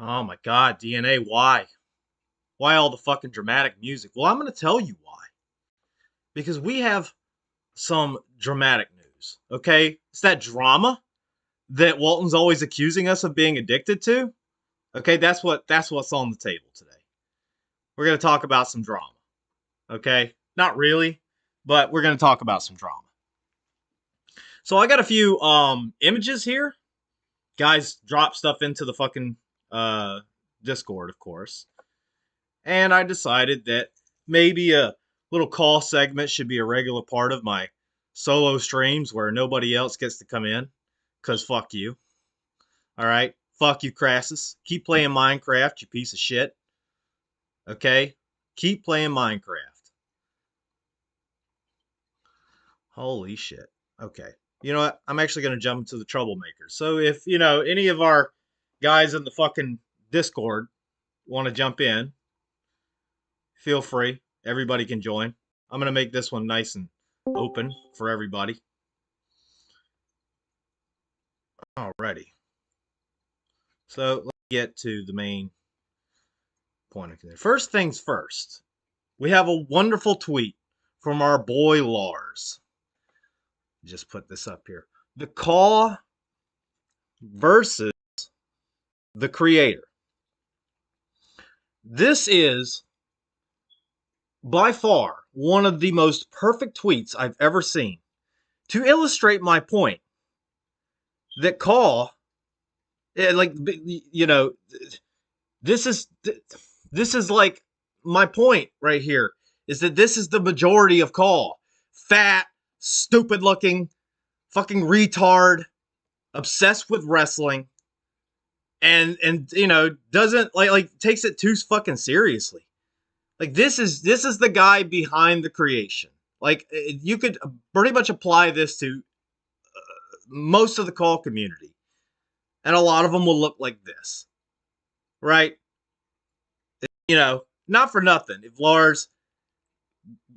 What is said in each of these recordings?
Oh my God, DNA, why? Why all the fucking dramatic music? Well, I'm going to tell you why. Because we have some dramatic news, okay? It's that drama that Walton's always accusing us of being addicted to. Okay, that's what's on the table today. We're going to talk about some drama, okay? Not really, but we're going to talk about some drama. So I got a few images here. Guys drop stuff into the fucking Discord, of course. And I decided that maybe a little call segment should be a regular part of my solo streams where nobody else gets to come in. Because fuck you. All right? Fuck you, Crassus. Keep playing Minecraft, you piece of shit. Okay? Keep playing Minecraft. Holy shit. Okay. You know what? I'm actually going to jump into the troublemakers. So if, any of our guys in the fucking Discord want to jump in, feel free. Everybody can join. I'm going to make this one nice and open for everybody. Alrighty. So let's get to the main point. First things first. We have a wonderful tweet from our boy Lars. Just put this up here. The Call versus the Creator. This is by far one of the most perfect tweets I've ever seen to illustrate my point that Call, this is like my point right here, is that this is the majority of Call. Fat, stupid looking, fucking retard, obsessed with wrestling, and doesn't like takes it too fucking seriously. Like this is the guy behind the creation. Like you could pretty much apply this to most of the Call community, and a lot of them will look like this, right? Not for nothing. If Lars,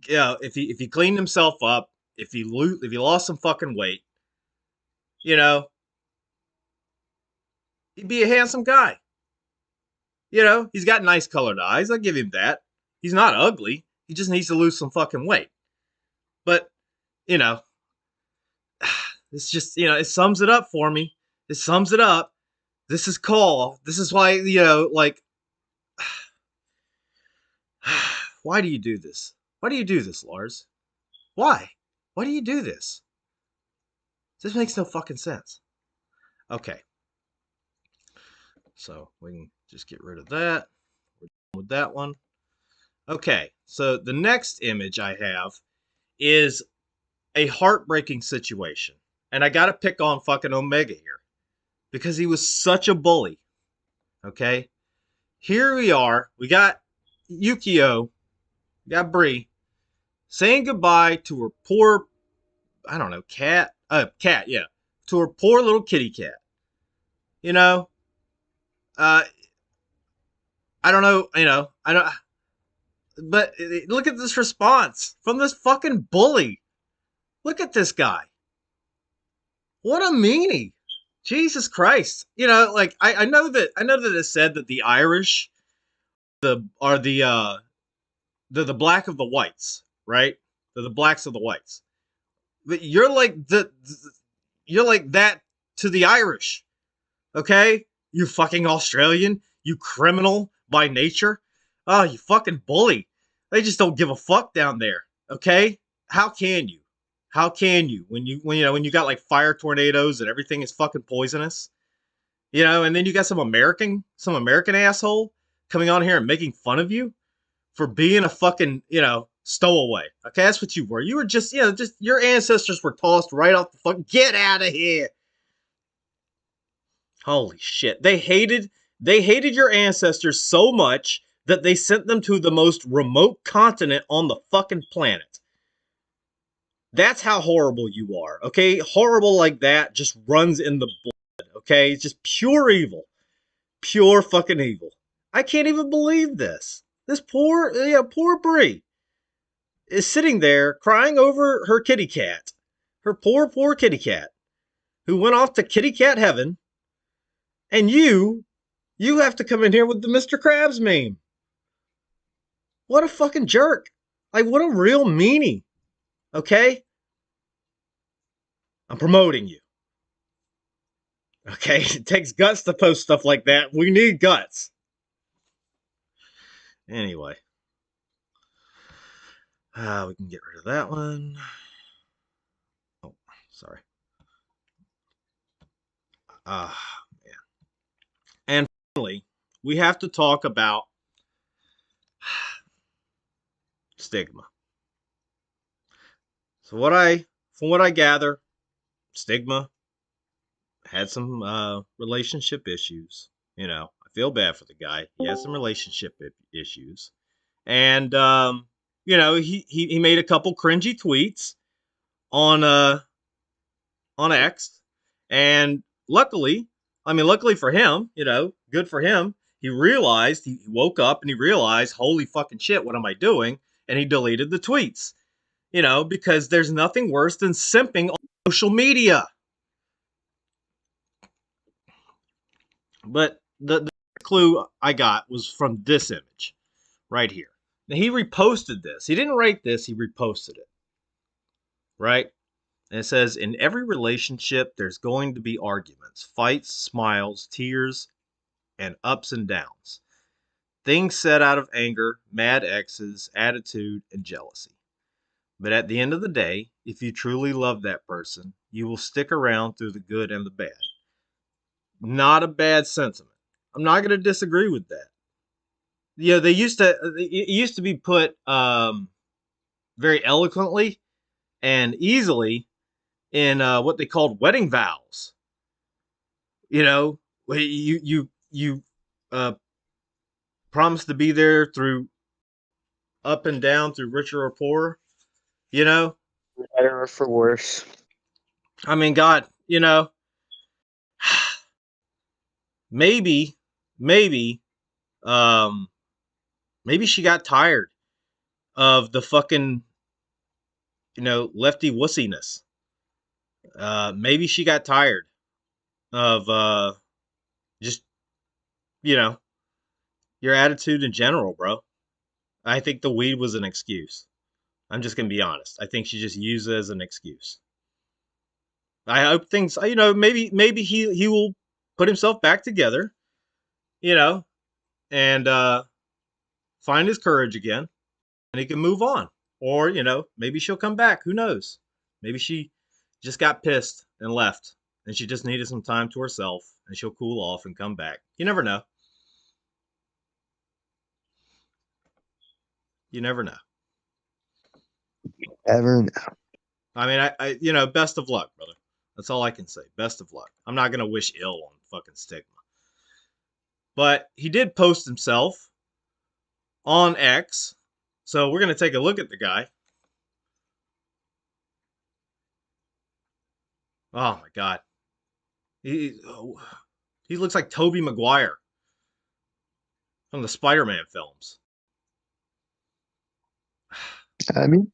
if he cleaned himself up, if he lost some fucking weight, he'd be a handsome guy. He's got nice colored eyes. I'll give him that. He's not ugly. He just needs to lose some fucking weight. But, it's just, it sums it up for me. It sums it up. This is Call. This is why, why do you do this? Why do you do this, Lars? Why? Why do you do this? This makes no fucking sense. Okay. So we can just get rid of that. We're done with that one. Okay. So the next image I have is a heartbreaking situation. And I got to pick on fucking Omega here because he was such a bully. Okay. Here we are. We got Yukio, we got Brie, saying goodbye to her poor, I don't know, cat, yeah, to her poor little kitty cat. I don't know, I don't, but look at this response from this fucking bully. Look at this guy. What a meanie. Jesus Christ. I know that it said that the Irish are the black of the whites, right? They're the blacks of the whites. But you're like that to the Irish. Okay? You fucking Australian, you criminal by nature. Oh, you fucking bully. They just don't give a fuck down there. Okay? How can you? How can you when you got like fire tornadoes and everything is fucking poisonous? And then you got some American asshole coming on here and making fun of you for being a fucking, stowaway. Okay, that's what you were. You were just your ancestors were tossed right off the fuck. Get out of here. Holy shit. They hated your ancestors so much that they sent them to the most remote continent on the fucking planet. That's how horrible you are, okay? Horrible like that just runs in the blood, okay? It's just pure evil. Pure fucking evil. I can't even believe this. This poor Brie is sitting there crying over her kitty cat. Her poor kitty cat, who went off to kitty cat heaven, and you You have to come in here with the Mr. Krabs meme. What a fucking jerk. Like, what a real meanie. Okay? I'm promoting you. Okay? It takes guts to post stuff like that. We need guts. Anyway. We can get rid of that one. Oh, sorry. Man. And finally, we have to talk about Stigma. So from what I gather, Stigma had some relationship issues. You know, I feel bad for the guy. He has some relationship issues, and you know, he made a couple cringy tweets on X, and luckily for him, you know, good for him. He woke up and he realized, holy fucking shit, what am I doing? And he deleted the tweets. You know, because there's nothing worse than simping on social media. But the clue I got was from this image right here. Now, he reposted this. He didn't write this, he reposted it. Right? And it says, in every relationship, there's going to be arguments, fights, smiles, tears, and ups and downs. Things said out of anger, mad exes, attitude, and jealousy. But at the end of the day, if you truly love that person, you will stick around through the good and the bad. Not a bad sentiment. I'm not going to disagree with that. You know, it used to be put very eloquently and easily in what they called wedding vows. You know, you promise to be there through up and down, through richer or poorer. You know, For better or for worse. I mean, God, you know, maybe, maybe, um, maybe she got tired of the fucking, you know, lefty wussiness. Maybe she got tired of just, you know, your attitude in general, bro. I think the weed was an excuse. I'm just gonna be honest. I think she just used it as an excuse. I hope things, you know, maybe he will put himself back together, you know, and find his courage again, and he can move on. Or, you know, maybe she'll come back. Who knows? Maybe she just got pissed and left, and she just needed some time to herself, and she'll cool off and come back. You never know. You never know. Ever know. I mean, you know, best of luck, brother. That's all I can say. Best of luck. I'm not gonna wish ill on fucking Stigma, but he did post himself on X, so we're gonna take a look at the guy. Oh my god, he he looks like Tobey Maguire from the Spider-Man films. I mean,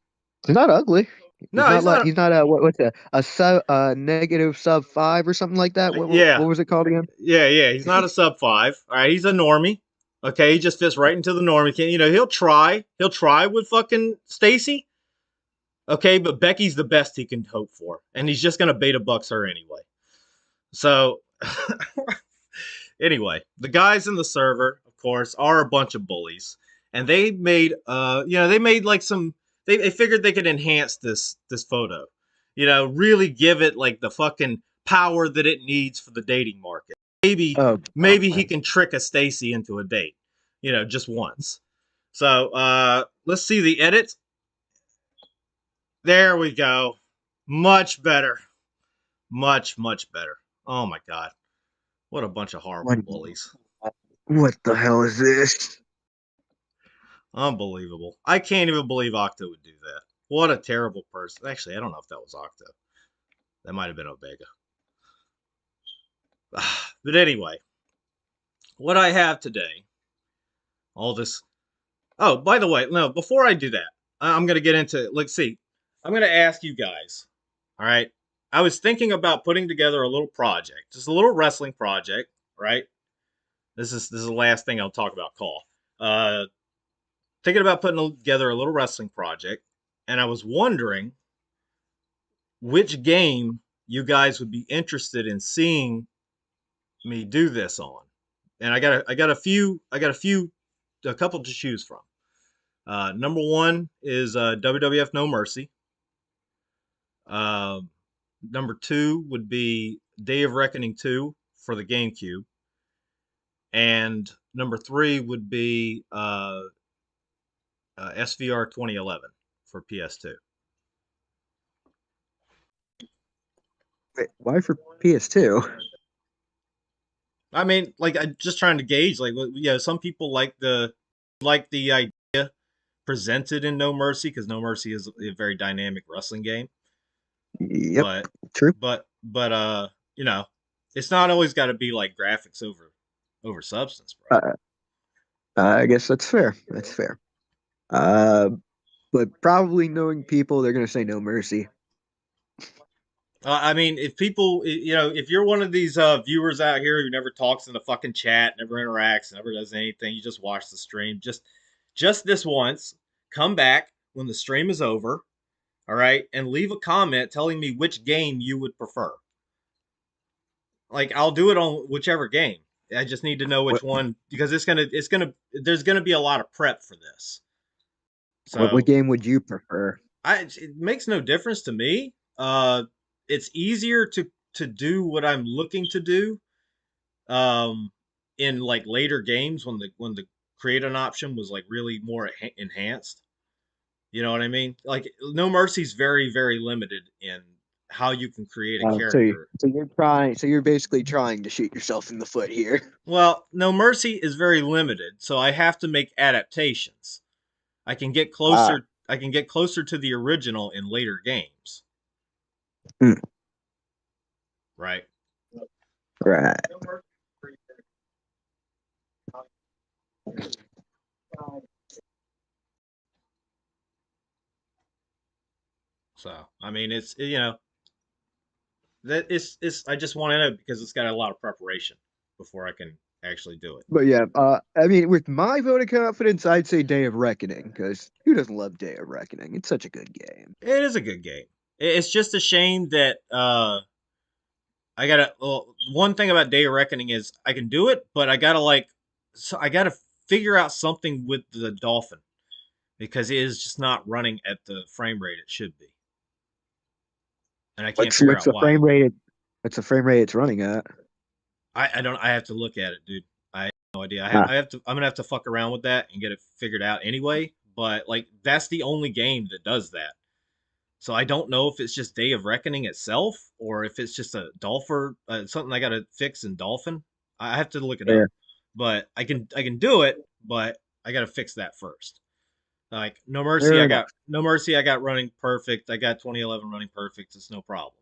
he's not ugly. He's No, not he's like not. he's not a what's a sub negative sub 5 or something like that. Yeah, What was it called again? yeah. He's not a sub five. All right, he's a normie. Okay, he just fits right into the normie. You know, he'll try. He'll try with fucking Stacy. Okay, but Becky's the best he can hope for, and he's just gonna beta bucks her anyway. So, anyway, the guys in the server, of course, are a bunch of bullies, and they made, you know, they made like some. They figured they could enhance this photo, you know, really give it like the fucking power that it needs for the dating market. Oh, Maybe he can trick a Stacy into a date, you know, just once. So, let's see the edit. There we go. Much better. Much better. Oh my god. What a bunch of horrible bullies. what the hell is this? Unbelievable. I can't even believe Octo would do that. What a terrible person. Actually, I don't know if that was Octo. That might have been Omega. But anyway, what I have today, all this. Oh, by the way, no, before I do that, I'm going to get into, let's see. I'm going to ask you guys. All right. I was thinking about putting together a little project, just a little wrestling project, right? This is the last thing I'll talk about Call. Uh, Thinking about putting together a little wrestling project, and I was wondering which game you guys would be interested in seeing me do this on. And a couple to choose from. Number one is WWF No Mercy. Uh, Number two would be Day of Reckoning 2 for the GameCube. And number three would be SVR 2011 for PS2. Wait, why for PS2? I mean, like, I'm just trying to gauge, like, some people like the idea presented in No Mercy because No Mercy is a very dynamic wrestling game. Yep, But true. you know, it's not always got to be like graphics over substance, bro. I guess that's fair. That's fair. Uh, but probably knowing people, they're gonna say No Mercy. I mean, if people, if you're one of these viewers out here who never talks in the fucking chat, never interacts, never does anything, you just watch the stream, just this once, come back when the stream is over, all right, and leave a comment telling me which game you would prefer. Like, I'll do it on whichever game. I just need to know which What one because there's gonna be a lot of prep for this. what So game would you prefer? it makes no difference to me. It's easier to do what I'm looking to do um in like later games when the create an option was like really more enhanced. You know what I mean? Like No Mercy's very limited in how you can create a character. So you're basically trying to shoot yourself in the foot here. Well, No Mercy is very limited, so I have to make adaptations. Ah, I can get closer to the original in later games, hmm, right? right. So, I mean, that it's I just want to know because it's got a lot of preparation before I can actually do it. But yeah, I mean, with my vote of confidence, I'd say Day of Reckoning, because who doesn't love Day of Reckoning? It's such a good game. It is a good game. It's just a shame that I gotta. Well, one thing about Day of Reckoning is I can do it, but I gotta figure out something with the Dolphin because it is just not running at the frame rate it should be, and I can't figure What's out the why. frame rate? What's the frame rate it's running at? I don't. I have to look at it, dude. I have no idea. Ah, I have to. I'm gonna have to fuck around with that and get it figured out anyway. But like, that's the only game that does that. So I don't know if it's just Day of Reckoning itself or if it's just a Dolphin, something I gotta fix in Dolphin. I have to look it yeah. up. But I can do it, but I gotta fix that first. Like Fair enough. No Mercy. I got running perfect. I got 2011 running perfect. It's no problem.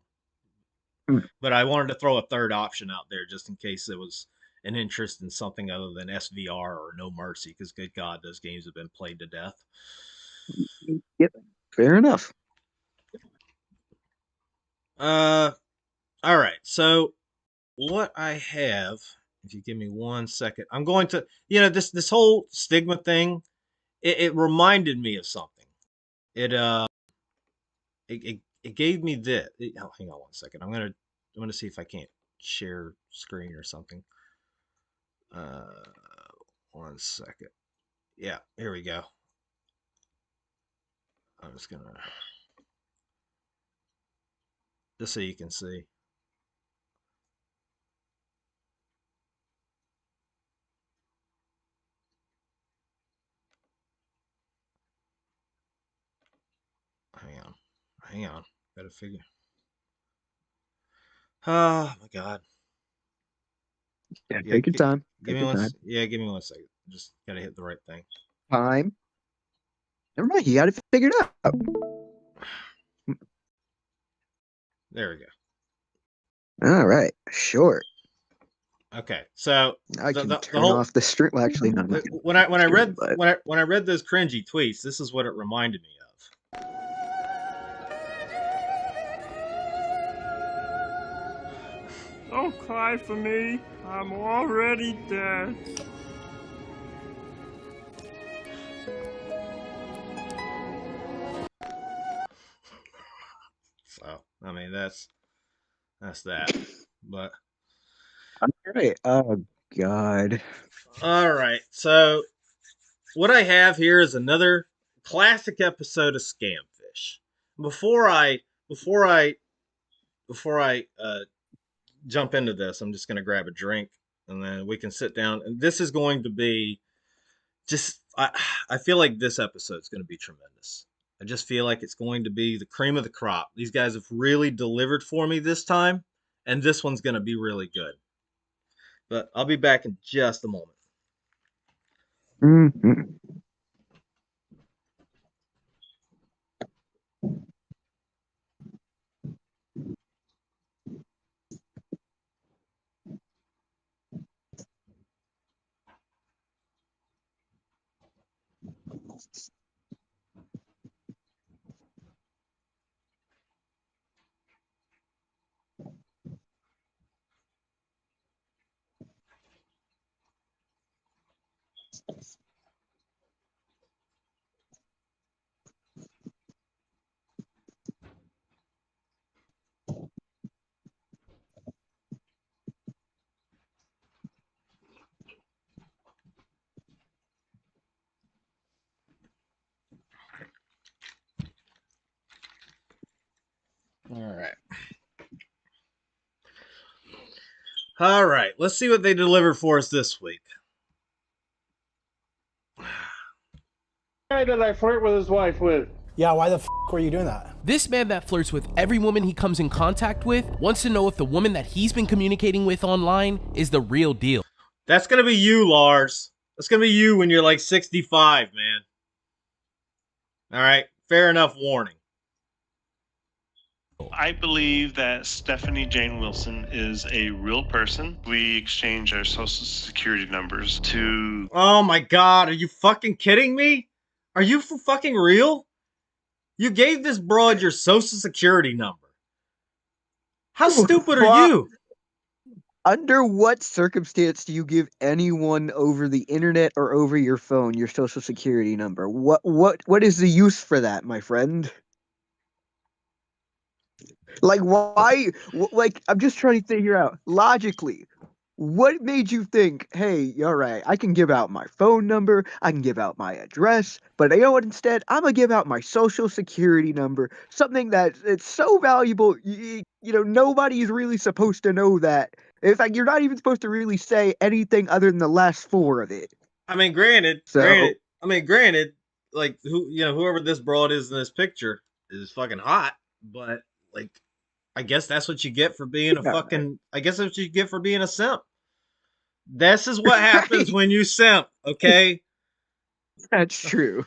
Hmm. But I wanted to throw a third option out there just in case there was an interest in something other than SVR or No Mercy, because good God, those games have been played to death. Yep. Fair enough. Uh, all right. So what I have, if you give me one second, I'm going to, this whole stigma thing. It reminded me of something. It it gave me this. Oh, hang on one second. I'm gonna see if I can't share screen or something. Uh, One second. Yeah, here we go. I'm just gonna just so you can see. Hang on, hang on. Gotta figure. Oh my God. Yeah, Yeah, take your time. give Take me your one. time. Yeah, give me 1 second. Just gotta hit the right thing. Time. Never mind. You got it figured out. There we go. All right. Short. Okay, so I can the turn whole off the stream. Well, actually, no, I'm not gonna when turn off the stream, but when I read those cringy tweets, this is what it reminded me of. Don't cry for me. I'm already dead. So, I mean, that's that. But All right. Oh God. all right. So, what I have here is another classic episode of Scamfish. Before I before I before I jump into this, I'm just going to grab a drink and then we can sit down. And this is going to be just I feel like this episode's going to be tremendous. I just feel like it's going to be the cream of the crop. These guys have really delivered for me this time, and this one's going to be really good. But I'll be back in just a moment. Mhm. All right. All right. Let's see what they delivered for us this week. Guy that I flirt with his wife with. Yeah, why the f were you doing that? This man that flirts with every woman he comes in contact with wants to know if the woman that he's been communicating with online is the real deal. That's going to be you, Lars. That's going to be you when you're like 65, man. All right. Fair enough warning. I believe that Stephanie Jane Wilson is a real person. We exchange our social security numbers to... Oh my God. Are you fucking kidding me? Are you for fucking real? You gave this broad your social security number. How stupid are you? Under what circumstance do you give anyone over the internet or over your phone your social security number? What is the use for that, my friend? Like, why? Like, I'm just trying to figure out logically, what made you think, hey, all right, I can give out my phone number, I can give out my address, but you know what? Instead, I'm gonna give out my social security number, something that it's so valuable. Nobody's really supposed to know that. In fact, you're not even supposed to really say anything other than the last four of it. I mean, granted, So, like whoever this broad is in this picture is fucking hot, but like, I guess that's what you get for being a yeah, fucking. I guess that's what you get for being a simp. This is what happens right, when you simp, okay? that's true.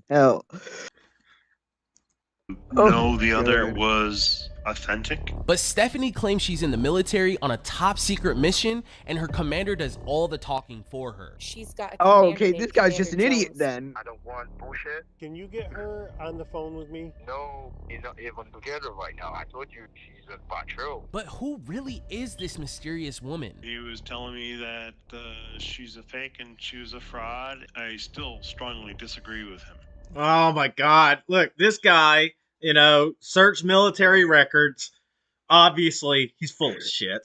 Hell, No, the oh, other God. was authentic. But Stephanie claims she's in the military on a top secret mission and her commander does all the talking for her. She's got a Oh, commander okay, named this guy's just an Commander idiot Jones. then. I don't want bullshit. Can you get her on the phone with me? No, we're not even together right now. I told you she's a patrol. But who really is this mysterious woman? He was telling me that she's a fake and she was a fraud. I still strongly disagree with him. Oh my God! Look, this guy. Search military records. Obviously, he's full of shit.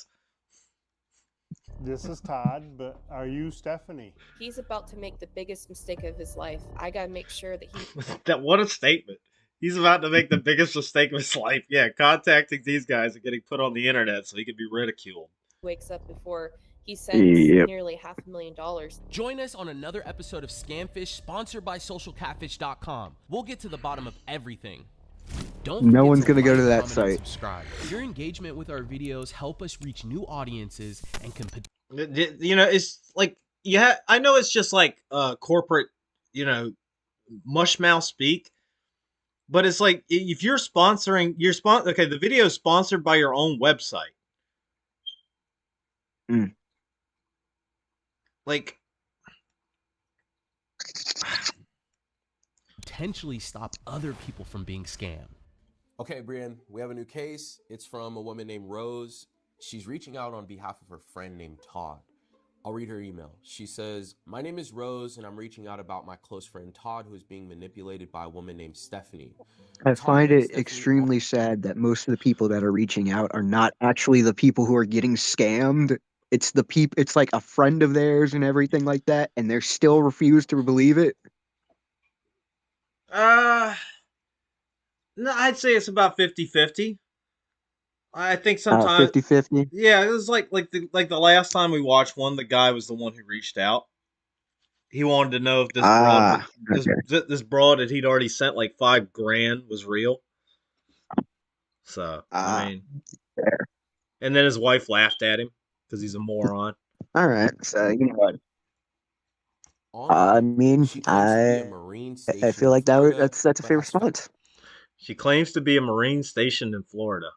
This is Todd, but are you Stephanie? He's about to make the biggest mistake of his life. I gotta make sure that he What a statement. He's about to make the biggest mistake of his life. Yeah, contacting these guys and getting put on the internet so he can be ridiculed. wakes up before he sends Yep. nearly $500,000. Join us on another episode of Scamfish, sponsored by socialcatfish.com. We'll get to the bottom of everything. Don't No forget one's gonna go like, to that comment, and site. subscribe. Your engagement with our videos help us reach new audiences and can It's like, yeah, I know it's just like corporate, mushmouth speak, but it's like if you're sponsoring, okay, the video is sponsored by your own website. Mm. Like, potentially stop other people from being scammed. Okay, Brian, we have a new case. It's from a woman named Rose. She's reaching out on behalf of her friend named Todd. I'll read her email. She says, "My name is Rose, and I'm reaching out about my close friend Todd, who is being manipulated by a woman named Stephanie. I Todd find and it Stephanie extremely sad that most of the people that are reaching out are not actually the people who are getting scammed. It's the people. It's like a friend of theirs and everything like that, and they're still refuse to believe it. No, I'd say it's about 50-50. I think sometimes 50-50. yeah, it was like the last time we watched one, the guy was the one who reached out. He wanted to know if Ah, this broad that he'd already sent like $5,000 was real. So I mean, fair. and then his wife laughed at him because he's a moron. All right. So you know what? I online. mean, She claims to be a Marine I stationed feel in like Florida, that's a but fair has response. She claims to be a Marine stationed in Florida.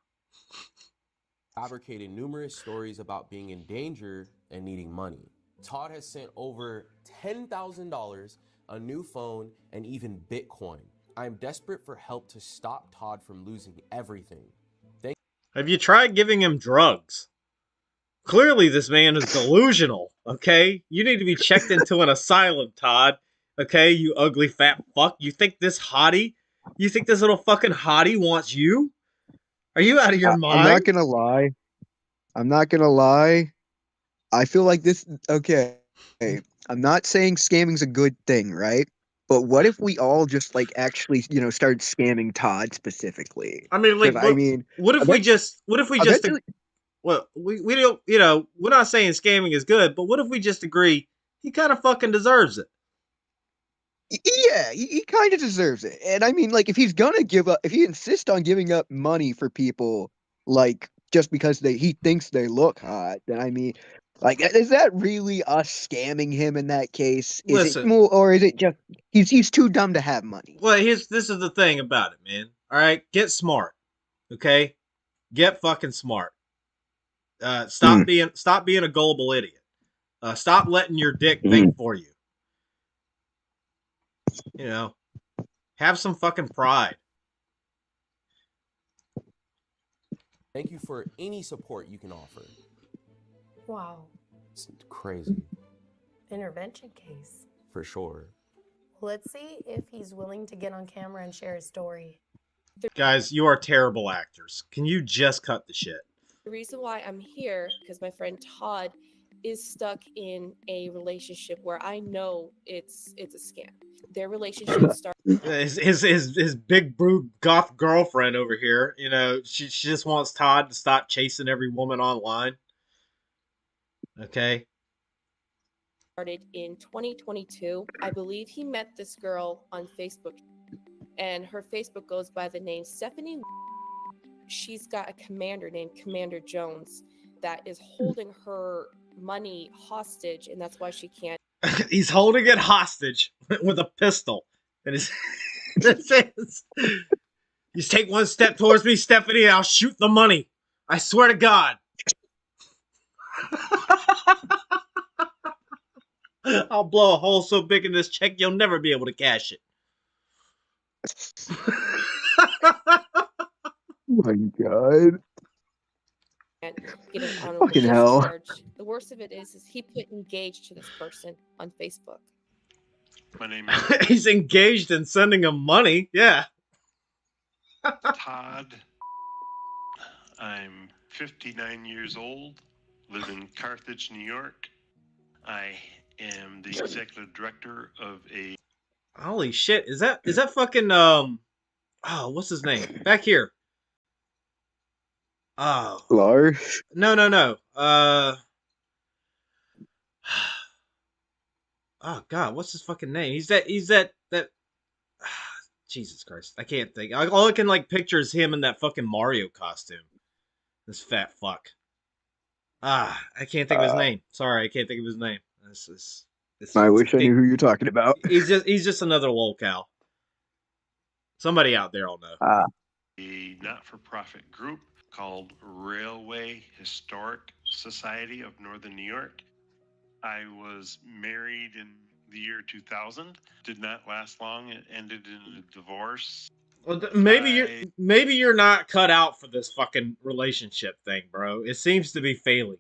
fabricated numerous stories about being in danger and needing money. Todd has sent over $10,000, a new phone, and even Bitcoin. I am desperate for help to stop Todd from losing everything. Have you tried giving him drugs? Clearly, this man is delusional. Okay, you need to be checked into an asylum, Todd. Okay, you ugly fat fuck. You think this hottie? You think this little fucking hottie wants you? Are you out of your I'm mind? not gonna lie. I'm not gonna lie. I feel like this. Okay, I'm not saying scamming's a good thing, right? But what if we all just like actually, started scamming Todd specifically? I mean, like, Because I mean, what if we just eventually, well, we don't, we're not saying scamming is good, but what if we just agree he kind of fucking deserves it? yeah, he kind of deserves it. And I mean, like, if he's gonna give up, if he insists on giving up money for people, like just because he thinks they look hot, then I mean, like, is that really us scamming him in that case? Is it Listen, more, or is it just he's too dumb to have money? well, this is the thing about it, man. All right, get smart, okay? Get fucking smart. Stop being a gullible idiot. Stop letting your dick think for you. You know, have some fucking pride. Thank you for any support you can offer. Wow. It's crazy, Intervention case. for sure. Let's see if he's willing to get on camera and share his story. Guys, you are terrible actors. Can you just cut the shit? The reason why I'm here because my friend Todd is stuck in a relationship where I know it's a scam. Their relationship started. His big brute goth girlfriend over here, she just wants Todd to stop chasing every woman online. Okay. Started in 2022. I believe he met this girl on Facebook, and her Facebook goes by the name Stephanie. She's got a commander named Commander Jones that is holding her money hostage, and that's why she can't. He's holding it hostage with a pistol, and it says, "You take one step towards me, Stephanie, and I'll shoot the money. I swear to God." I'll blow a hole so big in this check you'll never be able to cash it. Oh my God. Get him on a Fucking release hell. charge. The worst of it is he put engaged to this person on Facebook. My name is He's engaged in sending him money. Yeah. Todd. I'm 59 years old, live in Carthage, New York. I am the executive director of a... Holy shit. Is that fucking what's his name? Back here. Oh. Lars? No. Oh God, what's his fucking name? He's that Jesus Christ. I can't think. All I can picture is him in that fucking Mario costume. This fat fuck. I can't think of his name. Sorry, I can't think of his name. I wish I knew who you're talking about. He's just another lolcow. Somebody out there will know. A not-for-profit group called Railway Historic Society of Northern New York. I was married in the year 2000. Did not last long. It ended in a divorce. Well, maybe you're not cut out for this fucking relationship thing, bro. It seems to be failing you.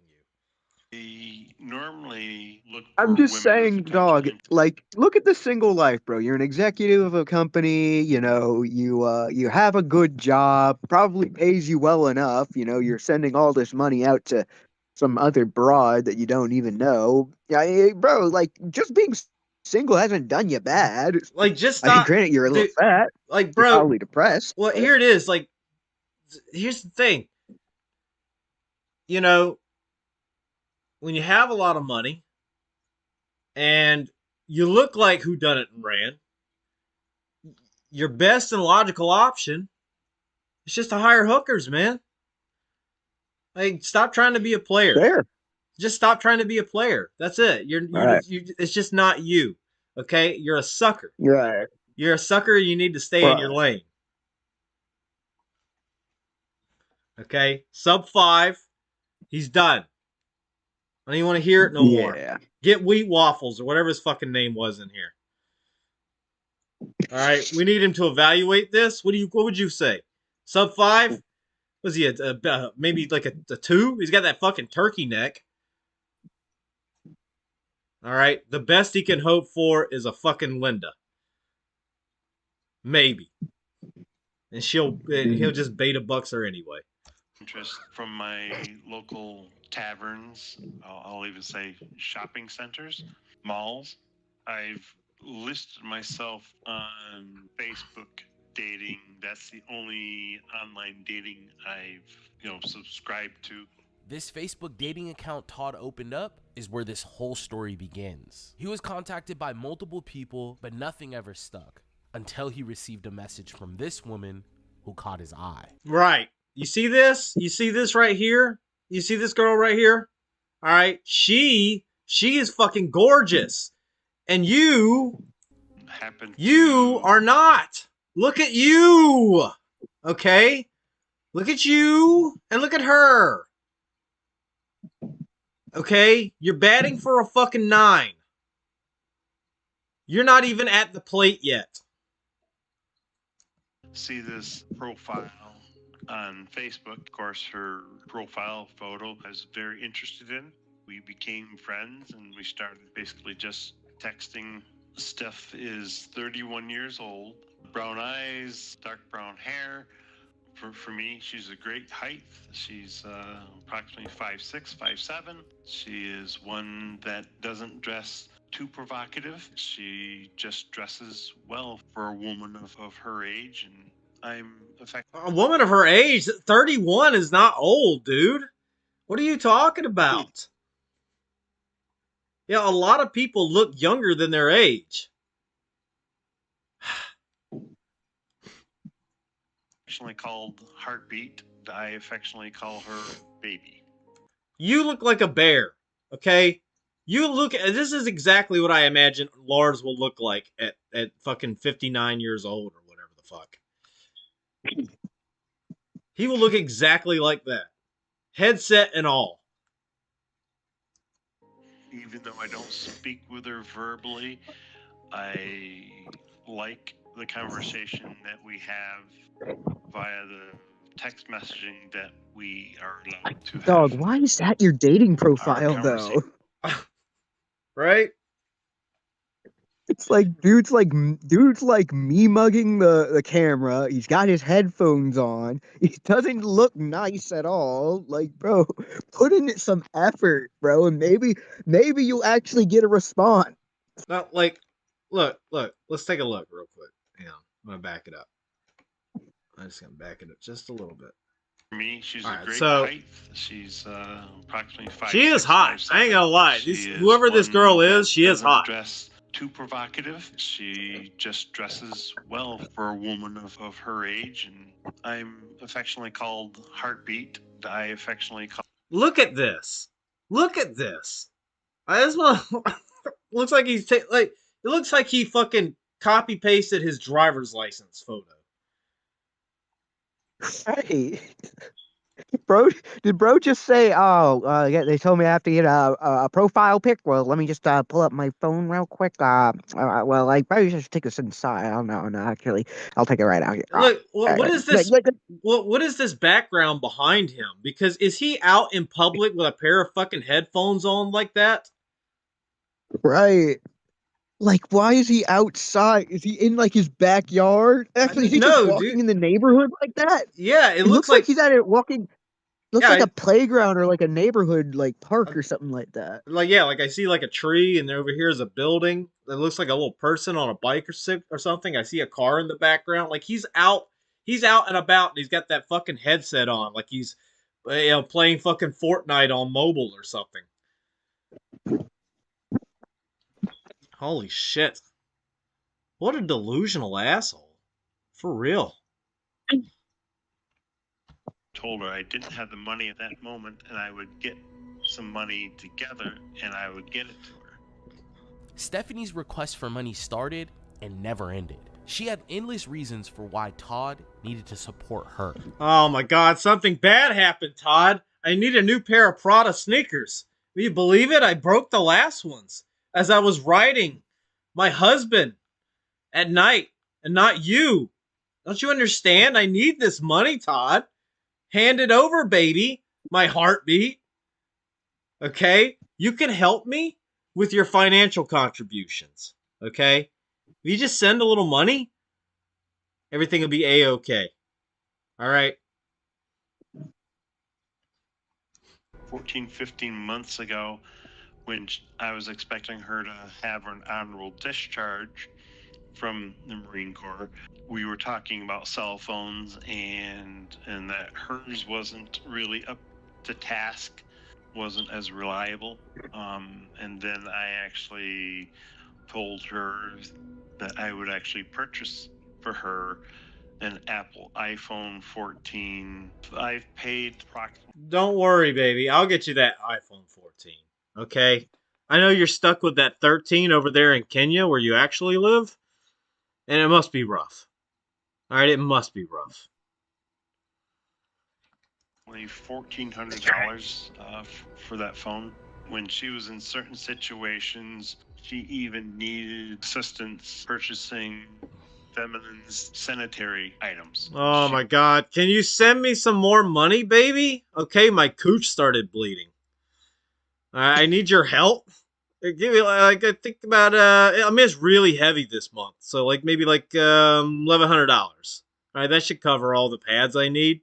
I normally look for I'm just women as saying, potential dog, like, look at the single life, bro. You're an executive of a company, you know, you have a good job, probably pays you well enough, you know, you're sending all this money out to some other broad that you don't even know. Yeah, bro, like, just being single hasn't done you bad. Like, just I mean, stop. granted, you're a little Dude, fat, like, you're bro. probably depressed. Well, but- here it is. Like, here's the thing. You know, when you have a lot of money and you look like whodunit and ran, your best and logical option is just to hire hookers, man. Like, stop trying to be a player. Fair. Just stop trying to be a player. That's it. Right. It's just not you. Okay? You're a sucker. Right. You're a sucker. You need to stay in your lane. Okay? Sub 5. He's done. I don't even want to hear it no more. Get wheat waffles or whatever his fucking name was in here. All right, we need him to evaluate this. What would you say? Sub 5? Was he maybe like a 2? He's got that fucking turkey neck. All right, the best he can hope for is a fucking Linda. Maybe. And he'll just beta bucks her anyway. interest from my local taverns. I'll even say shopping centers, malls. I've listed myself on Facebook dating. That's the only online dating I've, subscribed to. This Facebook dating account Todd opened up is where this whole story begins. He was contacted by multiple people, but nothing ever stuck until he received a message from this woman who caught his eye. Right. You see this? You see this right here? You see this girl right here? All right. She is fucking gorgeous. And you are not. Look at you. Okay? Look at you and look at her. Okay? You're batting for a fucking 9. You're not even at the plate yet. See this profile on Facebook. Of course, her profile photo I was very interested in. We became friends and we started basically just texting. Steph is 31 years old, brown eyes, dark brown hair. For me, she's a great height. She's approximately 5'6", 5'7". She is one that doesn't dress too provocative. She just dresses well for a woman of her age, and I'm affected. A woman of her age, 31 is not old, dude. What are you talking about? Yeah, a lot of people look younger than their age. Affectionately called Heartbeat. I affectionately call her Baby. You look like a bear, okay? This is exactly what I imagine Lars will look like at fucking 59 years old or whatever the fuck. He will look exactly like that. Headset and all. Even though I don't speak with her verbally, I like the conversation that we have via the text messaging that we are allowed to have. Dog, why is that your dating profile, though? Right? It's like dude's like me mugging the camera. He's got his headphones on. He doesn't look nice at all. Like, bro, put in some effort, bro, and maybe you'll actually get a response. Not like, look. Let's take a look real quick. Hang on, I'm gonna back it up. I'm just gonna back it up just a little bit. For me, she's All a great right, height. She's approximately 5'6". She is hot. I ain't gonna lie. Whoever this girl is, she is hot. Dress too provocative. She just dresses well for a woman of her age, and I'm affectionately called Heartbeat. I affectionately call. Look at this. Look at this. I just want. Looks like he's it looks like he fucking copy pasted his driver's license photo. Hey, did bro just say, oh, yeah, they told me I have to get a profile pic? Well, let me just pull up my phone real quick. Well, I probably should take this inside. I don't know. No, actually, I'll take it right out here. Look, what is this? Like, What is this background behind him? Because is he out in public with a pair of fucking headphones on like that? right. Like, why is he outside? Is he in like his backyard? Actually, is he just No, walking dude. in the neighborhood like that? Yeah, it It looks like he's out there walking. Looks Yeah, like a playground or like a neighborhood like park Uh, or something like that. like yeah, like I see like a tree, and over here is a building that looks like a little person on a bike or something. I see a car in the background. Like he's out and about, and he's got that fucking headset on, like he's playing fucking Fortnite on mobile or something. Holy shit! What a delusional asshole, for real. Told her I didn't have the money at that moment, and I would get some money together, and I would get it to her. Stephanie's request for money started and never ended. She had endless reasons for why Todd needed to support her. Oh my god, something bad happened, Todd. I need a new pair of Prada sneakers. Will you believe it? I broke the last ones as I was riding my husband at night, and not you. Don't you understand? I need this money, Todd. Hand it over, baby. My heartbeat. Okay? You can help me with your financial contributions. Okay? If you just send a little money, everything will be A-okay. All right? 14, 15 months ago, when I was expecting her to have an honorable discharge from the Marine Corps, we were talking about cell phones and that hers wasn't really up to task, wasn't as reliable. And then I actually told her that I would actually purchase for her an Apple iPhone 14. I've paid approximately. Don't worry, baby. I'll get you that iPhone 14. Okay? I know you're stuck with that 13 over there in Kenya where you actually live. And it must be rough. All right, it must be rough. Only $1,400 for that phone. When she was in certain situations, she even needed assistance purchasing feminine sanitary items. Oh my god. Can you send me some more money, baby? Okay, my cooch started bleeding. I need your help. Give me like I think about I mean it's really heavy this month. So like maybe like $1,100. Alright, that should cover all the pads I need.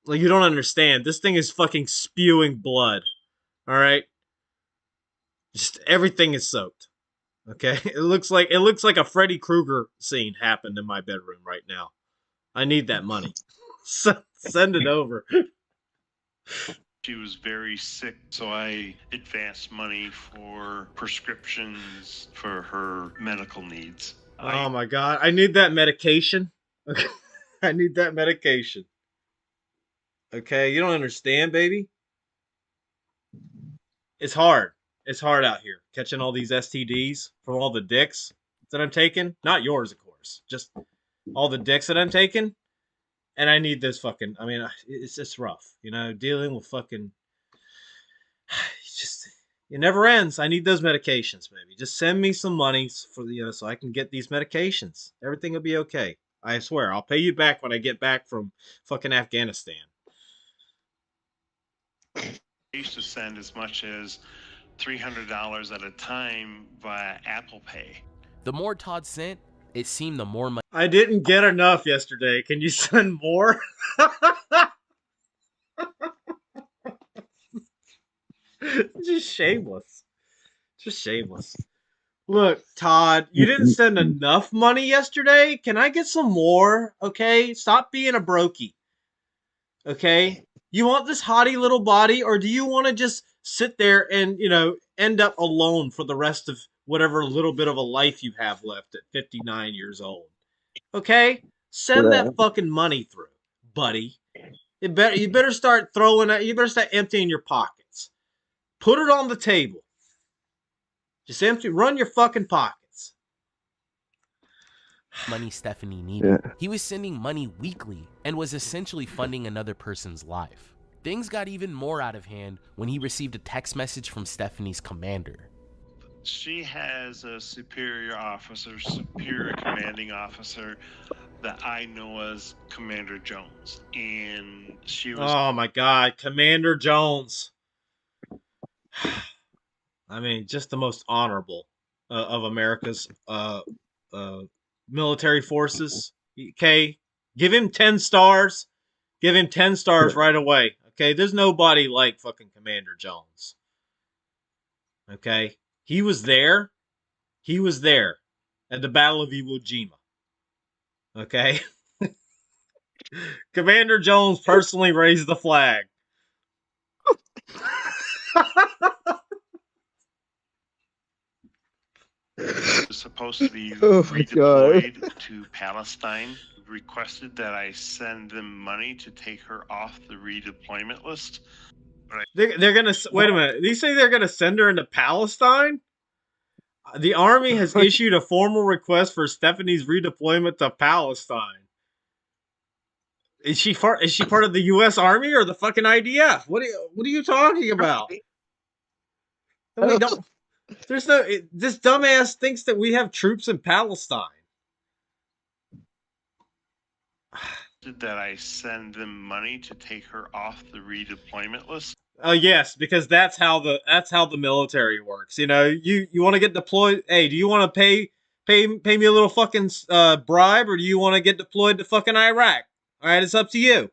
Like you don't understand. This thing is fucking spewing blood. Alright? Just everything is soaked. Okay? It looks like a Freddy Krueger scene happened in my bedroom right now. I need that money. Send it over. She was very sick, so I advanced money for prescriptions for her medical needs. Oh my god, I need that medication. Okay. I need that medication. Okay, you don't understand, baby. It's hard. It's hard out here catching all these STDs from all the dicks that I'm taking. Not yours, of course. Just all the dicks that I'm taking. And I need this fucking, I mean, it's just rough, dealing with fucking, it never ends. I need those medications, baby. Just send me some money for so I can get these medications. Everything will be okay. I swear, I'll pay you back when I get back from fucking Afghanistan. I used to send as much as $300 at a time via Apple Pay. The more Todd sent, it seemed the more money. I didn't get enough yesterday. Can you send more? Just shameless. Just shameless. Look, Todd, you didn't send enough money yesterday. Can I get some more? Okay? Stop being a brokey. Okay? You want this haughty little body, or do you want to just sit there and, end up alone for the rest of whatever little bit of a life you have left at 59 years old? Okay? Send that fucking money through, buddy. You better start throwing it. You better start emptying your pockets. Put it on the table. Just run your fucking pockets. money Stephanie needed. Yeah. He was sending money weekly and was essentially funding another person's life. Things got even more out of hand when he received a text message from Stephanie's commander. She has a superior officer, superior commanding officer that I know as Commander Jones. And she was... Oh my God, Commander Jones. I mean, just the most honorable of America's military forces. Okay, give him 10 stars. Give him 10 stars right away. Okay, there's nobody like fucking Commander Jones. Okay, he was there. He was there at the Battle of Iwo Jima. Okay, Commander Jones personally raised the flag. Was supposed to be Oh my God. redeployed to Palestine. Requested that I send them money to take her off the redeployment list. They're gonna wait a minute. You say they're gonna send her into Palestine? The army has issued a formal request for Stephanie's redeployment to Palestine. Is she part of the U.S. Army or the fucking IDF? What are you talking about? I mean, there's no. This dumbass thinks that we have troops in Palestine. That I send them money to take her off the redeployment list. Yes, because that's how the military works. You know, you want to get deployed. Hey, do you want to pay me a little fucking bribe, or do you want to get deployed to fucking Iraq? All right, it's up to you.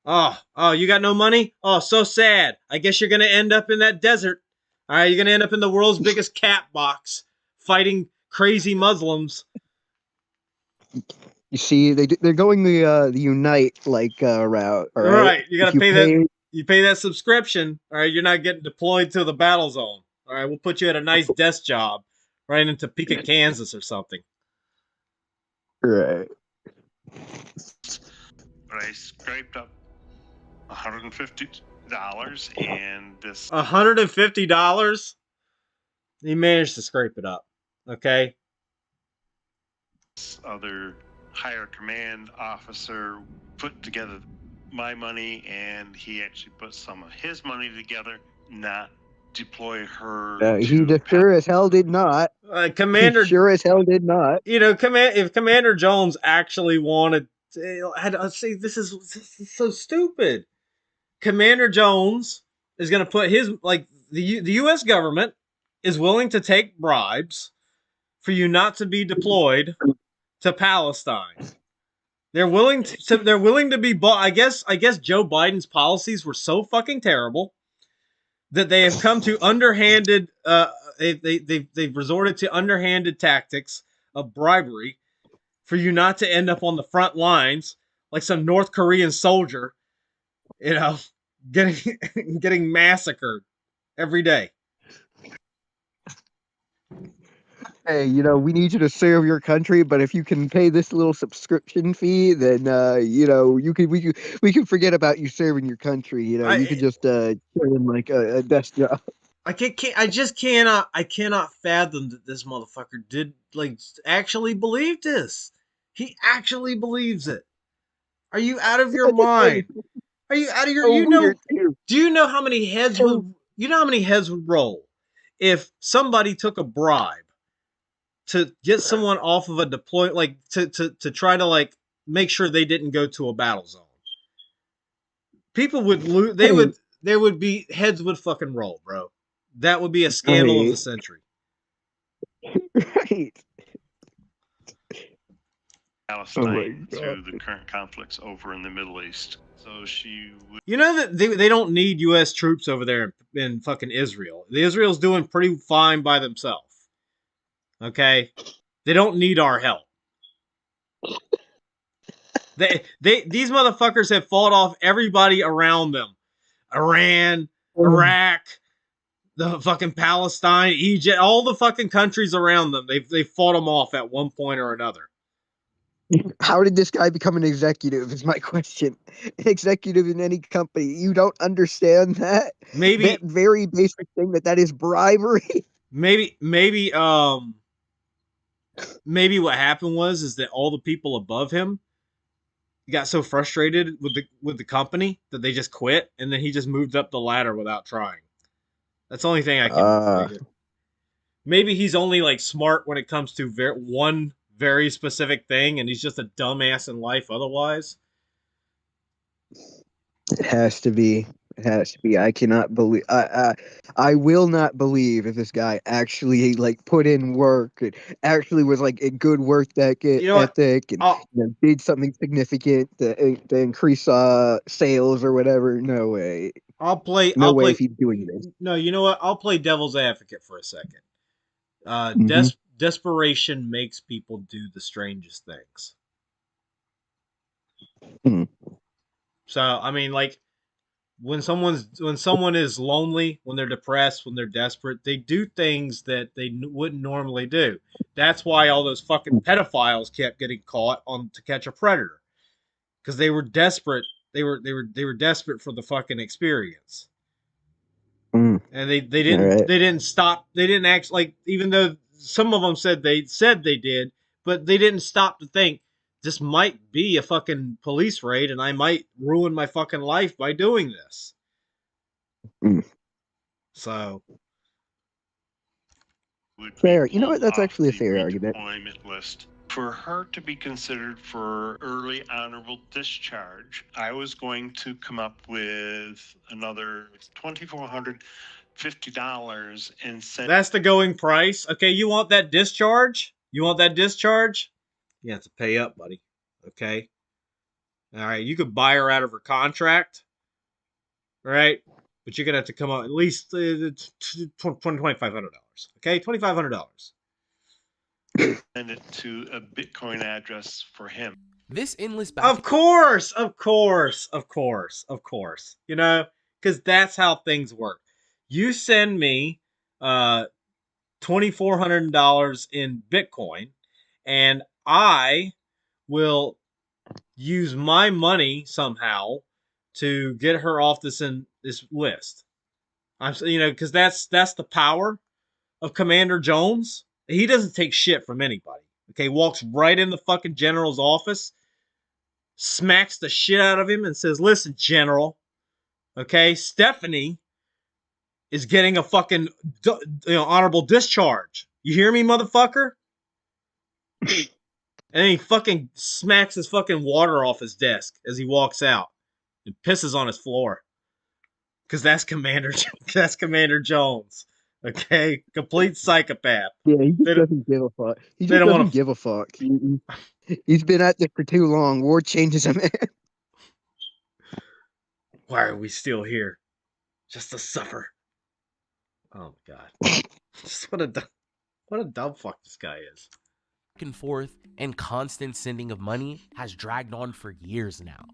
Oh, you got no money? Oh, so sad. I guess you're gonna end up in that desert. All right, you're gonna end up in the world's biggest cat box, fighting crazy Muslims. You see, they're going the Unite route. All right, you gotta pay that. You pay that subscription. All right, you're not getting deployed to the battle zone. All right, we'll put you at a nice desk job, right in Topeka, Kansas, or something. Right. But I scraped up $150, and this $150. He managed to scrape it up. Okay. other higher command officer put together my money, and he actually put some of his money together, not deploy her. He sure as hell did not. Commander He sure as hell did not. You know, if Commander Jones actually wanted to, see, this is so stupid. Commander Jones is going to put his, like, the U.S. government is willing to take bribes for you not to be deployed to Palestine. They're willing to be bought. I guess Joe Biden's policies were so fucking terrible that they have come to underhanded. They've resorted to underhanded tactics of bribery for you not to end up on the front lines like some North Korean soldier, you know, getting massacred every day. Hey, you know, we need you to serve your country, but if you can pay this little subscription fee, then you know, we can forget about you serving your country. You know, you can just turn in like a desk job. I cannot fathom that this motherfucker did actually believe this. He actually believes it. Are you out of your mind? Are you out of your? Do you know how many heads would roll if somebody took a bribe to get someone off of a deploy, like to try to like make sure they didn't go to a battle zone? People would lose. There would be heads would fucking roll, bro. That would be a scandal of the century. Right. Palestine through the current conflicts over in the Middle East. So she would... You know that they don't need U.S. troops over there in fucking Israel. The Israel's doing pretty fine by themselves. Okay? They don't need our help. These motherfuckers have fought off everybody around them. Iran, Iraq, the fucking Palestine, Egypt, all the fucking countries around them. They fought them off at one point or another. How did this guy become an executive is my question. An executive in any company. You don't understand that? Maybe that very basic thing that is bribery. maybe what happened is that all the people above him got so frustrated with the company that they just quit, and then he just moved up the ladder without trying. That's the only thing I can figure. Maybe he's only like smart when it comes to one very specific thing, and he's just a dumbass in life otherwise. It has to be. It has to be. I cannot believe. I will not believe if this guy actually like put in work and actually was like a good work You know what? ethic and did something significant to increase sales or whatever. No way. I'll play. If he's doing this. No, you know what? I'll play devil's advocate for a second. Desperation makes people do the strangest things. So I mean, like when someone is lonely, when they're depressed, when they're desperate, they do things that they wouldn't normally do. That's why all those fucking pedophiles kept getting caught on To Catch a Predator, because they were desperate. They were desperate for the fucking experience. And they didn't stop. They didn't actually, like, even though some of them said they did, but they didn't stop to think this might be a fucking police raid and I might ruin my fucking life by doing this. So fair. You know what? That's actually a fair argument. List. For her to be considered for early honorable discharge, I was going to come up with another $2,450 and send. That's the going price. Okay, you want that discharge? You want that discharge? You have to pay up, buddy. Okay. All right, you could buy her out of her contract, right? But you're gonna have to come up at least $2,500. Okay, $2,500. Send it to a Bitcoin address for him. This endless back. Of course. You know, because that's how things work. You send me $2,400 in Bitcoin, and I will use my money somehow to get her off this list. Because that's the power of Commander Jones. He doesn't take shit from anybody. Okay, walks right in the fucking general's office, smacks the shit out of him, and says, "Listen, General, okay, Stephanie is getting a fucking honorable discharge. You hear me, motherfucker?" And then he fucking smacks his fucking water off his desk as he walks out and pisses on his floor. Because that's Commander Jones. Okay? Complete psychopath. Yeah, he just doesn't give a fuck. He just doesn't give a fuck. He's been at this for too long. War changes him. Why are we still here? Just to suffer. Oh my god. Just what a dumb fuck this guy is. Back and forth and constant sending of money has dragged on for years now.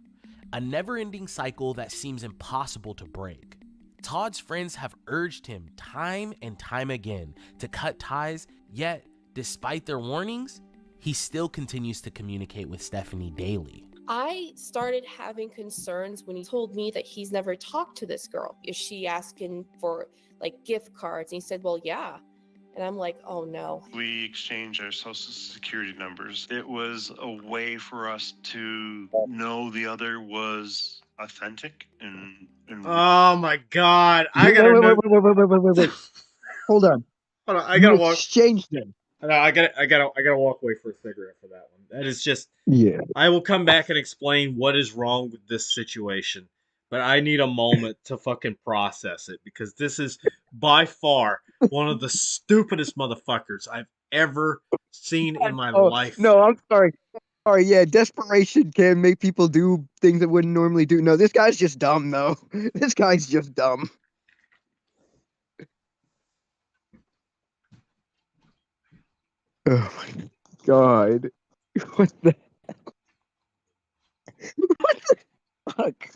A never-ending cycle that seems impossible to break. Todd's friends have urged him time and time again to cut ties, yet, despite their warnings, he still continues to communicate with Stephanie daily. I started having concerns when he told me that he's never talked to this girl. Is she asking for like gift cards? And he said, well, yeah. And I'm like, oh no. We exchanged our social security numbers. It was a way for us to know the other was authentic and oh my god. I gotta wait. Hold on. I gotta walk. Exchange them. I gotta walk away for a cigarette for that one. That is just. Yeah. I will come back and explain what is wrong with this situation, but I need a moment to fucking process it because this is by far one of the stupidest motherfuckers I've ever seen in my life. No, I'm sorry. Sorry, yeah, desperation can make people do things that wouldn't normally do. No, this guy's just dumb, though. This guy's just dumb. Oh my god. What the hell? What the fuck?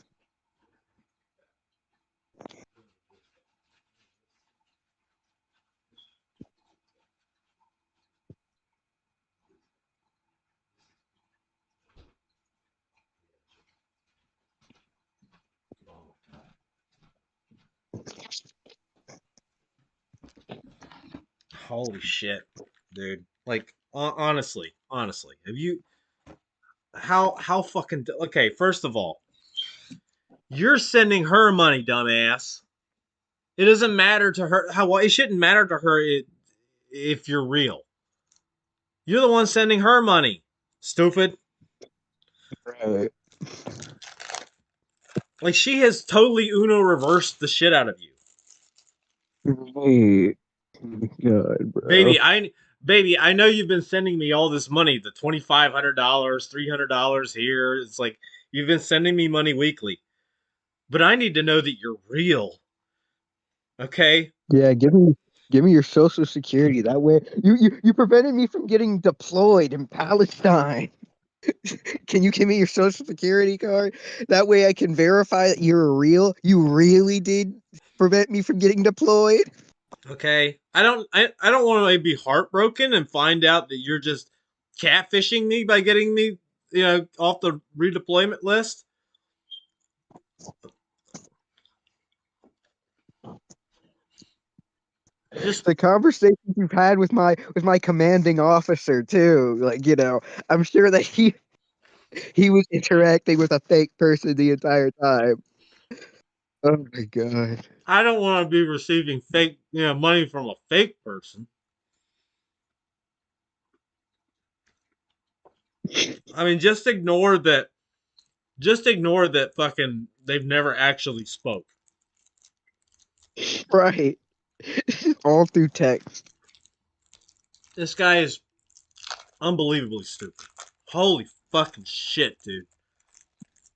Holy shit, dude. Like, honestly, have you? How fucking? Okay, first of all, you're sending her money, dumbass. It doesn't matter to her. It shouldn't matter to her if you're real. You're the one sending her money. Stupid. Right. Like, she has totally Uno reversed the shit out of you. Right. God, bro. Baby, I know you've been sending me all this money, the $2,500, $300 here. It's like you've been sending me money weekly. But I need to know that you're real. Okay? Yeah, give me your social security. That way, you prevented me from getting deployed in Palestine. Can you give me your social security card? That way, I can verify that you're real. You really did prevent me from getting deployed. Okay? I don't want to be heartbroken and find out that you're just catfishing me by getting me, off the redeployment list. Just the conversations you've had with my commanding officer too. Like, I'm sure that he was interacting with a fake person the entire time. Oh my god. I don't want to be receiving fake, money from a fake person. I mean, just ignore that. Just ignore that fucking they've never actually spoke. Right. All through text. This guy is unbelievably stupid. Holy fucking shit, dude.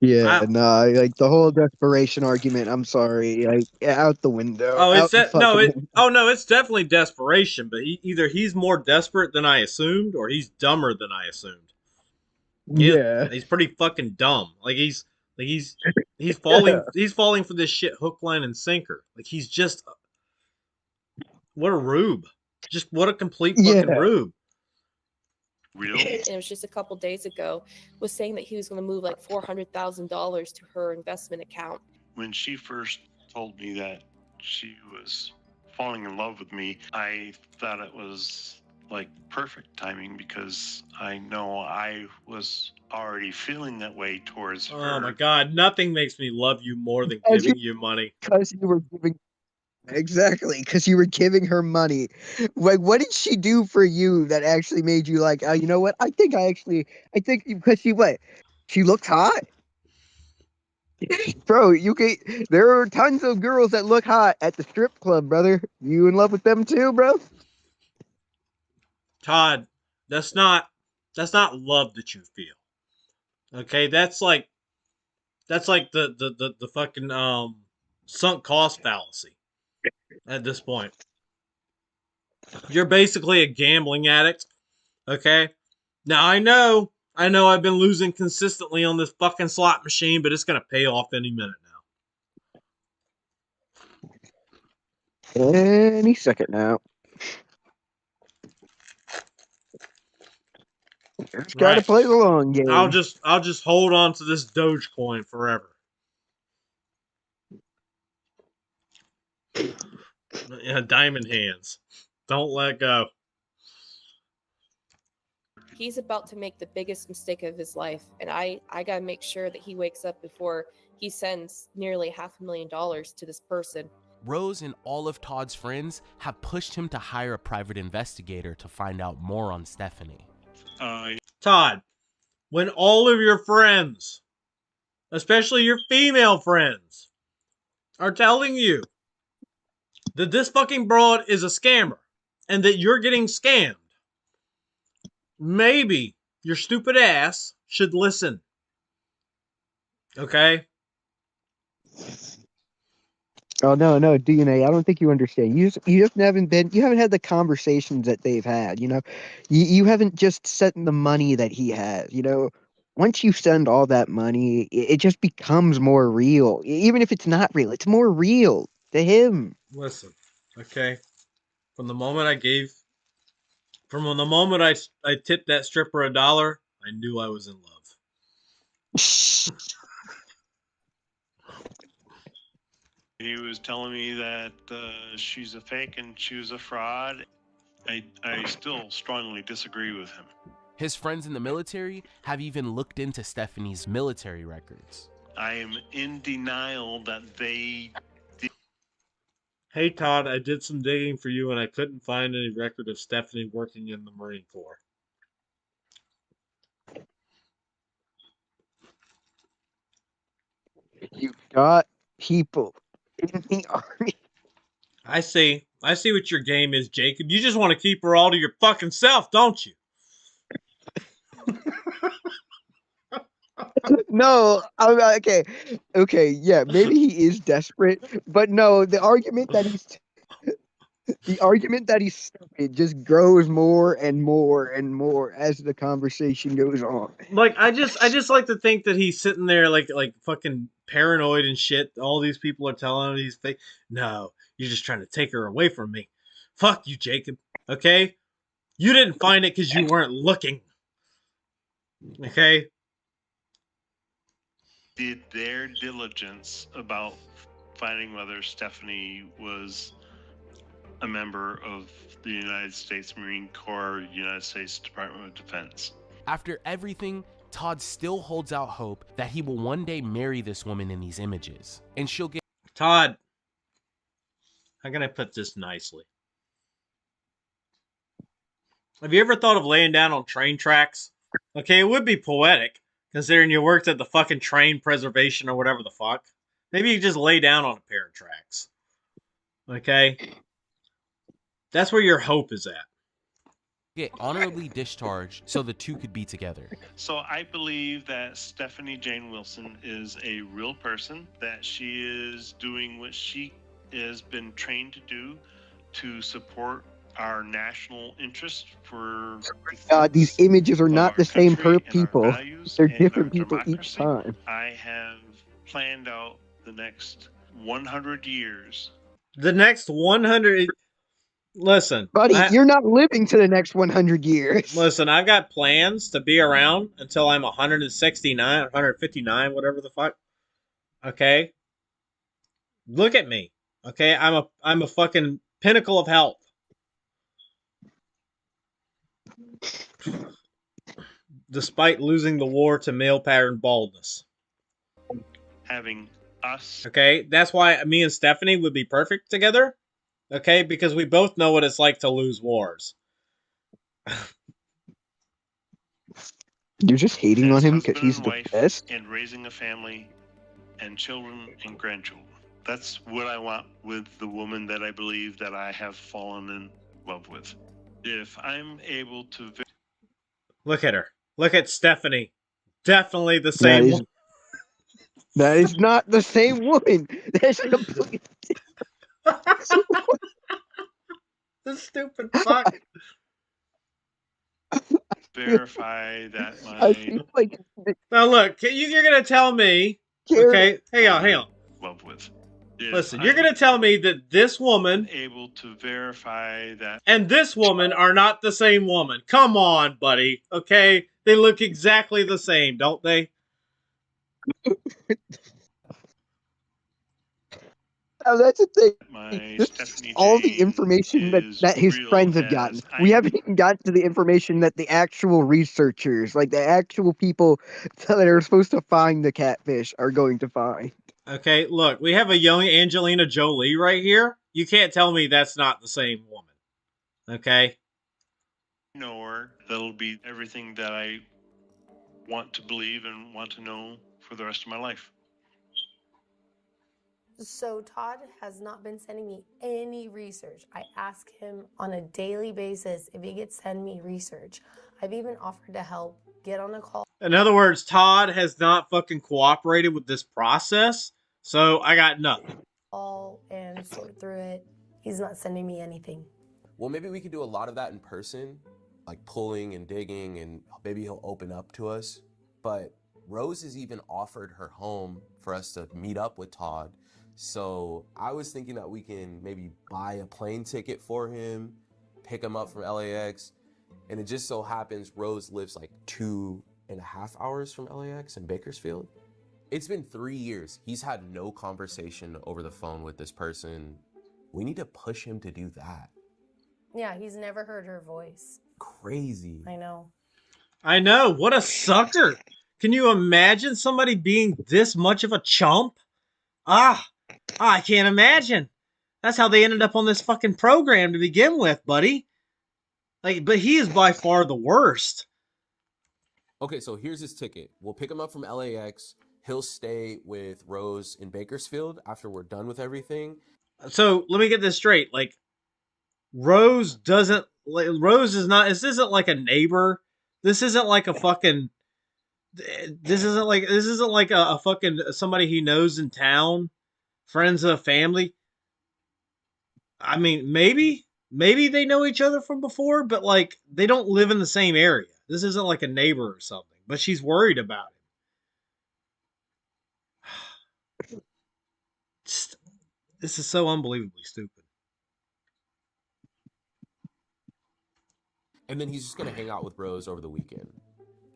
Yeah, nah, like the whole desperation argument, I'm sorry, like out the window. Oh, Out the fucking window. it's definitely desperation, but either he's more desperate than I assumed or he's dumber than I assumed. Yeah. He's pretty fucking dumb. He's falling for this shit hook, line, and sinker. Like, he's just, what a rube. Just what a complete fucking rube. Real? And it was just a couple days ago, was saying that he was going to move like $400,000 to her investment account. When she first told me that she was falling in love with me, I thought it was like perfect timing because I know I was already feeling that way towards her. Oh my god, nothing makes me love you more than giving you money. Because you were giving Exactly, because you were giving her money. Like, what did she do for you that actually made you like, you know what? I think because she looked hot. Bro, there are tons of girls that look hot at the strip club, brother. You in love with them too, bro? Todd, that's not love that you feel. Okay, that's like the fucking sunk cost fallacy at this point. You're basically a gambling addict. Okay? Now I know I've been losing consistently on this fucking slot machine, but it's gonna pay off any minute now. Any second now. Just gotta play the long game. I'll just hold on to this Dogecoin forever. Yeah, diamond hands. Don't let go. He's about to make the biggest mistake of his life, and I gotta make sure that he wakes up before he sends nearly $500,000 to this person. Rose and all of Todd's friends have pushed him to hire a private investigator to find out more on Stephanie. Todd, when all of your friends, especially your female friends, are telling you that this fucking broad is a scammer and that you're getting scammed, maybe your stupid ass should listen. Okay? Oh no, DNA. I don't think you understand. You just haven't had the conversations that they've had. You haven't just sent the money that he has. Once you send all that money, it just becomes more real. Even if it's not real, it's more real to him. Listen, okay. From the moment I tipped that stripper $1, I knew I was in love. He was telling me that she's a fake and she was a fraud. I still strongly disagree with him. His friends in the military have even looked into Stephanie's military records. I am in denial that they did. Hey Todd, I did some digging for you and I couldn't find any record of Stephanie working in the Marine Corps. You got people in the army. I see what your game is, Jacob. You just want to keep her all to your fucking self, don't you? No, okay, yeah, maybe he is desperate, but no, the argument that he's stupid just grows more and more and more as the conversation goes on. Like I just like to think that he's sitting there like fucking paranoid and shit. All these people are telling him he's fake. No, you're just trying to take her away from me. Fuck you, Jacob. Okay? You didn't find it because you weren't looking. Okay? Did their diligence about finding whether Stephanie was a member of the United States Marine Corps, United States Department of Defense. After everything, Todd still holds out hope that he will one day marry this woman in these images, and she'll get... Todd, how can I put this nicely? Have you ever thought of laying down on train tracks? Okay, it would be poetic, considering you worked at the fucking train preservation or whatever the fuck. Maybe you just lay down on a pair of tracks. Okay? That's where your hope is at. Get honorably discharged so the two could be together. So I believe that Stephanie Jane Wilson is a real person, that she is doing what she has been trained to do to support our national interest for these images are not the same per people. They're and different our people democracy. each time. I have planned out the next 100 years. The next 100... Listen, buddy, you're not living to the next 100 years. Listen, I've got plans to be around until I'm 169, 159, whatever the fuck. Okay? Look at me. Okay? I'm a fucking pinnacle of health. Despite losing the war to male pattern baldness. Having us. Okay? That's why me and Stephanie would be perfect together. Okay, because we both know what it's like to lose wars. You're just hating on him because he's the best? And raising a family and children and grandchildren. That's what I want with the woman that I believe that I have fallen in love with. If I'm able to... Look at her. Look at Stephanie. Definitely the same woman. That is not the same woman. That's completely... The stupid fuck. Verify that my... Now look, you're gonna tell me... Okay, hang on. Love with. Listen, you're gonna tell me that this woman... able to verify that... And this woman are not the same woman. Come on, buddy. Okay? They look exactly the same, don't they? Now, that's the thing. All the information that his friends have gotten. We haven't even gotten to the information that the actual researchers, like the actual people that are supposed to find the catfish, are going to find. Okay, look, we have a young Angelina Jolie right here. You can't tell me that's not the same woman. Okay? Know her. That'll be everything that I want to believe and want to know for the rest of my life. So Todd has not been sending me any research. I ask him on a daily basis if he could send me research. I've even offered to help get on a call. In other words, Todd has not fucking cooperated with this process, so I got nothing. And sort through it. He's not sending me anything. Well, maybe we could do a lot of that in person, like pulling and digging, and maybe he'll open up to us. But Rose has even offered her home for us to meet up with Todd. So I was thinking that we can maybe buy a plane ticket for him, pick him up from LAX, and it just so happens Rose lives like 2.5 hours from LAX in Bakersfield. It's been 3 years. He's had no conversation over the phone with this person. We need to push him to do that. Yeah, he's never heard her voice. Crazy. I know. I know. What a sucker. Can you imagine somebody being this much of a chump? I can't imagine. That's how they ended up on this fucking program to begin with, buddy. Like, but he is by far the worst. Okay, so here's his ticket. We'll pick him up from LAX. He'll stay with Rose in Bakersfield after we're done with everything. So let me get this straight. Like, Rose doesn't. Like, Rose is not. This isn't like a neighbor. This isn't like a fucking. This isn't like a fucking somebody he knows in town. Friends of a family. I mean, maybe they know each other from before, but like they don't live in the same area. This isn't like a neighbor or something. But she's worried about him. This is so unbelievably stupid. And then he's just gonna hang out with Rose over the weekend.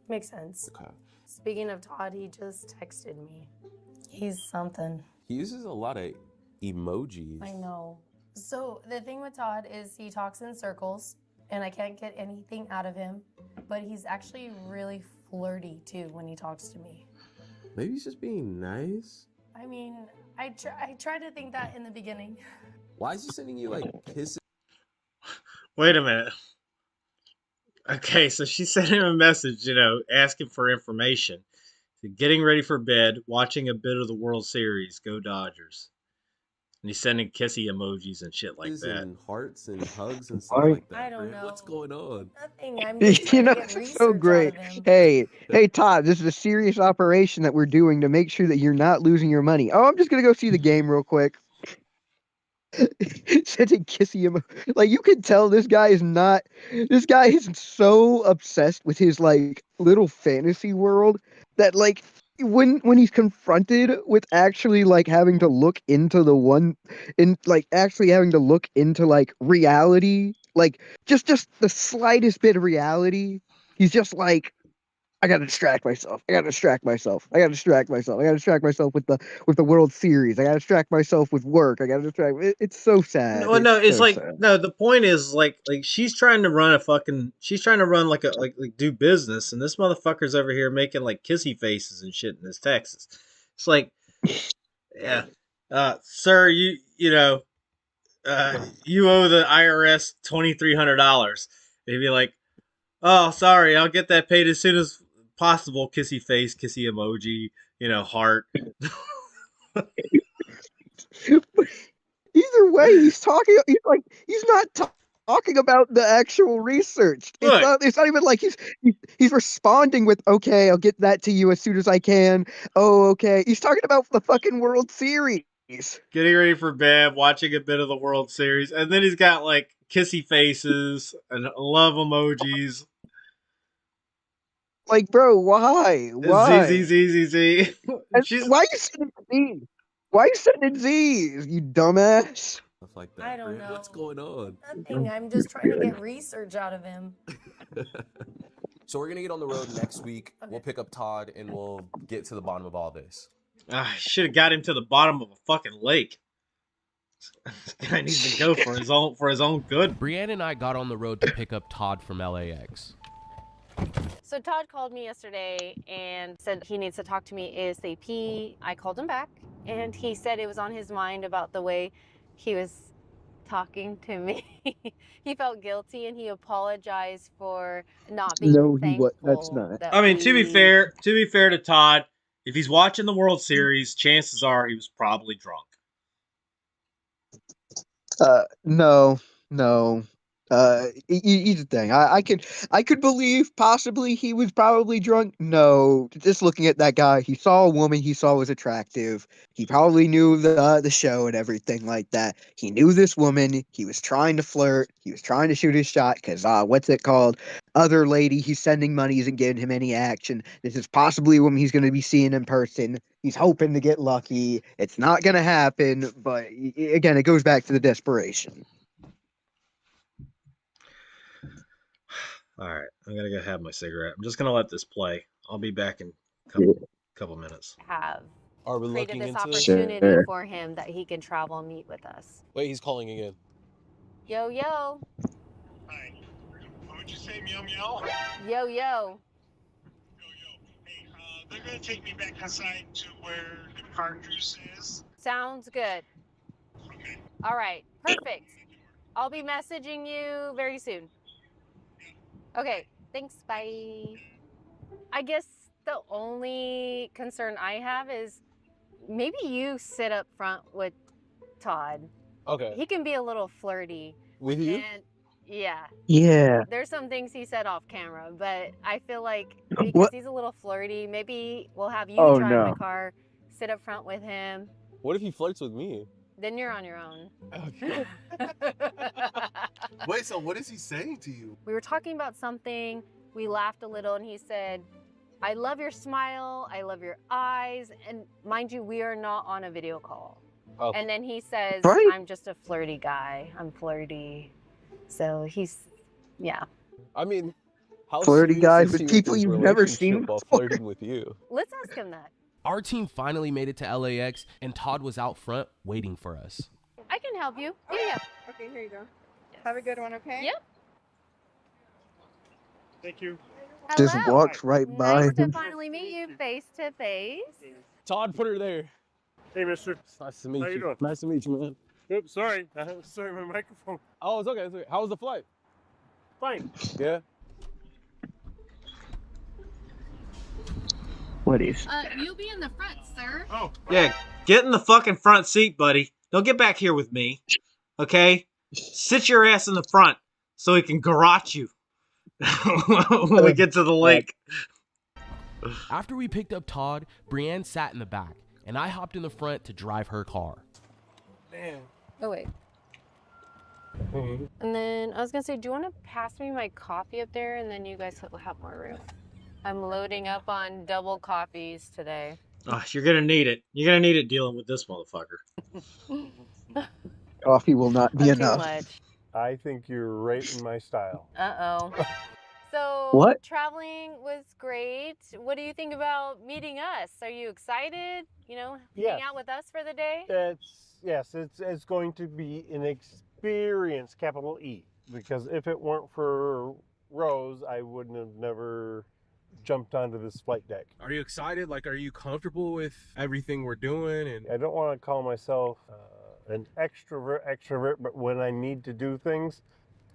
Makes sense. Okay. Speaking of Todd, he just texted me. He's something. He uses a lot of emojis. I know. So the thing with Todd is he talks in circles, and I can't get anything out of him. But he's actually really flirty too when he talks to me. Maybe he's just being nice. I mean, I tried to think that in the beginning. Why is he sending you like kisses? Wait a minute. Okay, so she sent him a message, asking for information. Getting ready for bed, watching a bit of the World Series, go Dodgers. And he's sending kissy emojis and shit like that. And hearts and hugs and stuff like that. I don't know. What's going on? Nothing. I'm just trying to get It's research so great. out of him. Hey, Todd, this is a serious operation that we're doing to make sure that you're not losing your money. Oh, I'm just gonna go see the game real quick. Sending kissy like you can tell this guy is so obsessed with his like little fantasy world that like when he's confronted with actually like having to look into like reality, like just the slightest bit of reality, he's just like, I gotta distract myself with the World Series. I gotta distract myself with work. It's so sad. Well, no, it's so like sad. no. The point is like she's trying to run like do business, and this motherfucker's over here making like kissy faces and shit in his texts. It's like, yeah, sir, you owe the IRS $2,300. They'd be like, oh, sorry, I'll get that paid as soon as possible. Kissy face, kissy emoji, heart. Either way, he's not talking about the actual research. It's not even like he's responding with, okay, I'll get that to you as soon as I can. Oh, okay. He's talking about the fucking World Series. Getting ready for bed, watching a bit of the World Series, and then he's got like kissy faces and love emojis. Like, bro, why? Z. Why are you sending Z's? Why are you sending Z's, you dumbass? Stuff like that. I don't know. What's going on? Nothing. I'm just trying to get research out of him. So we're gonna get on the road next week. Okay. We'll pick up Todd and we'll get to the bottom of all this. I should have got him to the bottom of a fucking lake. This guy needs to go for his own good. Brianne and I got on the road to pick up Todd from LAX. So Todd called me yesterday and said he needs to talk to me ASAP. I called him back and he said it was on his mind about the way he was talking to me. He felt guilty and he apologized for not being thankful. That's not. I mean, to be fair to Todd, if he's watching the World Series, chances are he was probably drunk. No. Here's the thing. I could believe possibly he was probably drunk. No, just looking at that guy, he saw a woman he saw was attractive. He probably knew the show and everything like that. He knew this woman. He was trying to flirt. He was trying to shoot his shot because what's it called? Other lady he's sending money isn't giving him any action. This is possibly a woman he's going to be seeing in person. He's hoping to get lucky. It's not going to happen, but again, it goes back to the desperation. All right, I'm gonna go have my cigarette. I'm just gonna let this play. I'll be back in a couple minutes. Are we Created looking this into opportunity it? for him that he can travel and meet with us. Wait, he's calling again. Yo. What'd you say, meow meow? Yo, yo. Hey, they're gonna take me back inside to where the park juice is. Sounds good. Okay. All right, perfect. I'll be messaging you very soon. Okay, thanks, bye. I guess the only concern I have is maybe you sit up front with Todd. Okay. He can be a little flirty. With you? And yeah, Yeah. there's some things he said off camera, but I feel like because What? he's a little flirty, maybe we'll have you Oh, drive the no. car, sit up front with him. What if he flirts with me? Then you're on your own. Okay. Wait, so what is he saying to you? We were talking about something, we laughed a little, and he said, I love your smile, I love your eyes, and mind you, we are not on a video call. Oh. And then he says, Right. I'm just a flirty guy, I'm flirty. So he's, yeah. I mean, how Flirty serious guys is with he people his you've never seen relationship while before? flirting with you? Let's ask him that. Our team finally made it to LAX, and Todd was out front waiting for us. I can help you. Yeah. Okay, here you go. Have a good one, okay? Yep. Thank you. Just Hello. walks right by Nice to him. finally meet you face to face. Todd, put her there. Hey, mister. It's nice to meet How you doing? Nice to meet you, man. Oops, sorry. Sorry, my microphone. Oh, it's okay. It's okay. How was the flight? Fine. Yeah. What is? You'll be in the front, sir. Oh. Yeah, get in the fucking front seat, buddy. Don't get back here with me. Okay? Sit your ass in the front so he can garrote you when we get to the lake. After we picked up Todd, Brienne sat in the back, and I hopped in the front to drive her car. Man. Oh, wait. And then I was gonna say, do you want to pass me my coffee up there, and then you guys will have more room? I'm loading up on double coffees today. Oh, you're gonna need it. You're gonna need it dealing with this motherfucker. Coffee will not be Too enough. much. I think you're right in my style. Uh-oh. So What? traveling was great. What do you think about meeting us? Are you excited? You know, Yes. hang out with us for the day? It's going to be an experience, capital E, because if it weren't for Rose, I wouldn't have never jumped onto this flight deck. Are you excited? Like, are you comfortable with everything we're doing? And I don't want to call myself an extrovert, but when I need to do things,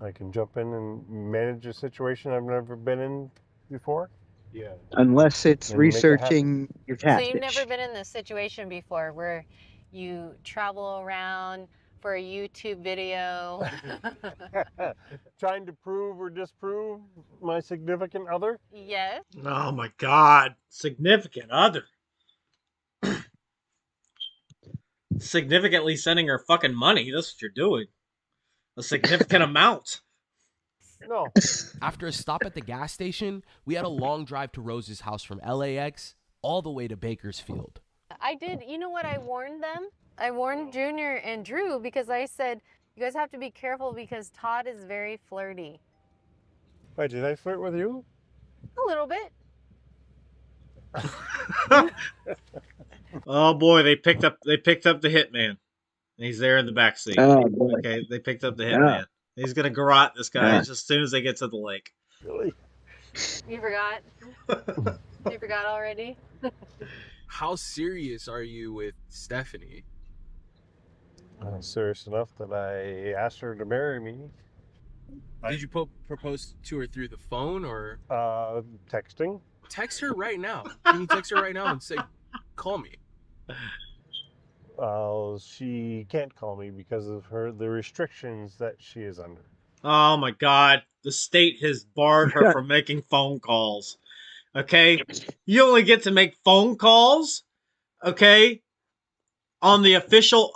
I can jump in and manage a situation I've never been in before. yeah. Unless it's And make it researching your So catfish. you've never been in this situation before where you travel around for a YouTube video? Trying to prove or disprove my significant other. Yes. Oh my god. Significant other. Significantly sending her fucking money. That's what you're doing. A significant amount. No. After a stop at the gas station, we had a long drive to Rose's house from LAX all the way to Bakersfield. I did. You know what? I warned them. I warned Junior and Drew because I said, you guys have to be careful because Todd is very flirty. Wait, did I flirt with you? A little bit. Oh boy, they picked up the hitman. He's there in the back seat. Oh, boy. Okay, they picked up the hitman. He's gonna garrote this guy Yeah. just as soon as they get to the lake. Really? You forgot? You forgot already? How serious are you with Stephanie? Serious enough that I asked her to marry me. Did you propose to her through the phone or Texting. text her right now? Can you text her right now and say, call me? She can't call me because of the restrictions that she is under. Oh my god, the state has barred her from making phone calls. Okay? You only get to make phone calls, okay? On the official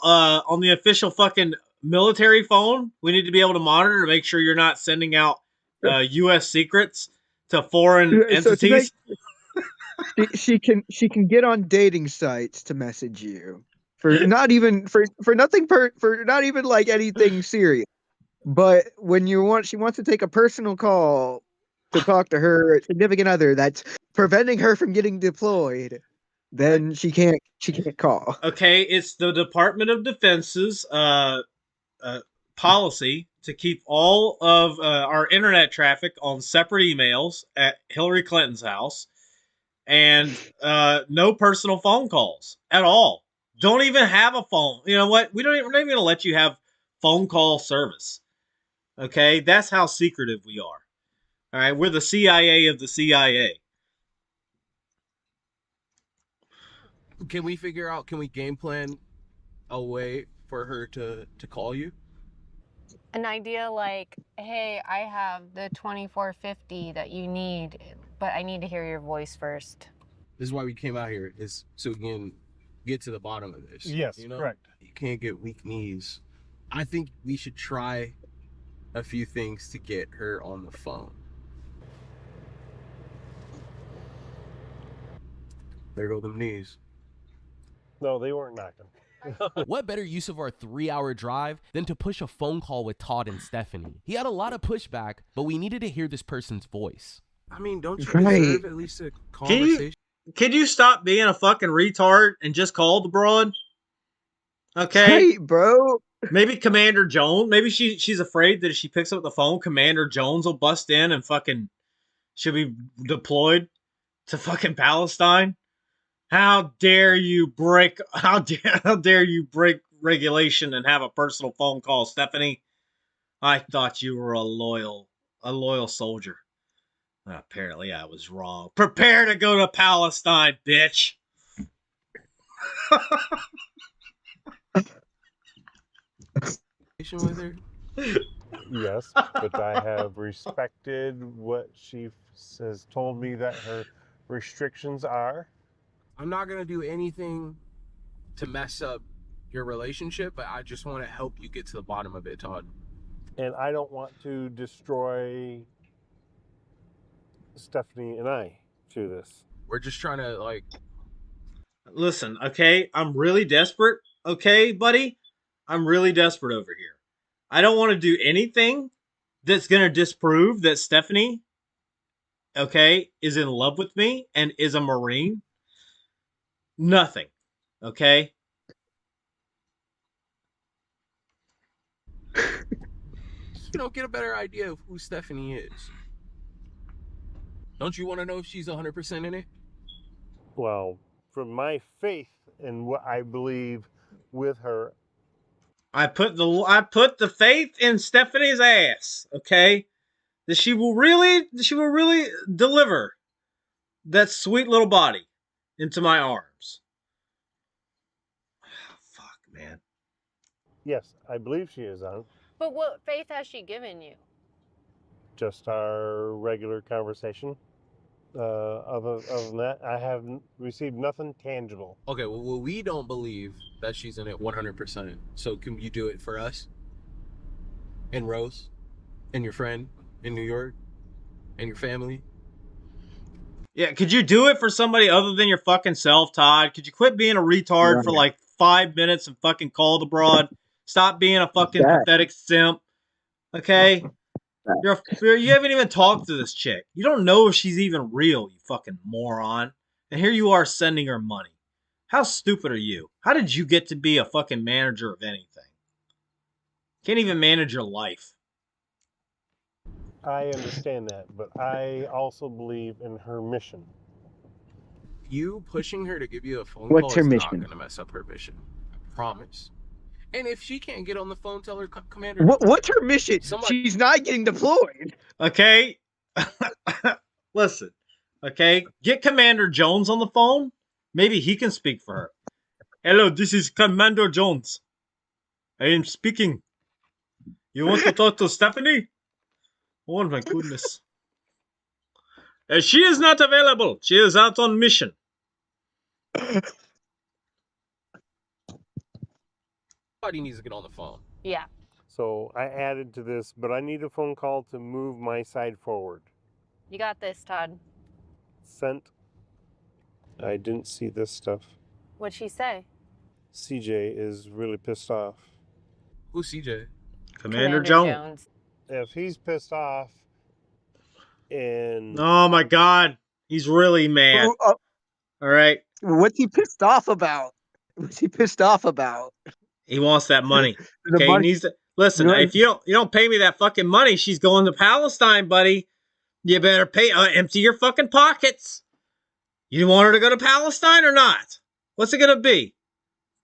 fucking military phone. We need to be able to monitor to make sure you're not sending out US secrets to foreign So to entities. she can get on dating sites to message you for not even for nothing for not even like anything serious. But when she wants to take a personal call to talk to her significant other that's preventing her from getting deployed, then she can't call. Okay, it's the Department of Defense's policy to keep all of our internet traffic on separate emails at Hillary Clinton's house, and no personal phone calls at all. Don't even have a phone. You know what? We're not even going to let you have phone call service. Okay? That's how secretive we are. All right? We're the CIA of the CIA. Can we game plan a way for her to call you? An idea like, hey, I have the 2450 that you need, but I need to hear your voice first. This is why we came out here, is so we can get to the bottom of this. Yes, correct. You can't get weak knees. I think we should try a few things to get her on the phone. There go them knees. No, they weren't knocking. What better use of our 3-hour drive than to push a phone call with Todd and Stephanie? He had a lot of pushback, but we needed to hear this person's voice. I mean, don't you deserve at least a conversation? Can you stop being a fucking retard and just call the broad? Okay, Right, bro. Maybe Commander Jones. Maybe she's afraid that if she picks up the phone, Commander Jones will bust in and fucking she'll be deployed to fucking Palestine. How dare you break regulation and have a personal phone call, Stephanie? I thought you were a loyal soldier. Apparently I was wrong. Prepare to go to Palestine, bitch. With her? Yes, but I have respected what she has told me that her restrictions are. I'm not going to do anything to mess up your relationship, but I just want to help you get to the bottom of it, Todd. And I don't want to destroy Stephanie and I through this. We're just trying to, Listen, okay? I'm really desperate, okay, buddy? I'm really desperate over here. I don't want to do anything that's going to disprove that Stephanie, okay, is in love with me and is a Marine. Nothing, okay? Get a better idea of who Stephanie is. Don't you want to know if she's 100% in it? Well, from my faith in what I believe with her, I put the faith in Stephanie's ass, okay? That she will really deliver that sweet little body into my arms. Fuck, man. yes, I believe she is on. But what faith has she given you? Just our regular conversation. Other than that, I have received nothing tangible. Okay, well, we don't believe that she's in it 100%. So can you do it for us? And Rose? And your friend in New York? And your family? Yeah, could you do it for somebody other than your fucking self, Todd? Could you quit being a retard for like 5 minutes and fucking call the broad? Stop being a fucking pathetic simp. Okay? You haven't even talked to this chick. You don't know if she's even real, you fucking moron. And here you are sending her money. How stupid are you? How did you get to be a fucking manager of anything? Can't even manage your life. I understand that, but I also believe in her mission. You pushing her to give you a phone What's call her is mission? not going to mess up her mission. I promise. And if she can't get on the phone, tell her, Commander. What's her mission? She's not getting deployed. Okay? Listen. Okay? Get Commander Jones on the phone. Maybe he can speak for her. Hello, this is Commander Jones. I am speaking. You want to talk to Stephanie? Oh my goodness. She is not available. She is out on mission. Somebody needs to get on the phone. Yeah. So I added to this, but I need a phone call to move my side forward. You got this, Todd. Sent. I didn't see this stuff. What'd she say? CJ is really pissed off. Who's CJ? Commander Jones. If he's pissed off and... Oh my god. He's really mad. All right. What's he pissed off about? What's he pissed off about? He wants that money. Okay, money. he needs to Listen, if you don't pay me that fucking money, she's going to Palestine, buddy. You better empty your fucking pockets. You want her to go to Palestine or not? What's it gonna be?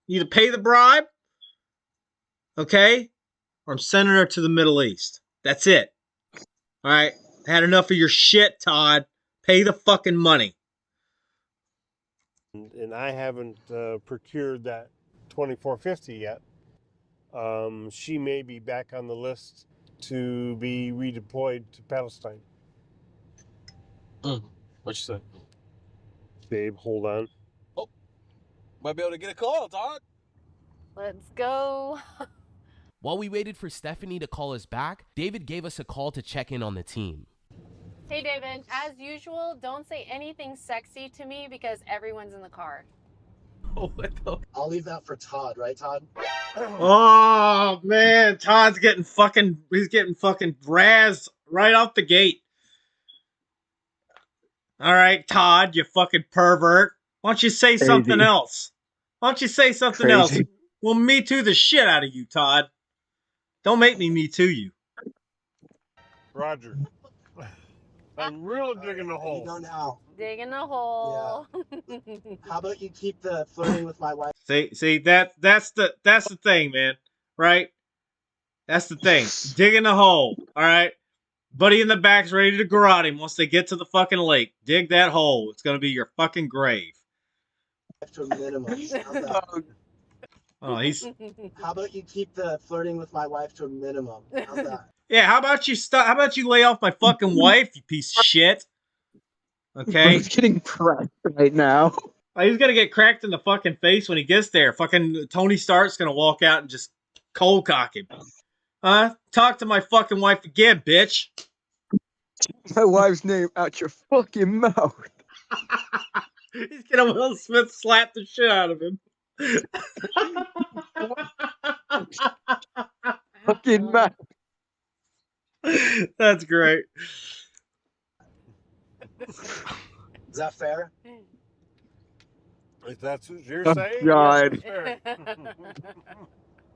You to pay the bribe, okay? Or I'm sending her to the Middle East. That's it. All right. I had enough of your shit, Todd. Pay the fucking money. And I haven't procured that 2450 yet. She may be back on the list to be redeployed to Palestine. What you say? Babe, hold on. Oh, might be able to get a call, Todd. Let's go. While we waited for Stephanie to call us back, David gave us a call to check in on the team. Hey, David. As usual, don't say anything sexy to me because everyone's in the car. I'll leave that for Todd, right, Todd? Oh man, Todd's getting fucking razzed right off the gate. All right, Todd, you fucking pervert. Why don't you say something else? Why don't you say something else? We'll Me Too the shit out of you, Todd. Don't make me too you. Roger. I'm really digging the hole. You go now. Digging the hole. How about you keep the flirting with my wife? See that's the thing, man. Right? That's the thing. Digging the hole. All right. Buddy in the back's ready to garrote him once they get to the fucking lake. Dig that hole. It's gonna be your fucking grave. To a minimum. How's that? Oh, he's. How about you keep the flirting with my wife to a minimum? How's that? Yeah, how about you stop? How about you lay off my fucking wife, you piece of shit? Okay. He's getting cracked right now. He's gonna get cracked in the fucking face when he gets there. Fucking Tony Stark's gonna walk out and just cold cock him. Talk to my fucking wife again, bitch. My wife's name out your fucking mouth. He's gonna Will Smith slap the shit out of him. Fucking mouth. That's great. Is that fair? If that's what you're Oh, saying, God. yes, fair.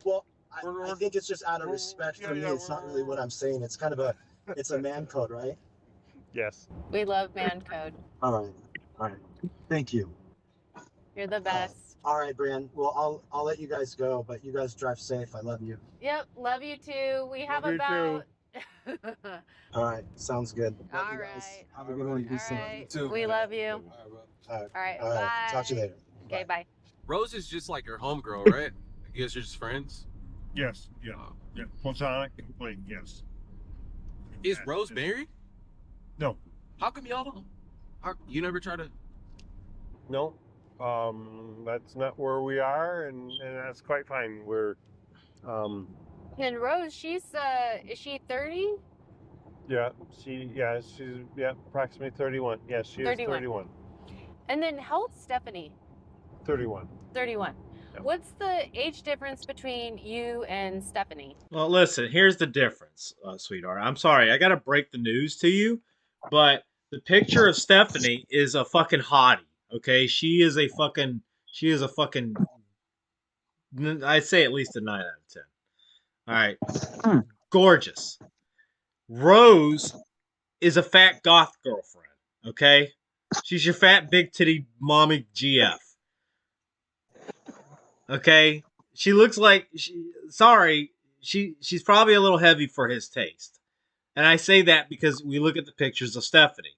Well, I think it's just out of respect for me. It's not really what I'm saying. It's kind of it's a man code, right? Yes. We love man code. All right. Thank you. You're the best. All right, Brian. Well, I'll let you guys go, but you guys drive safe. I love you. Yep, love you too. We have Love you about. All right, sounds good. Love All you guys. right. Have a good one. Be All safe. right. We love you. All right. All right. Talk to you later. Okay, bye. Rose is just like your homegirl, right? You guys are just friends? Yes. Yeah. Yeah. Platonic, complete. Yes. Is Rose married? No. How come y'all don't? You never try to? No. That's not where we are, and that's quite fine. We're, And Rose, she's is she 30? she's approximately 31. Yes, she is 31. And then how old's Stephanie? 31. 31. Yep. What's the age difference between you and Stephanie? Well, listen, here's the difference, sweetheart. I'm sorry, I gotta break the news to you, but the picture of Stephanie is a fucking hottie. Okay, she is a fucking. I'd say at least a 9 out of 10. All right, gorgeous. Rose is a fat goth girlfriend. Okay, she's your fat big titty mommy GF. Okay, she looks like she's probably a little heavy for his taste, and I say that because we look at the pictures of Stephanie.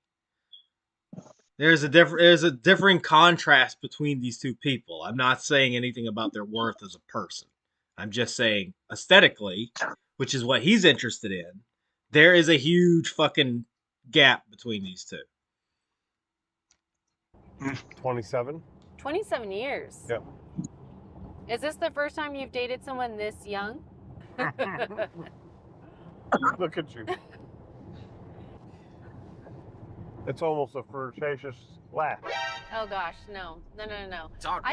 There's a differing contrast between these two people. I'm not saying anything about their worth as a person. I'm just saying aesthetically, which is what he's interested in, there is a huge fucking gap between these two. 27. 27 years. Yep. Is this the first time you've dated someone this young? Look at you. It's almost a flirtatious laugh. Oh gosh, no. Talk.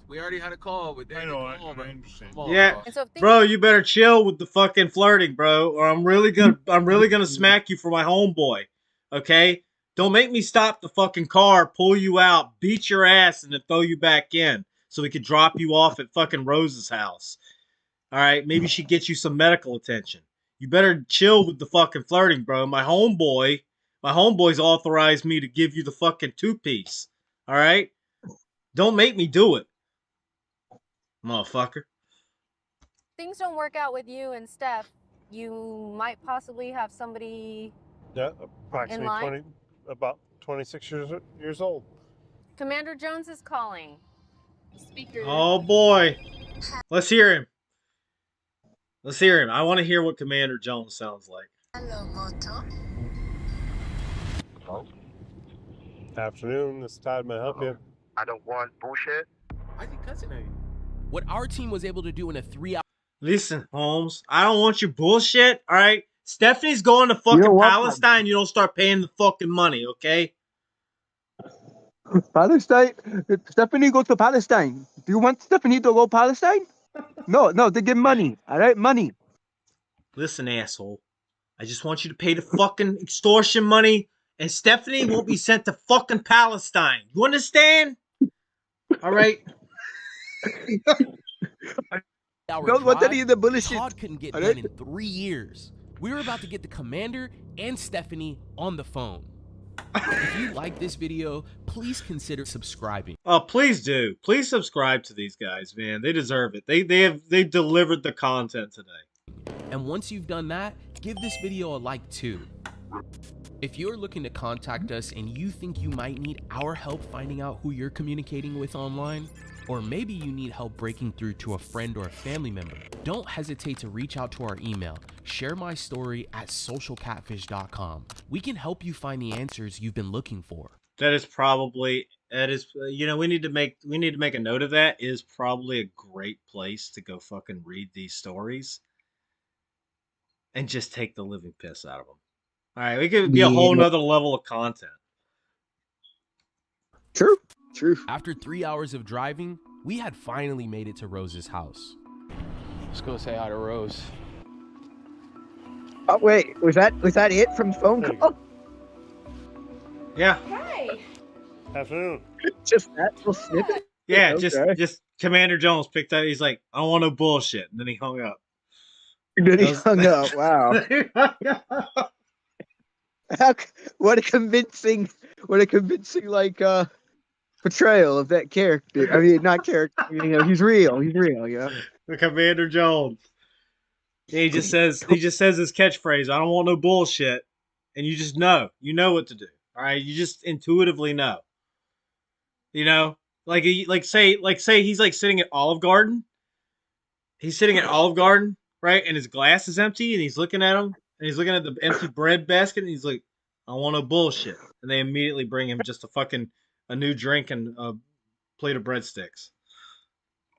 We already had a call with David. I know. I understand. Yeah, And so bro, you better chill with the fucking flirting, bro, or I'm really gonna smack you for my homeboy. Okay, don't make me stop the fucking car, pull you out, beat your ass, and then throw you back in so we could drop you off at fucking Rose's house. All right, maybe she gets you some medical attention. You better chill with the fucking flirting, bro. My homeboy's authorized me to give you the fucking two-piece. All right? Don't make me do it, motherfucker. Things don't work out with you and Steph, you might possibly have somebody Yeah, in approximately line. about 26 years old. Commander Jones is calling. Speaker. Oh boy. Let's hear him. Let's hear him. I want to hear what Commander Jones sounds like. Hello? Afternoon, this is Todd. May I help you? I don't want bullshit. Why is he cussing at you? What our team was able to do in a 3-hour. Listen, Holmes, I don't want your bullshit, all right? Stephanie's going to fucking Palestine. You don't start paying the fucking money, okay? Palestine? Stephanie go to Palestine. Do you want Stephanie to go Palestine? No, they give money. All right, money. Listen, asshole. I just want you to pay the fucking extortion money, and Stephanie won't be sent to fucking Palestine. You understand? All right? Don't want any of the bullshit. Todd couldn't get done in 3 years. We were about to get the commander and Stephanie on the phone. If you like this video, please consider subscribing. Oh, please do. Please subscribe to these guys, man. They deserve it. They delivered the content today. And once you've done that, give this video a like too. If you're looking to contact us and you think you might need our help finding out who you're communicating with online, or maybe you need help breaking through to a friend or a family member, don't hesitate to reach out to our email, sharemystory@socialcatfish.com. We can help you find the answers you've been looking for. That is, you know, we need to make a note of that. It is probably a great place to go fucking read these stories and just take the living piss out of them. All right, we could be a whole nother level of content. True. After 3 hours of driving, we had finally made it to Rose's house. Let's go say hi to Rose. Oh wait, was that it from the phone call? Yeah. Hi. Afternoon. Just that little snippet? Yeah, Okay. just Commander Jones picked up. He's like, I don't want no bullshit, and then he hung up. Then he hung up. Wow. What a convincing like portrayal of that character. I mean, not character. You know, he's real. You know. The Commander Jones. Yeah, he just says his catchphrase. I don't want no bullshit, and you just know. You know what to do. All right, you just intuitively know. You know, like say he's like sitting at Olive Garden. He's sitting at Olive Garden, right? And his glass is empty, and he's looking at him, and he's looking at the empty bread basket, and he's like, I want no bullshit. And they immediately bring him just a new drink and a plate of breadsticks.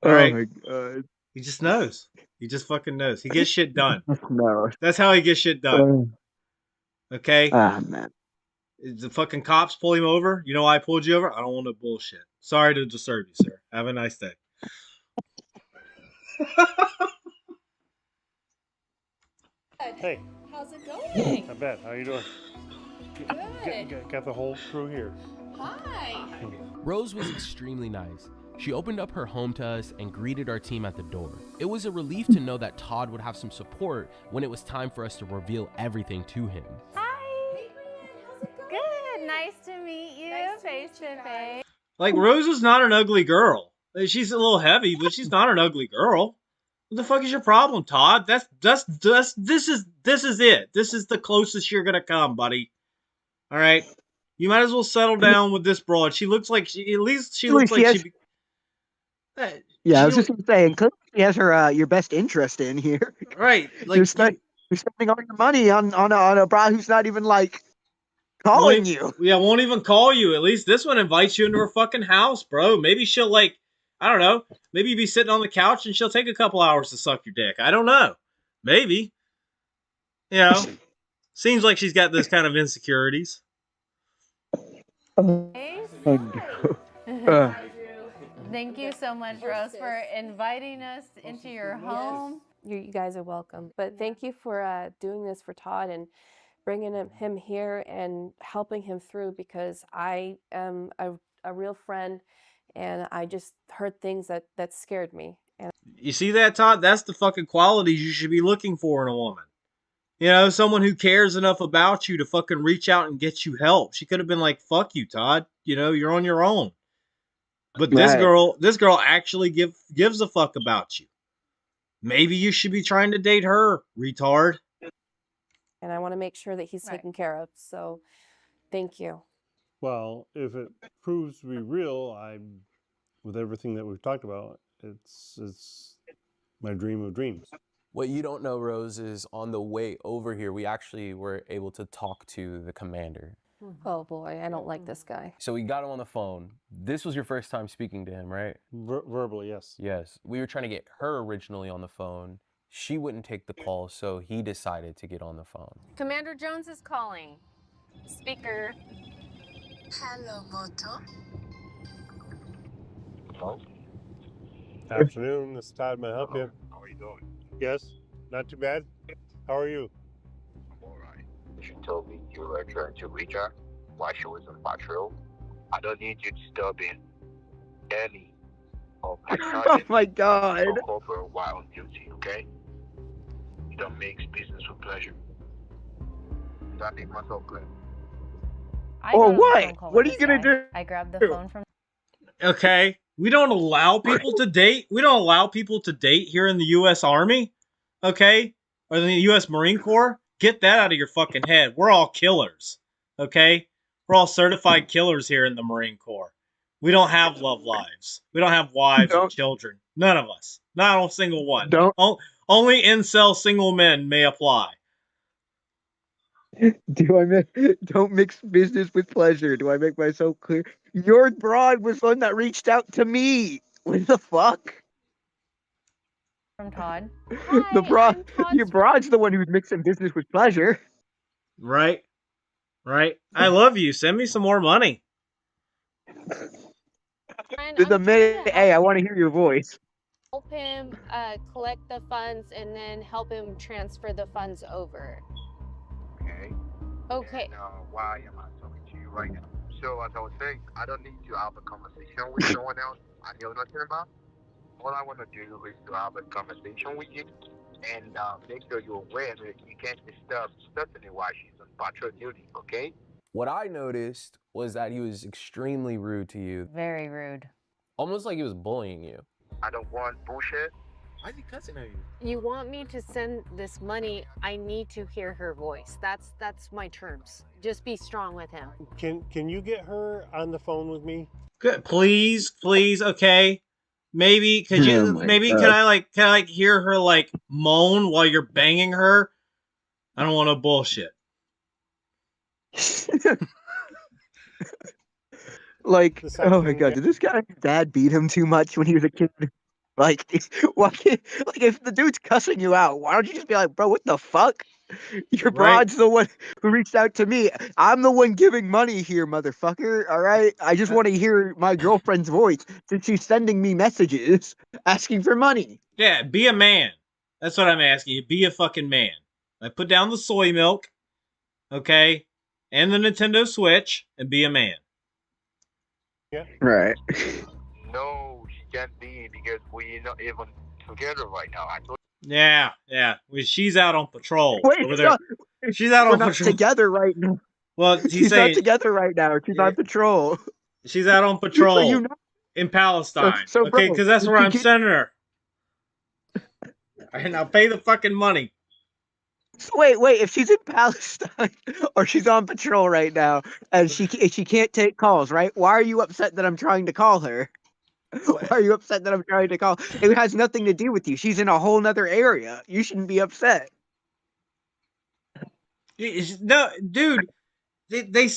All right. My god. He just knows. He just fucking knows. He gets shit done. No. That's how he gets shit done. Okay? Ah, man. The fucking cops pull him over. You know why I pulled you over? I don't want no bullshit. Sorry to disturb you, sir. Have a nice day. Hey. How's it going? Not bad. How you doing? Good. Got the whole crew here. Hi. Rose was extremely nice. She opened up her home to us and greeted our team at the door. It was a relief to know that Todd would have some support when it was time for us to reveal everything to him. Hi. Hey, how's it going? Good. Nice to meet you face to face. Like, Rose is not an ugly girl. She's a little heavy, but she's not an ugly girl. What the fuck is your problem, Todd? This is it. This is the closest you're gonna come, buddy. All right, you might as well settle down with this broad. She looks like she looks like she. Yeah, I was just gonna say, and clearly she has her your best interest in here. Right, like you're spending all your money on a bra who's not even like calling you. Yeah, won't even call you. At least this one invites you into her fucking house, bro. Maybe she'll like, I don't know. Maybe you'll be sitting on the couch and she'll take a couple hours to suck your dick. I don't know. Maybe. You know, seems like she's got those kind of insecurities. Thank you so much, Rose, for inviting us into your home. You guys are welcome. But thank you for doing this for Todd and bringing him here and helping him through, because I am a real friend and I just heard things that scared me. And You see that, Todd? That's the fucking qualities you should be looking for in a woman. You know, someone who cares enough about you to fucking reach out and get you help. She could have been like, fuck you, Todd. You know, you're on your own. But this girl actually gives a fuck about you. Maybe you should be trying to date her, retard. And I want to make sure that he's taken care of. So thank you. Well, if it proves to be real, with everything that we've talked about, it's my dream of dreams. What you don't know, Rose, is on the way over here, we actually were able to talk to the commander. Oh boy, I don't like this guy. So we got him on the phone. This was your first time speaking to him, right? Verbally, yes. Yes. We were trying to get her originally on the phone. She wouldn't take the call, so he decided to get on the phone. Commander Jones is calling. Speaker. Hello, Moto. Hello? Afternoon, this is Todd. May I help you? How are you doing? Yes, not too bad. How are you? I'm alright. She told me you were trying to reach her while she was on patrol. I don't need you disturbing any of my Oh my God. or corporal while on duty, okay? You don't mix business with pleasure. Does that make myself clear? I Or got on the what? phone call What with are you this gonna guy. do? I grabbed the phone from. Okay. We don't allow people to date. We don't allow people to date here in the U.S. Army. Okay? Or the U.S. Marine Corps. Get that out of your fucking head. We're all killers. Okay? We're all certified killers here in the Marine Corps. We don't have love lives. We don't have wives or children. None of us. Not a single one. Only incel single men may apply. Don't mix business with pleasure. Do I make myself clear? Your broad was one that reached out to me. What the fuck? From Todd. Your broad's the one who's mixing business with pleasure. Right? Right? I love you. Send me some more money. Hey, I want to hear your voice. Help him collect the funds and then help him transfer the funds over. Okay. Okay. And why am I talking to you right now? So as I was saying, I don't need to have a conversation with someone else I know nothing about. All I want to do is to have a conversation with you and make sure you're aware that you can't disturb Stephanie while she's on patrol duty, okay? What I noticed was that he was extremely rude to you. Very rude. Almost like he was bullying you. I don't want bullshit. Why is he cussing at you? You want me to send this money? I need to hear her voice. That's my terms. Just be strong with him. Can you get her on the phone with me? Good. Please, okay. Maybe could you? Oh my maybe God. can I hear her like moan while you're banging her? I don't want no bullshit. Like, oh my God, did this guy's dad beat him too much when he was a kid? Like, if the dude's cussing you out, why don't you just be like, bro, what the fuck? Your broad's the one who reached out to me. I'm the one giving money here, motherfucker. All right? I just want to hear my girlfriend's voice since she's sending me messages asking for money. Yeah, be a man. That's what I'm asking you. Be a fucking man. Like, put down the soy milk, okay, and the Nintendo Switch, and be a man. Yeah. Right. No, she can't be because we're not even together right now. I told Yeah. Well, she's out on patrol. Wait, over there. She's out we're on not patrol. together right now. Well, he's She's saying not together right now. She's on patrol. she's out on patrol You know- in Palestine. So, okay, bro, because that's where you I'm can't- sending her. And I'll pay the fucking money. So wait, if she's in Palestine or she's on patrol right now and she can't take calls, right? Why are you upset that I'm trying to call her? Why are you upset that I'm trying to call? It has nothing to do with you. She's in a whole nother area. You shouldn't be upset. No, dude.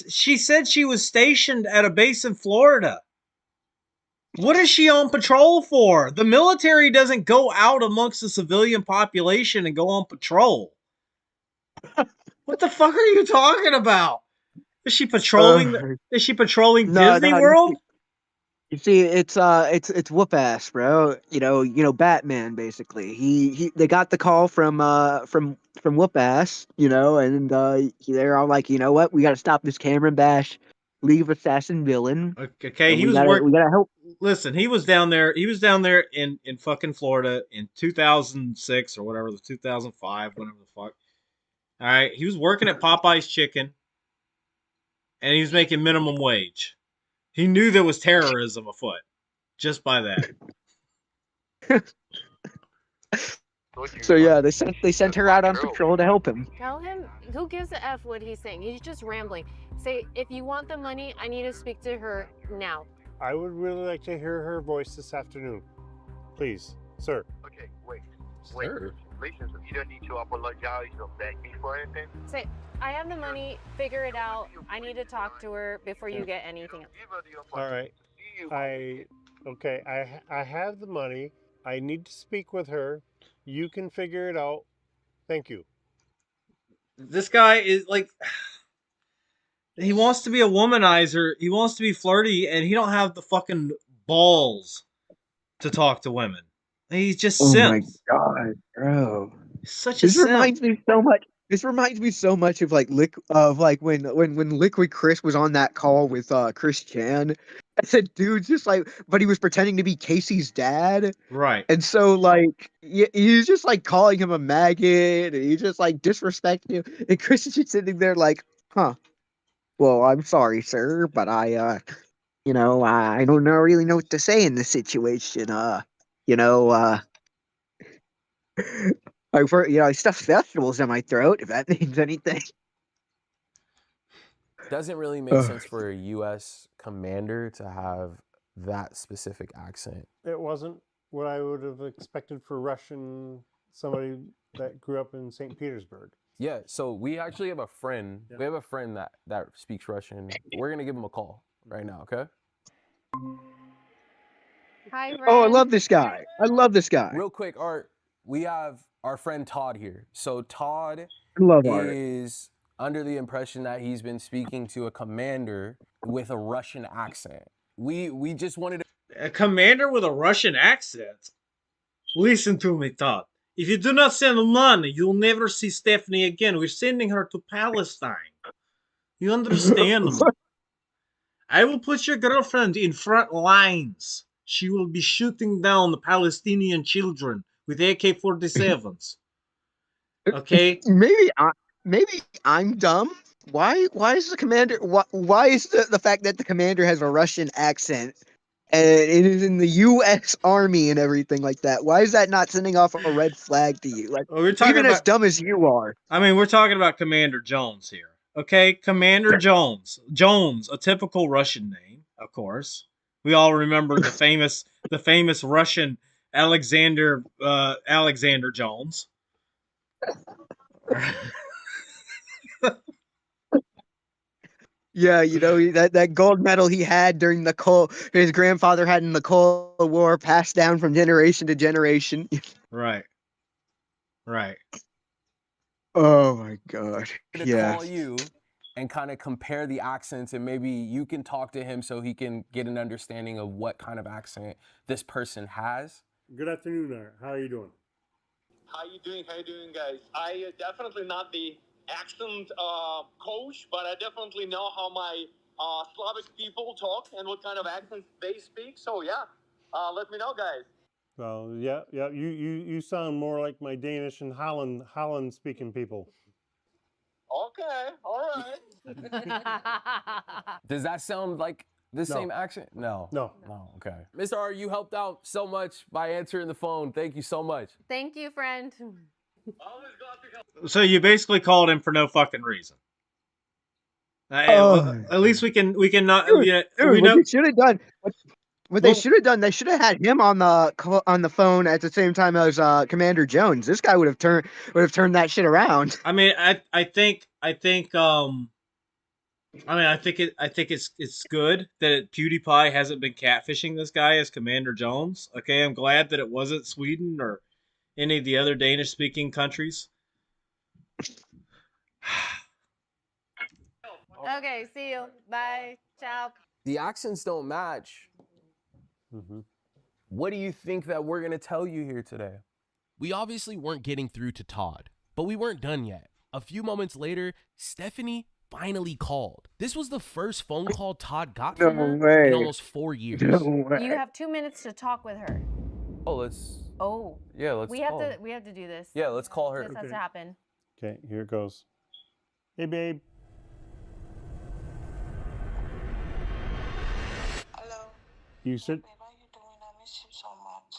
She said she was stationed at a base in Florida. What is she on patrol for? The military doesn't go out amongst the civilian population and go on patrol. What the fuck are you talking about? Is she patrolling? Is she patrolling Disney World? You see, it's whoop ass, bro. You know, Batman basically. They got the call from whoop ass, and they're all like, you know what, we got to stop this Cameron Bash League of Assassin villain. Okay, we gotta help. listen, he was down there. He was down there in fucking Florida in 2006 or whatever, the 2005, whatever the fuck. All right, he was working at Popeye's Chicken, and he was making minimum wage. He knew there was terrorism afoot just by that. So yeah, they sent her out on patrol to help him. Tell him, who gives a F what he's saying? He's just rambling. Say, if you want the money, I need to speak to her now. I would really like to hear her voice this afternoon. Please, sir. Okay, wait. Listen, you don't need to apologize or beg me for anything. Say, I have the money, figure it out. I need to talk to her before you get anything else. All right. I have the money. I need to speak with her. You can figure it out. Thank you. This guy is like, he wants to be a womanizer. He wants to be flirty, and he don't have the fucking balls to talk to women. He's just simp. My god, bro! Such a This simp. reminds me so much. This reminds me so much of like when Liquid Chris was on that call with Chris Chan. I said, dude, just like, but he was pretending to be Casey's dad, right? And so like, he's just like calling him a maggot, and he's just like disrespecting him. And Chris is just sitting there like, huh? Well, I'm sorry, sir, but I don't really know what to say in this situation. I stuffed vegetables in my throat, if that means anything. Doesn't really make sense for a U.S. commander to have that specific accent. It wasn't what I would have expected for somebody that grew up in St. Petersburg. Yeah, so we actually have a friend. Yeah. We have a friend that speaks Russian. We're gonna give him a call right now, okay? Hi, friend. Oh, I love this guy. Real quick, Art, we have our friend Todd here. So Todd is under the impression that he's been speaking to a commander with a Russian accent. We just wanted to... A commander with a Russian accent? Listen to me, Todd. If you do not send money, you'll never see Stephanie again. We're sending her to Palestine. You understand me? I will put your girlfriend in front lines. She will be shooting down the Palestinian children with AK-47s. Okay? Maybe I'm dumb. Why is the commander? Why is the fact that the commander has a Russian accent and it is in the U.S. Army and everything like that? Why is that not sending off a red flag to you? Like, we're talking even about, as dumb as you are. I mean, we're talking about Commander Jones here. Okay, Commander Jones. Jones, a typical Russian name, of course. We all remember the famous Russian Alexander Jones. Yeah, that gold medal he had during his grandfather had in the Cold War, passed down from generation to generation. Right. Oh my god. To call you and kind of compare the accents, and maybe you can talk to him so he can get an understanding of what kind of accent this person has. Good afternoon, Art. How are you doing? How you doing, guys? I definitely not the accent coach, but I definitely know how my Slavic people talk and what kind of accents they speak. So yeah, let me know, guys. Well, yeah. You sound more like my Danish and Holland speaking people. Okay, all right. Does that sound like the same accent? No. Okay. Mr. R, you helped out so much by answering the phone. Thank you so much. Thank you, friend. So you basically called him for no fucking reason. At least we can not. Dude, we know. What they should have done. What they should have done, they should have had him on the phone at the same time as Commander Jones. This guy would have turned that shit around. I mean, I think it's good that PewDiePie hasn't been catfishing this guy as Commander Jones. Okay, I'm glad that it wasn't Sweden or any of the other Danish-speaking countries. Okay, see you. Bye. Ciao. The accents don't match. Mm-hmm. What do you think that we're going to tell you here today? We obviously weren't getting through to Todd, but we weren't done yet. A few moments later, Stephanie finally called. This was the first phone call Todd got No from her way. in almost 4 years. No way. You have 2 minutes to talk with her. Oh, let's. Oh. Yeah, let's We call have her. to. We have to do this. Yeah, let's call her. This has to happen. Okay, here it goes. Hey, babe. Hello. You said. Babe, how you doing? I miss you so much.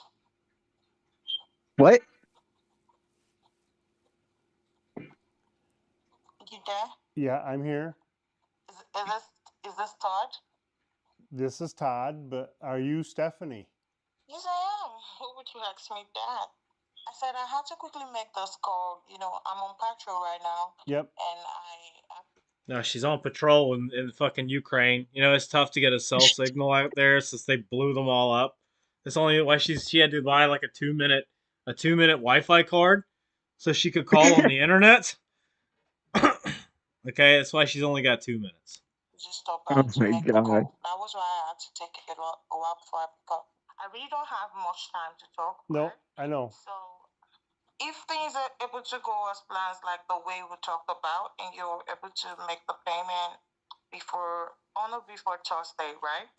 What? You there? Yeah, I'm here. Is this Todd? This is Todd, but are you Stephanie? Yes, I am. Who would you ask me that? I said I had to quickly make this call. You know, I'm on patrol right now. Yep. And No, she's on patrol in fucking Ukraine. You know, it's tough to get a cell signal out there since they blew them all up. That's only why she had to buy like a 2-minute Wi-Fi card so she could call on the internet. Okay, that's why she's only got 2 minutes. just stopped Oh by to my make the god. call. That was why I had to take it a while before I pick up. I really don't have much time to talk. No, I know. So if things are able to go as planned, like the way we talked about, and you're able to make the payment before Thursday, right?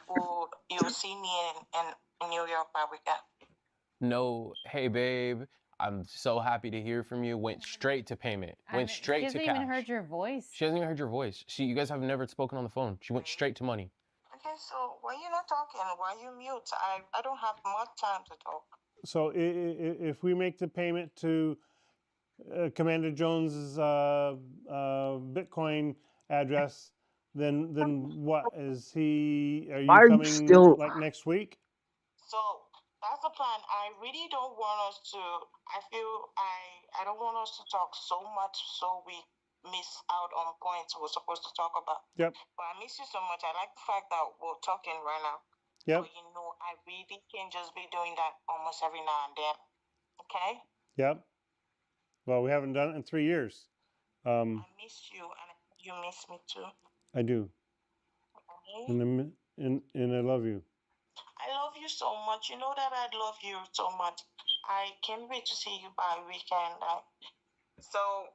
Or you'll see me in New York by weekend. No, hey babe, I'm so happy to hear from you. Went straight to payment. Went straight to She cash. hasn't even heard your voice. She hasn't even heard your voice. You guys have never spoken on the phone. She went straight to money. Okay, so why you not talking? Why you mute? I don't have much time to talk. So if we make the payment to Commander Jones's Bitcoin address, then what is he? Are you I'm coming still- like next week? So that's the plan. I really don't want us to. I feel I don't want us to talk so much so we miss out on points we're supposed to talk about. Yep. But I miss you so much. I like the fact that we're talking right now. Yep. But you know, I really can't just be doing that almost every now and then. Okay? Yep. Well, we haven't done it in 3 years. I miss you, and you miss me too. I do. Okay? And I love you. I love you so much. You know that I love you so much. I can't wait to see you by weekend. So,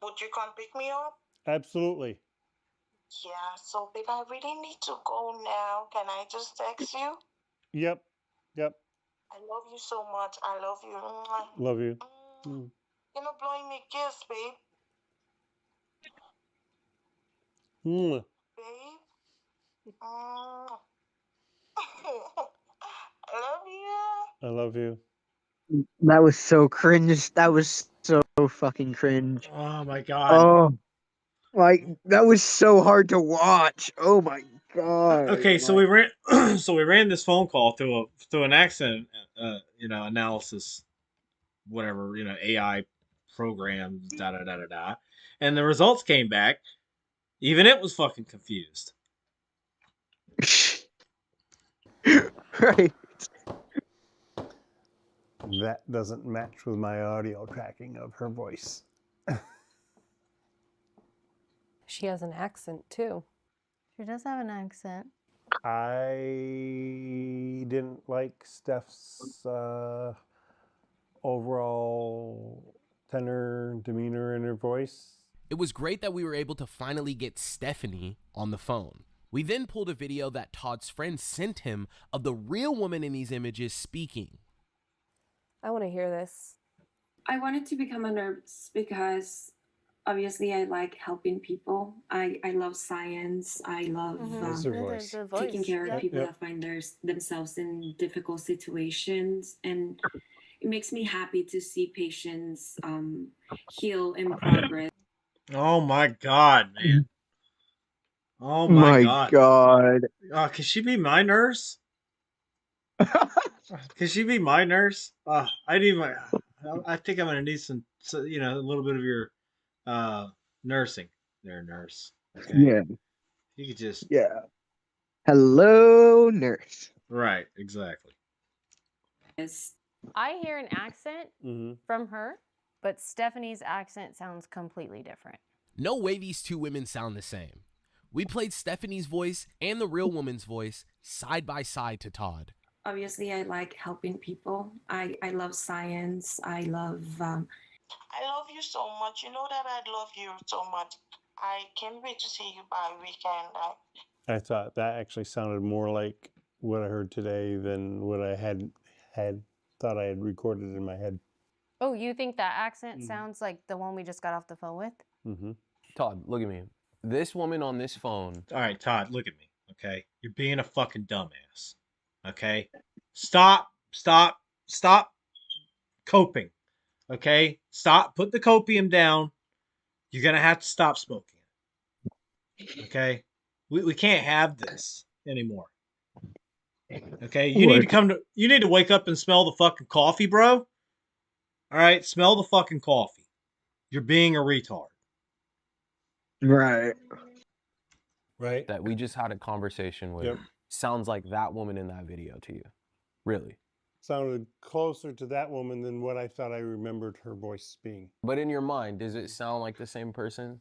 would you come pick me up? Absolutely. Yeah, so babe, I really need to go now. Can I just text you? Yep. Yep. I love you so much. I love you. Mwah. Love you. Mm. You're not blowing me a kiss, babe. Mwah. Babe. I love you. I love you. That was so cringe. That was so fucking cringe. Oh my god. Oh, like that was so hard to watch. Oh my god. Okay, so we ran we ran this phone call through an accident analysis, whatever, AI program, and the results came back. Even it was fucking confused. Right. That doesn't match with my audio tracking of her voice. She has an accent too. She does have an accent. I didn't like Steph's overall tenor, demeanor in her voice. It was great that we were able to finally get Stephanie on the phone. We then pulled a video that Todd's friend sent him of the real woman in these images speaking. I want to hear this. I wanted to become a nurse because obviously I like helping people. I love science. I love That's her voice. taking care of people Yep. that find themselves in difficult situations. And it makes me happy to see patients heal in progress. Oh my god, man. Oh my god. Could she be my nurse? Could she be my nurse? I think I'm gonna need a little bit of your nursing there, nurse. Okay. Yeah. You could just Hello, nurse. Right, exactly. I hear an accent from her, but Stephanie's accent sounds completely different. No way these two women sound the same. We played Stephanie's voice and the real woman's voice side by side to Todd. Obviously I like helping people. I love science. I love I love you so much. You know that I love you so much. I can't wait to see you by weekend. I thought that actually sounded more like what I heard today than what I had thought I had recorded in my head. Oh, you think that accent sounds like the one we just got off the phone with? Mm-hmm. Todd, look at me. This woman on this phone. All right, Todd, look at me. Okay, you're being a fucking dumbass. Okay, stop coping. Okay, stop. Put the copium down. You're gonna have to stop smoking it. Okay, we can't have this anymore. Okay, you need to wake up and smell the fucking coffee, bro. All right, smell the fucking coffee. You're being a retard. Right. Right. That we just had a conversation with. Yep. Sounds like that woman in that video to you. Really. Sounded closer to that woman than what I thought I remembered her voice being. But in your mind, does it sound like the same person?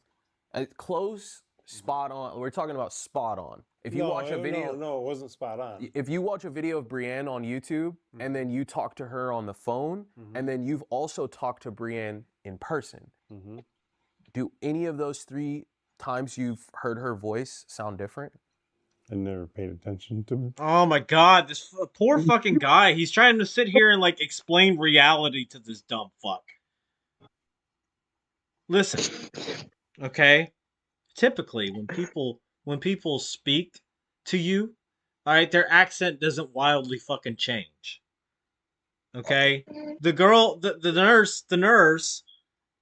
Close, spot on. We're talking about spot on. If you watch a video, no, it wasn't spot on. If you watch a video of Brienne on YouTube and then you talk to her on the phone, and then you've also talked to Brienne in person, do any of those 3 times you've heard her voice sound different? I never paid attention to it. Oh my god, this poor fucking guy. He's trying to sit here and like explain reality to this dumb fuck. Listen, okay? Typically, when people speak to you, all right, their accent doesn't wildly fucking change. Okay? The girl, the nurse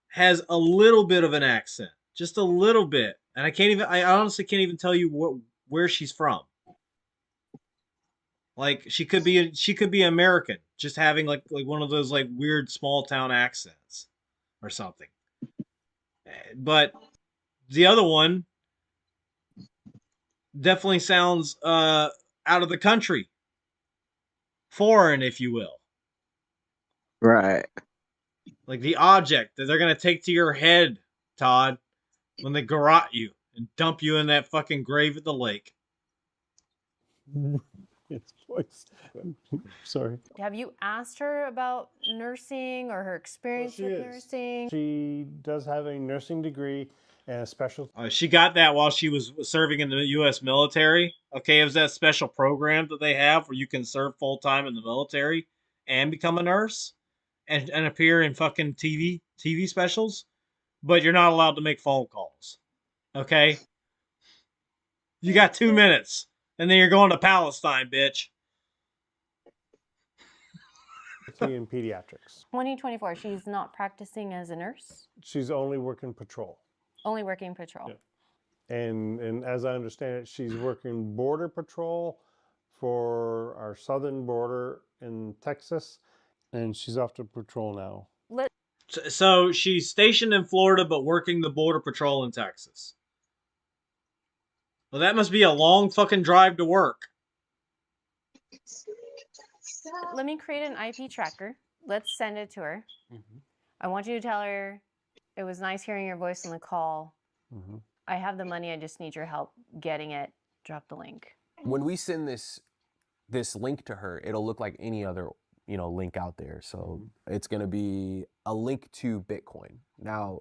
has a little bit of an accent, just a little bit, and I honestly can't even tell you where she's from. Like she could be American, just having like one of those like weird small town accents or something. But the other one definitely sounds out of the country. Foreign, if you will. Right. Like the object that they're going to take to your head, Todd, when they garrote you and dump you in that fucking grave at the lake. It's voice. Sorry. Have you asked her about nursing or her experience with nursing? She does have a nursing degree and a special. She got that while she was serving in the U.S. military. Okay, it was that special program that they have where you can serve full time in the military and become a nurse and appear in fucking TV specials, but you're not allowed to make phone calls. Okay, you got 2 minutes, and then you're going to Palestine, bitch. In pediatrics. 2024, she's not practicing as a nurse? She's only working patrol. Only working patrol. Yeah. And as I understand it, she's working border patrol for our southern border in Texas, and she's off to patrol now. So she's stationed in Florida, but working the border patrol in Texas. Well, that must be a long fucking drive to work. Let me create an IP tracker. Let's send it to her. I want you to tell her it was nice hearing your voice on the call. I have the money. I just need your help getting it. Drop the link. When we send this link to her, it'll look like any other link out there. So it's going to be a link to Bitcoin. Now,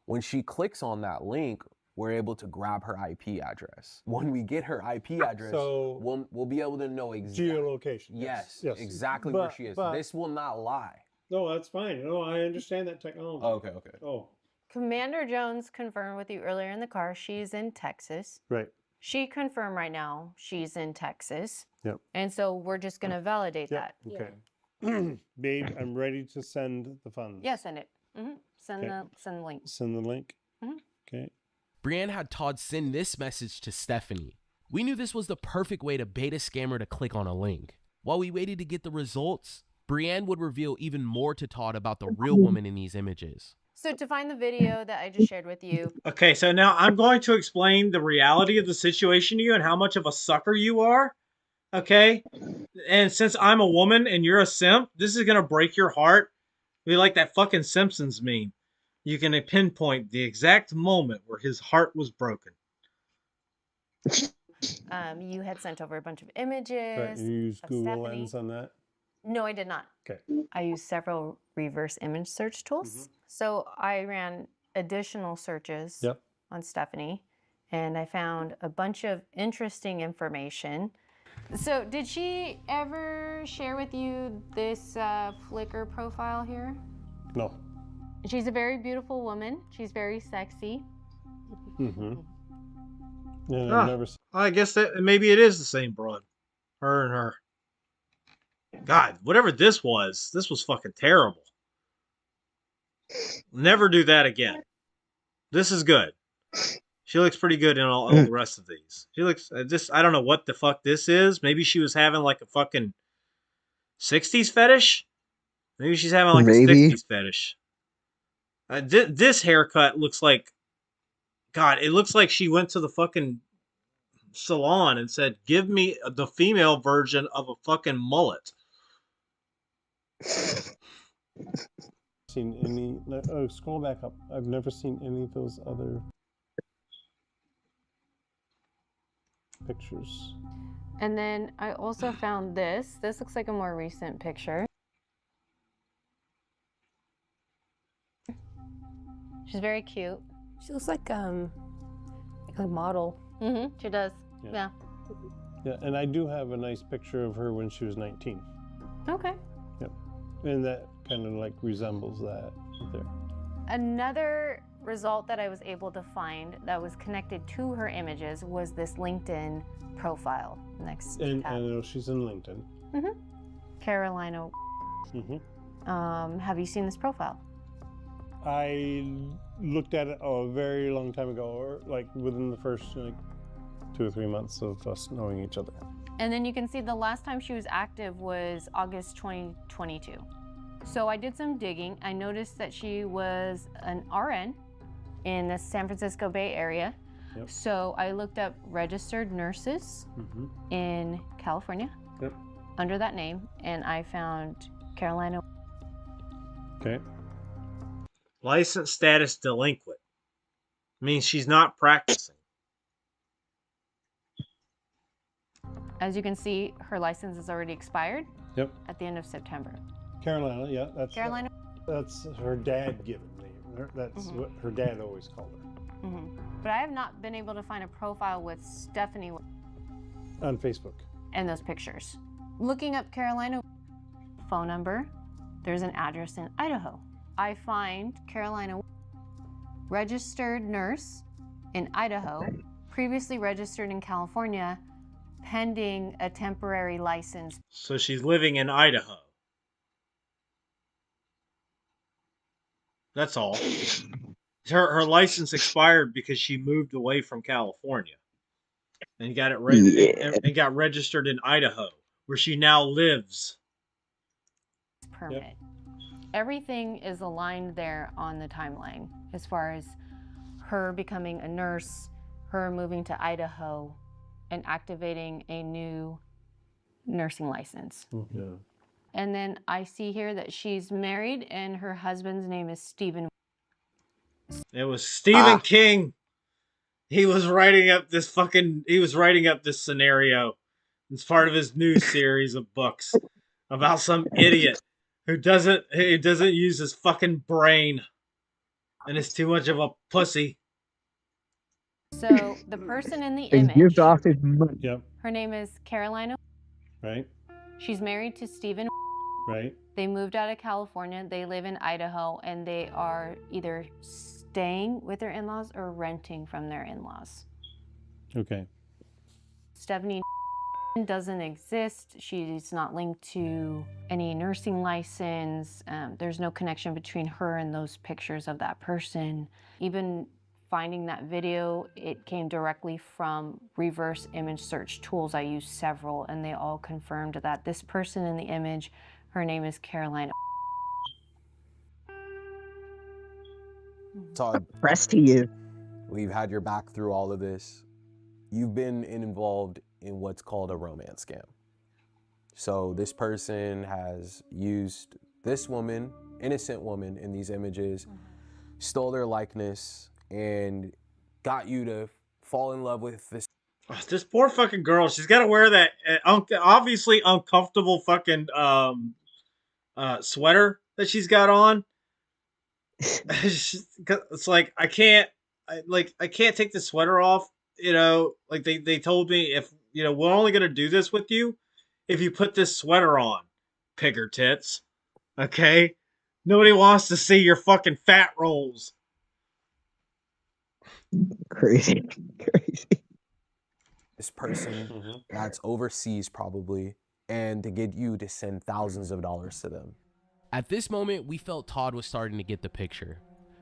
when she clicks on that link, we're able to grab her IP address. When we get her IP address, so we'll be able to know exactly geolocation. Yes, exactly where she is. This will not lie. No, that's fine. No, I understand that technology. Okay. Oh. Commander Jones confirmed with you earlier in the car she's in Texas. Right. She confirmed right now she's in Texas. Yep. And so we're just going to validate that. Okay. Babe, I'm ready to send the funds. Yeah, send it. Send the link. Send the link. Okay. Brienne had Todd send this message to Stephanie. We knew this was the perfect way to bait a scammer to click on a link. While we waited to get the results, Brienne would reveal even more to Todd about the real woman in these images. So to find the video that I just shared with you. Okay, so now I'm going to explain the reality of the situation to you and how much of a sucker you are. Okay? And since I'm a woman and you're a simp, this is going to break your heart. Be like that fucking Simpsons meme. You can pinpoint the exact moment where his heart was broken. You had sent over a bunch of images. Right. You used Google Stephanie. Lens on that? No, I did not. Okay. I used several reverse image search tools. So I ran additional searches on Stephanie, and I found a bunch of interesting information. So did she ever share with you this Flickr profile here? No. She's a very beautiful woman. She's very sexy. Mm-hmm. Yeah, Ah, I've never seen. I guess that maybe it is the same broad. Her and her. God, whatever this was fucking terrible. Never do that again. This is good. She looks pretty good in all the rest of these. She looks I don't know what the fuck this is. Maybe she was having like a fucking 60s fetish. Maybe she's having like a 60s fetish. This haircut looks like, God, it looks like she went to the fucking salon and said, "Give me the female version of a fucking mullet." Seen any? Oh, scroll back up. I've never seen any of those other pictures. And then I also found this. This looks like a more recent picture. She's very cute. She looks like a model. Mm-hmm. She does. Yeah. Yeah, and I do have a nice picture of her when she was 19. Okay. Yep. And that kind of like resembles that there. Another result that I was able to find that was connected to her images was this LinkedIn profile. Next And tab. I know she's in LinkedIn. Mm-hmm. Carolina. Mm-hmm. Have you seen this profile? I looked at it a very long time ago, or like within the first 2 or 3 months of us knowing each other. And then you can see the last time she was active was August 2022. So I did some digging. I noticed that she was an RN in the San Francisco Bay Area. Yep. So I looked up registered nurses in California under that name, and I found Carolina. Okay. License status delinquent. Means she's not practicing. As you can see, her license is already expired. Yep. At the end of September. Carolina, yeah, that's Carolina. That's her dad given name. That's what her dad always called her. But I have not been able to find a profile with Stephanie On Facebook. and those pictures. Looking up Carolina phone number, there's an address in Idaho. I find Carolina registered nurse in Idaho, previously registered in California, pending a temporary license. So she's living in Idaho. That's all. Her license expired because she moved away from California and got it and got registered in Idaho, where she now lives. Permit. Everything is aligned there on the timeline as far as her becoming a nurse, her moving to Idaho, and activating a new nursing license. Yeah. And then I see here that she's married and her husband's name is Stephen. It was Stephen King. He was writing up this scenario. It's part of his new series of books about some idiot who doesn't use his fucking brain and is too much of a pussy. So the person in the And image, gives off his money. Yep. her name is Carolina. Right. She's married to Stephen. Right. They moved out of California. They live in Idaho, and they are either staying with their in-laws or renting from their in-laws. Okay. Stephanie doesn't exist. She's not linked to any nursing license. There's no connection between her and those pictures of that person. Even finding that video, it came directly from reverse image search tools. I used several, and they all confirmed that this person in the image, her name is Carolina. Todd, Pressed he is. we've had your back through all of this. You've been involved in what's called a romance scam. So this person has used this woman, innocent woman in these images, stole their likeness, and got you to fall in love with this. This poor fucking girl. She's got to wear that obviously uncomfortable fucking sweater that she's got on. It's like I can't I can't take the sweater off. You know, like they told me if we're only gonna do this with you if you put this sweater on, pigger tits. Okay, nobody wants to see your fucking fat rolls. Crazy. This person that's overseas probably, and to get you to send thousands of dollars to them. At this moment, we felt Todd was starting to get the picture.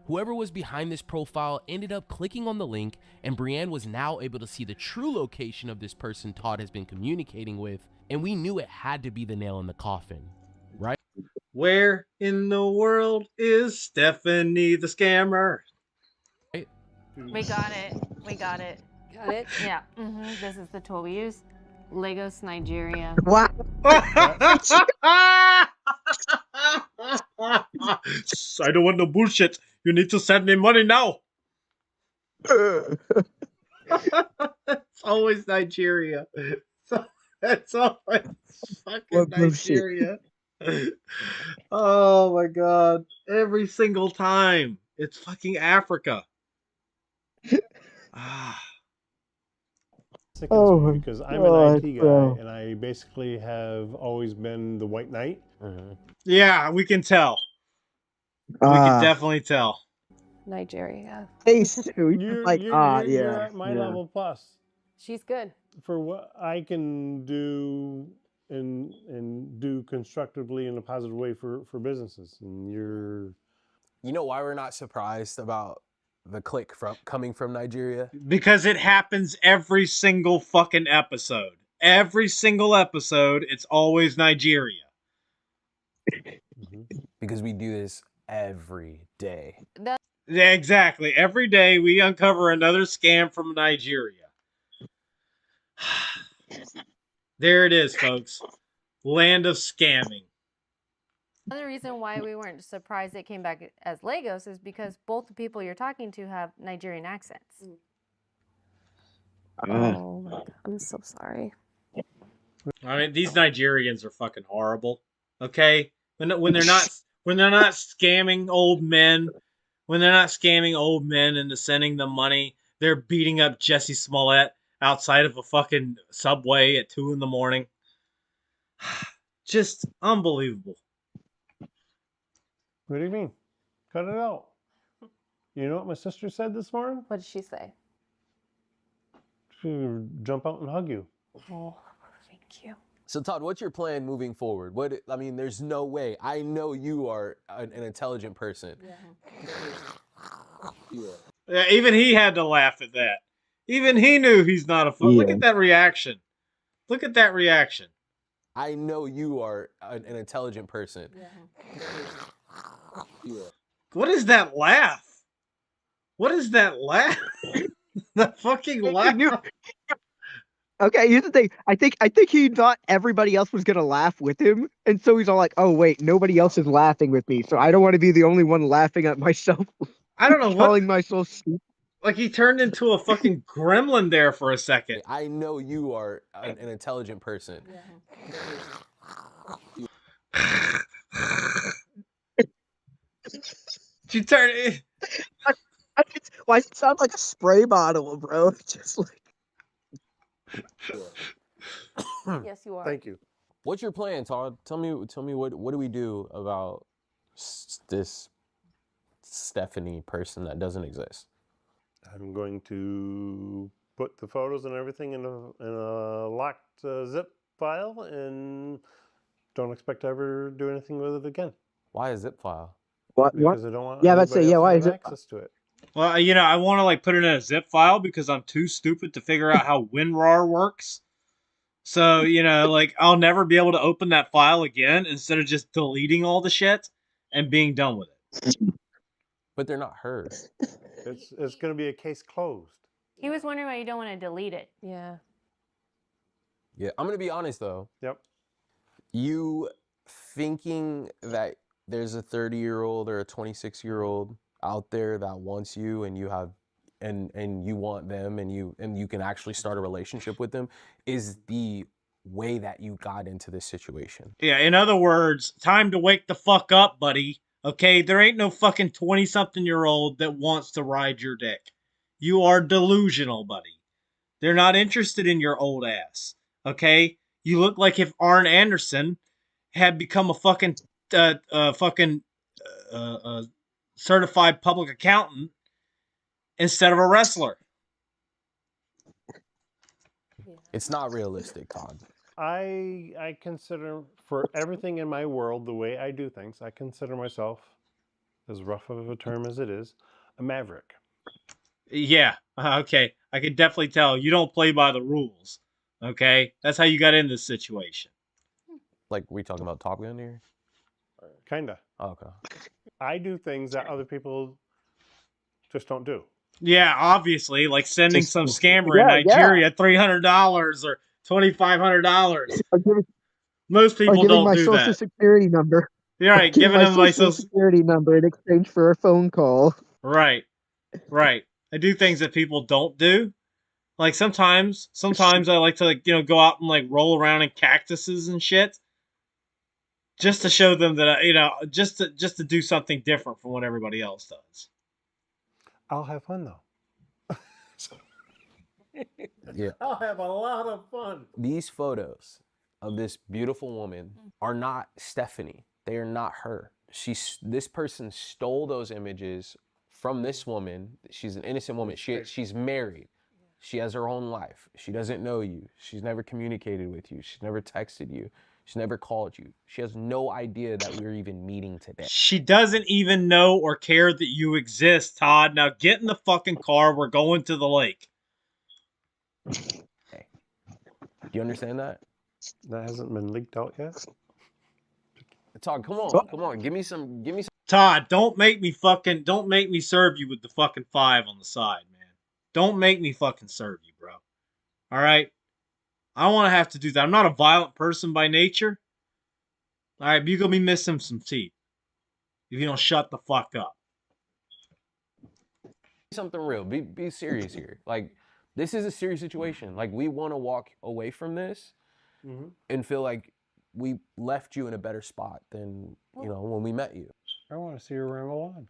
Whoever was behind this profile ended up clicking on the link, and Brienne was now able to see the true location of this person Todd has been communicating with, and we knew it had to be the nail in the coffin, right? Where in the world is Stephanie the scammer? We got it. We got it. Got it? Yeah. This is the tool we use. Lagos, Nigeria. What? I don't want no bullshit. You need to send me money now. It's always Nigeria. It's always fucking Nigeria. Oh my god. Every single time. It's fucking Africa. Because I'm an IT guy and I basically have always been the white knight. Yeah, we can tell. We can definitely tell. Nigeria. You're at my level plus. She's good. For what I can do and do constructively in a positive way for businesses. And you're... You know why we're not surprised about the click coming from Nigeria? Because it happens every single fucking episode. Every single episode, it's always Nigeria. Because we do this every day. Yeah, exactly. Every day we uncover another scam from Nigeria. There it is, folks. Land of scamming. Another reason why we weren't surprised it came back as Lagos is because both the people you're talking to have Nigerian accents. Oh my god, I'm so sorry. I mean, these Nigerians are fucking horrible. Okay, when they're not scamming old men, into sending them money, they're beating up Jesse Smollett outside of a fucking Subway at 2 a.m. Just unbelievable. What do you mean? Cut it out. You know what my sister said this morning? What did she say? She would jump out and hug you. Oh, thank you. So Todd, what's your plan moving forward? I mean, there's no way. I know you are an intelligent person. Yeah, even he had to laugh at that. Even he knew he's not a fool. Look at that reaction. Look at that reaction. I know you are an intelligent person. What is that laugh? What is that laugh? The fucking laugh. Okay, here's the thing. I think he thought everybody else was gonna laugh with him, and so he's all like, "Oh wait, nobody else is laughing with me, so I don't want to be the only one laughing at myself." I don't know calling myself stupid. Like he turned into a fucking gremlin there for a second. I know you are an intelligent person. She turned it. Why does it sound like a spray bottle, bro? Just like. Yes, you are. Thank you. What's your plan, Todd? Tell me what do we do about this Stephanie person that doesn't exist? I'm going to put the photos and everything in a locked zip file and don't expect to ever do anything with it again. Why a zip file? What? Because I don't want let's say, why is it access to it? Well, I want to like put it in a zip file because I'm too stupid to figure out how WinRAR works. So, like I'll never be able to open that file again instead of just deleting all the shit and being done with it. But they're not hers. It's going to be a case closed. He was wondering why you don't want to delete it. Yeah. Yeah, I'm going to be honest though. Yep. You thinking that there's a 30-year-old or a 26-year-old out there that wants you and you have and you want them and you can actually start a relationship with them is the way that you got into this situation. Yeah, in other words, time to wake the fuck up, buddy. Okay, there ain't no fucking 20-something-year-old that wants to ride your dick. You are delusional, buddy. They're not interested in your old ass. Okay? You look like if Arn Anderson had become a fucking certified public accountant instead of a wrestler. It's not realistic, Todd. I consider, for everything in my world, the way I do things, I consider myself, as rough of a term as it is, a maverick. Yeah, okay. I can definitely tell you don't play by the rules. Okay? That's how you got in this situation. Like, we talking about Top Gun here? Kinda. Oh, okay. I do things that other people just don't do. Yeah, obviously, like sending Just- some scammer in yeah, Nigeria $300 or $2,500. Most Or people giving don't my do social that. security number. You're right, giving them my social security number in exchange for a phone call. Right. Right. I do things that people don't do. Like sometimes I like to go out and like roll around in cactuses and shit. Just to show them that just to do something different from what everybody else does. I'll have fun though. Yeah. I'll have a lot of fun. These photos of this beautiful woman are not Stephanie. They are not her. This person stole those images from this woman. She's an innocent woman. She's married. She has her own life. She doesn't know you. She's never communicated with you. She's never texted you. She's never called you. She has no idea that we're even meeting today. She doesn't even know or care that you exist, Todd. Now get in the fucking car. We're going to the lake. Okay. Do you understand that? That hasn't been leaked out yet. Todd, come on. Give me some. Todd, don't make me serve you with the fucking 5 on the side, man. Don't make me fucking serve you, bro. All right? I don't want to have to do that. I'm not a violent person by nature. All right, but you're going to be missing some teeth if you don't shut the fuck up. Something real. Be serious here. Like, this is a serious situation. Like, we want to walk away from this and feel like we left you in a better spot than, when we met you. I want to see her ramble on.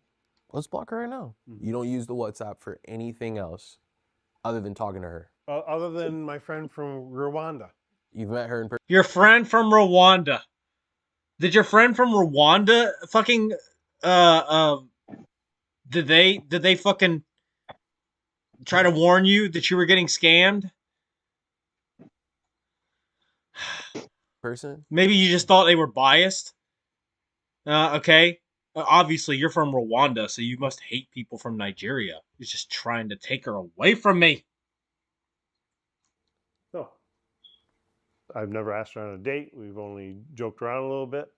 Let's block her right now. You don't use the WhatsApp for anything else other than talking to her. Other than my friend from Rwanda. You've met her in person. Your friend from Rwanda. Did your friend from Rwanda fucking did they fucking try to warn you that you were getting scammed? Person? Maybe you just thought they were biased. Okay. Obviously, you're from Rwanda, so you must hate people from Nigeria. He's just trying to take her away from me. No. I've never asked her on a date. We've only joked around a little bit.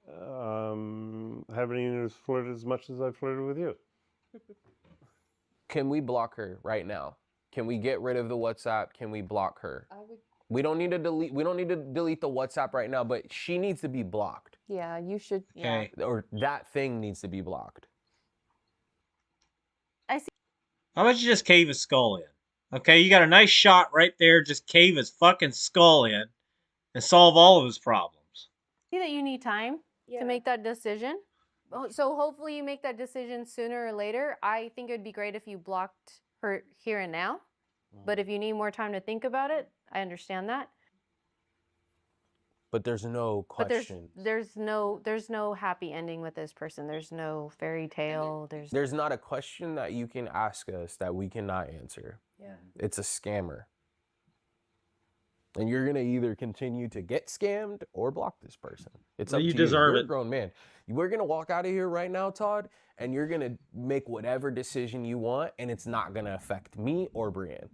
Haven't even flirted as much as I've flirted with you. Can we block her right now? Can we get rid of the WhatsApp? Can we block her? We don't need to delete the WhatsApp right now, but she needs to be blocked. Yeah, you should. Okay. Or that thing needs to be blocked. I see. How about you just cave his skull in? Okay, you got a nice shot right there. Just cave his fucking skull in and solve all of his problems. See that you need time to make that decision. So hopefully you make that decision sooner or later. I think it would be great if you blocked her here and now. But if you need more time to think about it, I understand that. But there's no question. But there's no happy ending with this person. There's no fairy tale. There's not a question that you can ask us that we cannot answer. Yeah. It's a scammer. And you're gonna either continue to get scammed or block this person. It's up to you. You deserve You're it. a grown man. We're gonna walk out of here right now, Todd, and you're gonna make whatever decision you want, and it's not gonna affect me or Brienne.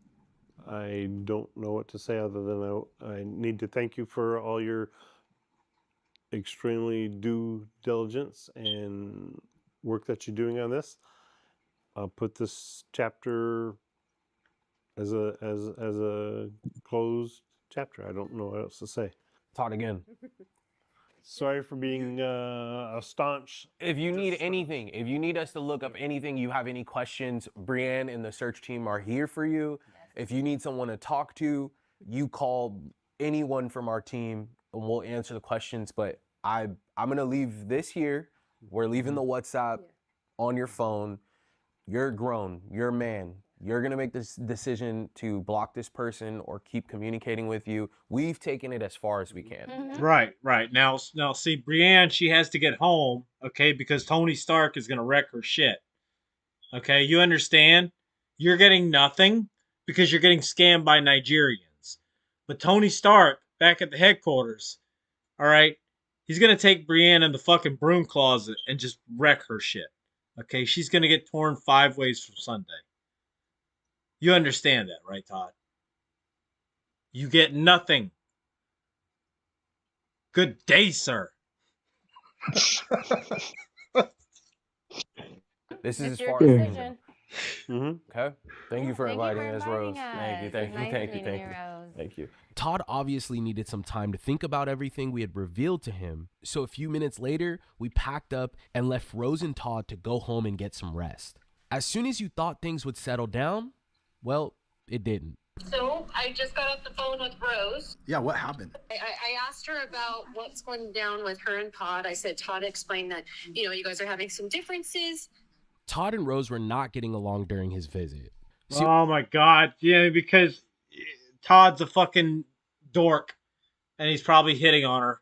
I don't know what to say other than I need to thank you for all your extremely due diligence and work that you're doing on this. I'll put this chapter as a closed chapter. I don't know what else to say. Todd again. Sorry for being a staunch. If you need anything, if you need us to look up anything, you have any questions, Brienne and the search team are here for you. If you need someone to talk to, you call anyone from our team and we'll answer the questions. But I'm gonna leave this here. We're leaving the WhatsApp on your phone. You're grown, you're a man. You're going to make this decision to block this person or keep communicating with you. We've taken it as far as we can. Right. Now, see, Brienne, she has to get home, okay, because Tony Stark is going to wreck her shit. Okay, you understand? You're getting nothing because you're getting scammed by Nigerians. But Tony Stark, back at the headquarters, all right, he's going to take Brienne in the fucking broom closet and just wreck her shit. Okay, she's going to get torn 5 ways from Sunday. You understand that, right, Todd? You get nothing. Good day, sir. This is It's as your far as decision. Okay. Thank you for inviting us, Rose. us. Thank you. Nice meeting you, Rose. Thank you. Todd obviously needed some time to think about everything we had revealed to him, so a few minutes later, we packed up and left Rose and Todd to go home and get some rest. As soon as you thought things would settle down, well, it didn't. So I just got off the phone with Rose. Yeah, what happened? I asked her about what's going down with her and Todd. I said, Todd explained that, you guys are having some differences. Todd and Rose were not getting along during his visit. See, Oh my god. Yeah, because Todd's a fucking dork. And he's probably hitting on her.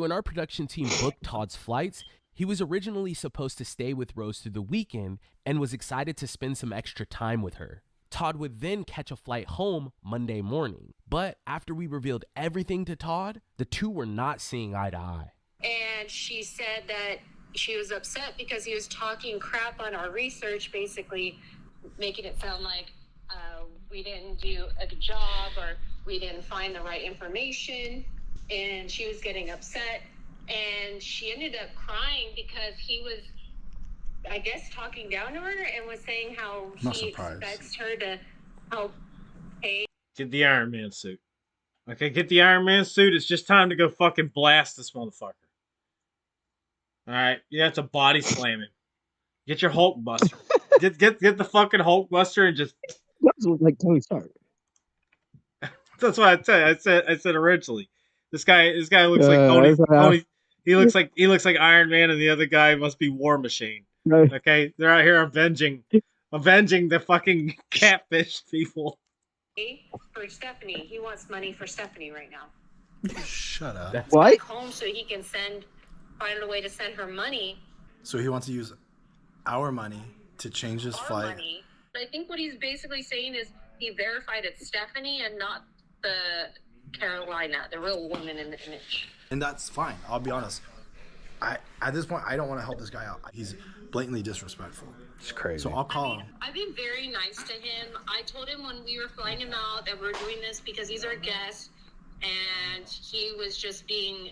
when our production team booked Todd's flights, he was originally supposed to stay with Rose through the weekend and was excited to spend some extra time with her. Todd would then catch a flight home Monday morning. But after we revealed everything to Todd, the two were not seeing eye to eye. And she said that she was upset because he was talking crap on our research, basically making it sound like we didn't do a good job or we didn't find the right information. And she was getting upset. And she ended up crying because he was, I guess, talking down to her and was saying how he expects her to help pay. Get the Iron Man suit. Okay, get the Iron Man suit. It's just time to go fucking blast this motherfucker. Alright, you have to body slam him. Get your Hulk Buster. get the fucking Hulk Buster and just... That's like Tony Stark. That's what I said. I said originally. This guy looks like Tony. He looks like Iron Man, and the other guy must be War Machine. Right. Okay, they're out here avenging the fucking catfish people. For Stephanie. He wants money for Stephanie right now. Shut up. What? Home so he can find a way to send her money. So he wants to use our money to change his flight. Money. I think what he's basically saying is he verified it's Stephanie and not the Carolina, the real woman in the image. And that's fine. I'll be honest. At this point, I don't want to help this guy out. He's blatantly disrespectful. It's crazy. So I'll call him. I've been very nice to him. I told him when we were flying him out that we're doing this because he's our guest. And he was just being,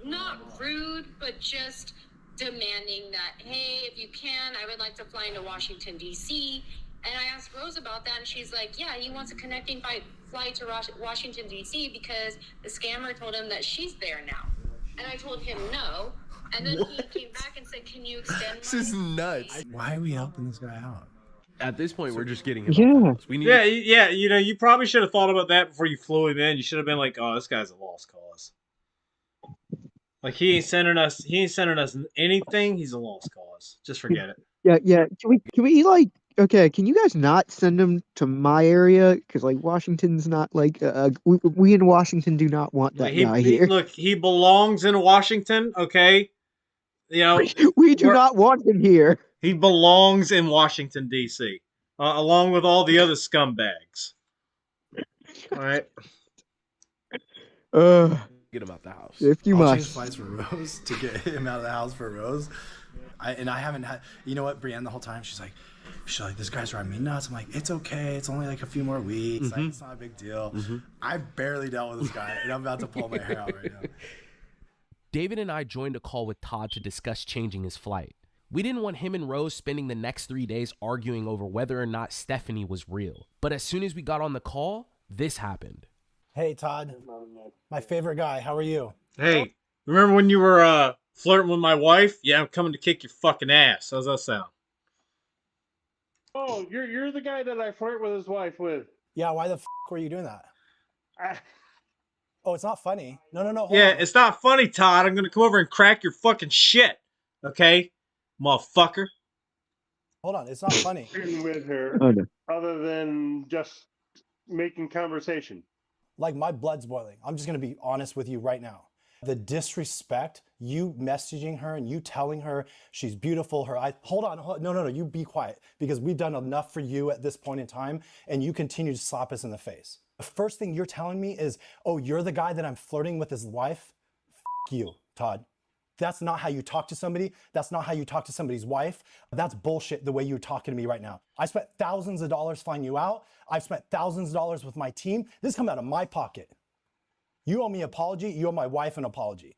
not rude, but just demanding that, hey, if you can, I would like to fly into Washington, D.C. And I asked Rose about that, and she's like, yeah, he wants a connecting flight to Washington, D.C. because the scammer told him that she's there now. And I told him no. And then he came back and said, can you extend This is nuts. Why are we helping this guy out? At this point, we're just getting him. Yeah. We need Yeah. You probably should have thought about that before you flew him in. You should have been like, oh, this guy's a lost cause. Like he ain't sending us anything. He's a lost cause. Just forget it. Yeah. Can we like? Okay, can you guys not send him to my area? Because like Washington's not like we in Washington do not want that guy here. Look, he belongs in Washington. Okay, we do not want him here. He belongs in Washington D.C. Along with all the other scumbags. All right. Get him out the house. If you I'll must. change flights for Rose to get him out of the house for Rose. I haven't had. You know what, Brienne? The whole time she's like, this guy's driving me nuts. I'm like, it's okay. It's only like a few more weeks. Like, it's not a big deal. I barely dealt with this guy, and I'm about to pull my hair out right now. David and I joined a call with Todd to discuss changing his flight. We didn't want him and Rose spending the next 3 days arguing over whether or not Stephanie was real. But as soon as we got on the call, this happened. Hey, Todd. My favorite guy. How are you? Hey, remember when you were flirting with my wife? Yeah, I'm coming to kick your fucking ass. How's that sound? Oh, you're the guy that I flirt with his wife with. Yeah, why the were you doing that? Oh, it's not funny. No. Hold Yeah, on. it's not funny, Todd. I'm gonna come over and crack your fucking shit. Okay? Motherfucker. Hold on, it's not funny. With her, Oh, no. other than just making conversation. Like my blood's boiling. I'm just gonna be honest with you right now. The disrespect, you messaging her and you telling her she's beautiful, her eyes. Hold on, no, you be quiet, because we've done enough for you at this point in time, and you continue to slap us in the face. The first thing you're telling me is, oh, you're the guy that I'm flirting with his wife? F you, Todd. That's not how you talk to somebody. That's not how you talk to somebody's wife. That's bullshit the way you're talking to me right now. I spent thousands of dollars flying you out. I've spent thousands of dollars with my team. This is coming out of my pocket. You owe me an apology. You owe my wife an apology.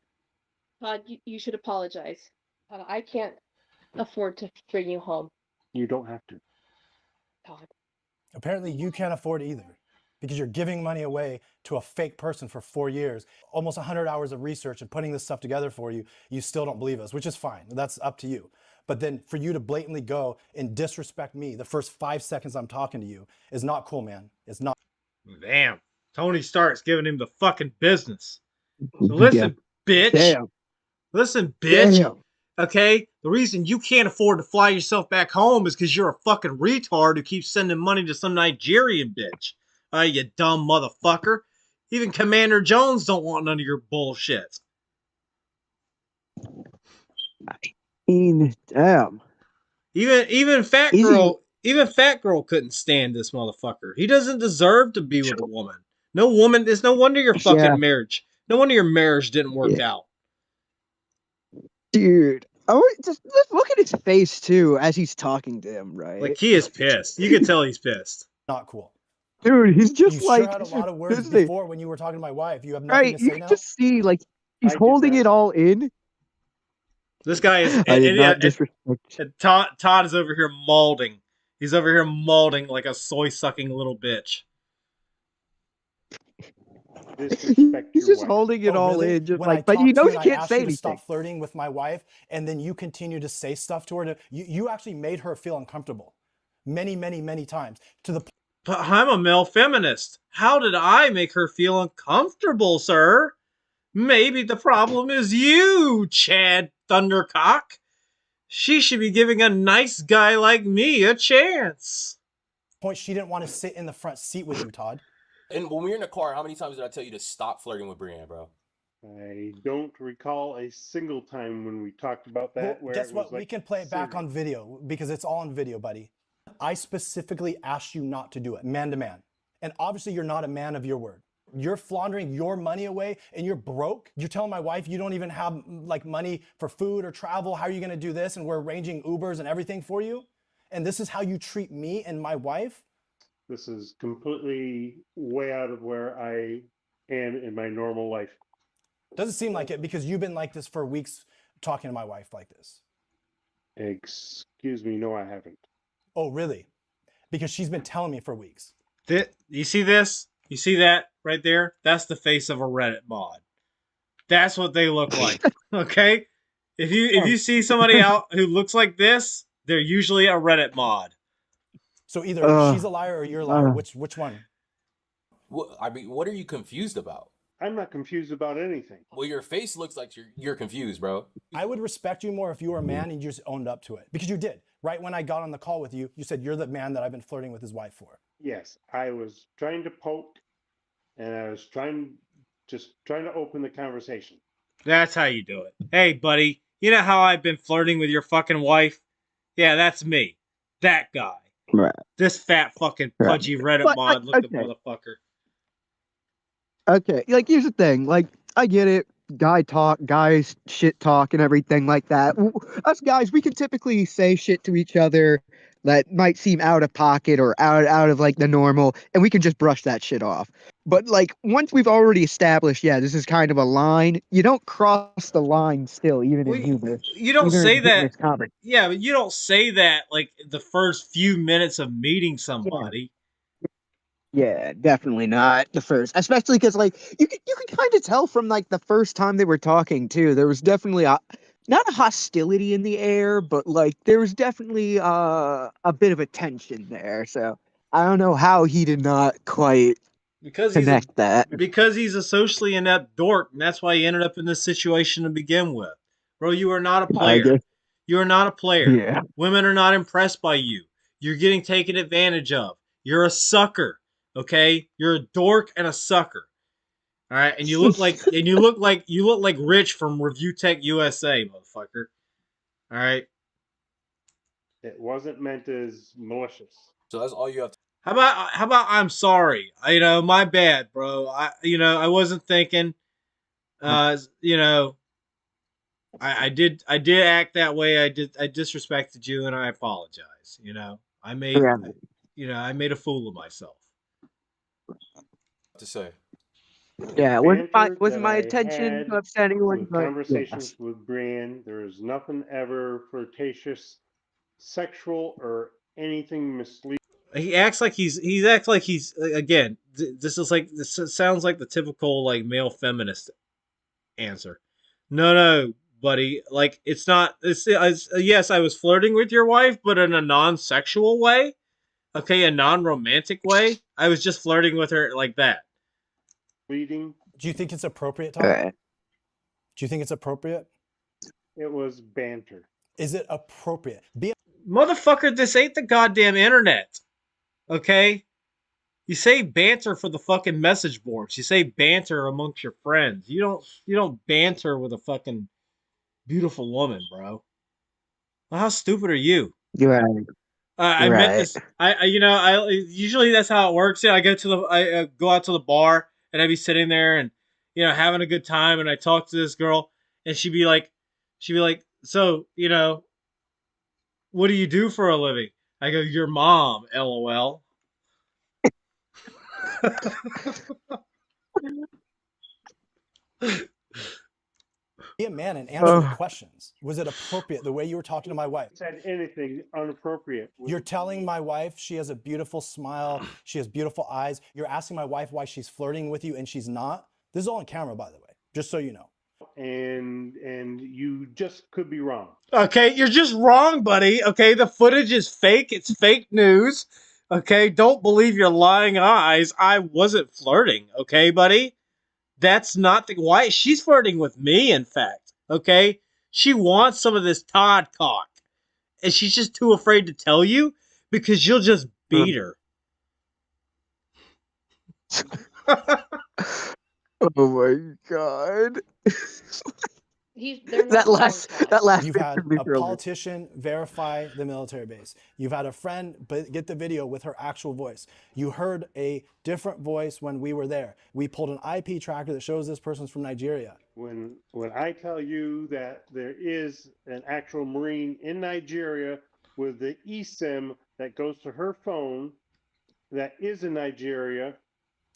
Todd, you should apologize. Todd, I can't afford to bring you home. You don't have to. Todd. Apparently you can't afford it either, because you're giving money away to a fake person for 4 years, almost 100 hours of research and putting this stuff together for you. You still don't believe us, which is fine. That's up to you. But then for you to blatantly go and disrespect me the first 5 seconds I'm talking to you is not cool, man. It's not. Damn. Tony Stark's giving him the fucking business. So listen, bitch. Damn. Listen, bitch. Damn. Okay? The reason you can't afford to fly yourself back home is because you're a fucking retard who keeps sending money to some Nigerian bitch. You dumb motherfucker. Even Commander Jones don't want none of your bullshit. Damn. Even fat girl couldn't stand this motherfucker. He doesn't deserve to be with a woman. No woman. It's no wonder your fucking marriage. No wonder your marriage didn't work out. Dude, just look at his face too as he's talking to him, right? Like, he is pissed. You can tell he's pissed. Not cool. Dude, he's just you like sure had a lot of words this thing. before when you were talking to my wife. You have nothing Right, to you say can now? just see like he's holding it all in. This guy is. I did not disrespect. Todd is over here mauling. He's over here mauling like a soy-sucking little bitch. He's just holding it all in, just When like, I but talked you know to he and I can't asked say you to anything. stop flirting with my wife, and then you continue to say stuff to her. You actually made her feel uncomfortable many, many, many times to the. But I'm a male feminist. How did I make her feel uncomfortable, sir? Maybe the problem is you, Chad Thundercock. She should be giving a nice guy like me a chance. Point, she didn't want to sit in the front seat with you, Todd. And when we were in the car, how many times did I tell you to stop flirting with Brienne, bro? I don't recall a single time when we talked about that. Well, guess what? We can play it back on video because it's all on video, buddy. I specifically asked you not to do it, man to man. And obviously you're not a man of your word. You're laundering your money away and you're broke. You're telling my wife you don't even have like money for food or travel. How are you going to do this? And we're arranging Ubers and everything for you. And this is how you treat me and my wife. This is completely way out of where I am in my normal life. Doesn't seem like it because you've been like this for weeks talking to my wife like this. Excuse me, no, I haven't. Oh, really? Because she's been telling me for weeks. You see this? You see that right there? That's the face of a Reddit mod. That's what they look like. Okay? If you see somebody out who looks like this, they're usually a Reddit mod. So either she's a liar or you're a liar. Which one? I mean, what are you confused about? I'm not confused about anything. Well, your face looks like you're confused, bro. I would respect you more if you were a man and you just owned up to it. Because you did. Right when I got on the call with you, you said you're the man that I've been flirting with his wife for. Yes, I was trying to poke, and I was trying to open the conversation. That's how you do it. Hey, buddy, you know how I've been flirting with your fucking wife? Yeah, that's me. That guy. Right. This fat fucking pudgy Reddit mod looking motherfucker. Okay, like here's the thing. Like I get it, guys shit talk and everything like that. Us guys, we can typically say shit to each other that might seem out of pocket or out of like the normal, and we can just brush that shit off. But like once we've already established, yeah, this is kind of a line. You don't cross the line still, even in humor. You don't even say in that. humorous comedy. Yeah, but you don't say that like the first few minutes of meeting somebody. Yeah, definitely not the first, especially because like you can kind of tell from like the first time they were talking too. There was definitely not a hostility in the air, but like there was definitely a bit of a tension there. So I don't know how he did not quite connect that. Because he's a socially inept dork, and that's why he ended up in this situation to begin with. Bro, you are not a player. You are not a player. Yeah. Women are not impressed by you. You're getting taken advantage of. You're a sucker. Okay? You're a dork and a sucker. All right? And you look like Rich from Review Tech USA, motherfucker. All right? It wasn't meant as malicious. So that's all you have to. How about I'm sorry? My bad, bro. I wasn't thinking. I did act that way. I disrespected you, and I apologize. I made a fool of myself. To say. Yeah, Banter wasn't my that I intention had to upset anyone, with but conversations yes. with Brian, there is nothing ever flirtatious, sexual, or anything misleading. He acts like he's again. This sounds like the typical like male feminist answer. No, buddy. Like it's not. It's yes, I was flirting with your wife, but in a non-sexual way. Okay, a non-romantic way. I was just flirting with her like that. Leading. Do you think it's appropriate, Todd? Do you think it's appropriate? It was banter. Is it appropriate? Motherfucker, this ain't the goddamn internet. Okay? You say banter for the fucking message boards. You say banter amongst your friends. You don't banter with a fucking beautiful woman, bro. Well, how stupid are you? You're right. I met this. I usually that's how it works. I go out to the bar and I'd be sitting there and having a good time, and I talk to this girl and she'd be like, so what do you do for a living? I go, your mom, LOL. Be a man and answer the questions. Was it appropriate the way you were talking to my wife? Said anything inappropriate. You're telling my wife she has a beautiful smile, she has beautiful eyes. You're asking my wife why she's flirting with you and she's not. This is all on camera, by the way, just so you know. And you just could be wrong. Okay, you're just wrong, buddy. Okay, the footage is fake. It's fake news. Okay, don't believe your lying eyes. I wasn't flirting. Okay, buddy? That's not why she's flirting with me, in fact. Okay? She wants some of this Todd cock. And she's just too afraid to tell you because you'll just beat her. Oh my god. They're not that last You've bit had threw me a for a loop. politician verify the military base. You've had a friend get the video with her actual voice. You heard a different voice when we were there. We pulled an IP tracker that shows this person's from Nigeria. When I tell you that there is an actual Marine in Nigeria with the eSIM that goes to her phone that is in Nigeria.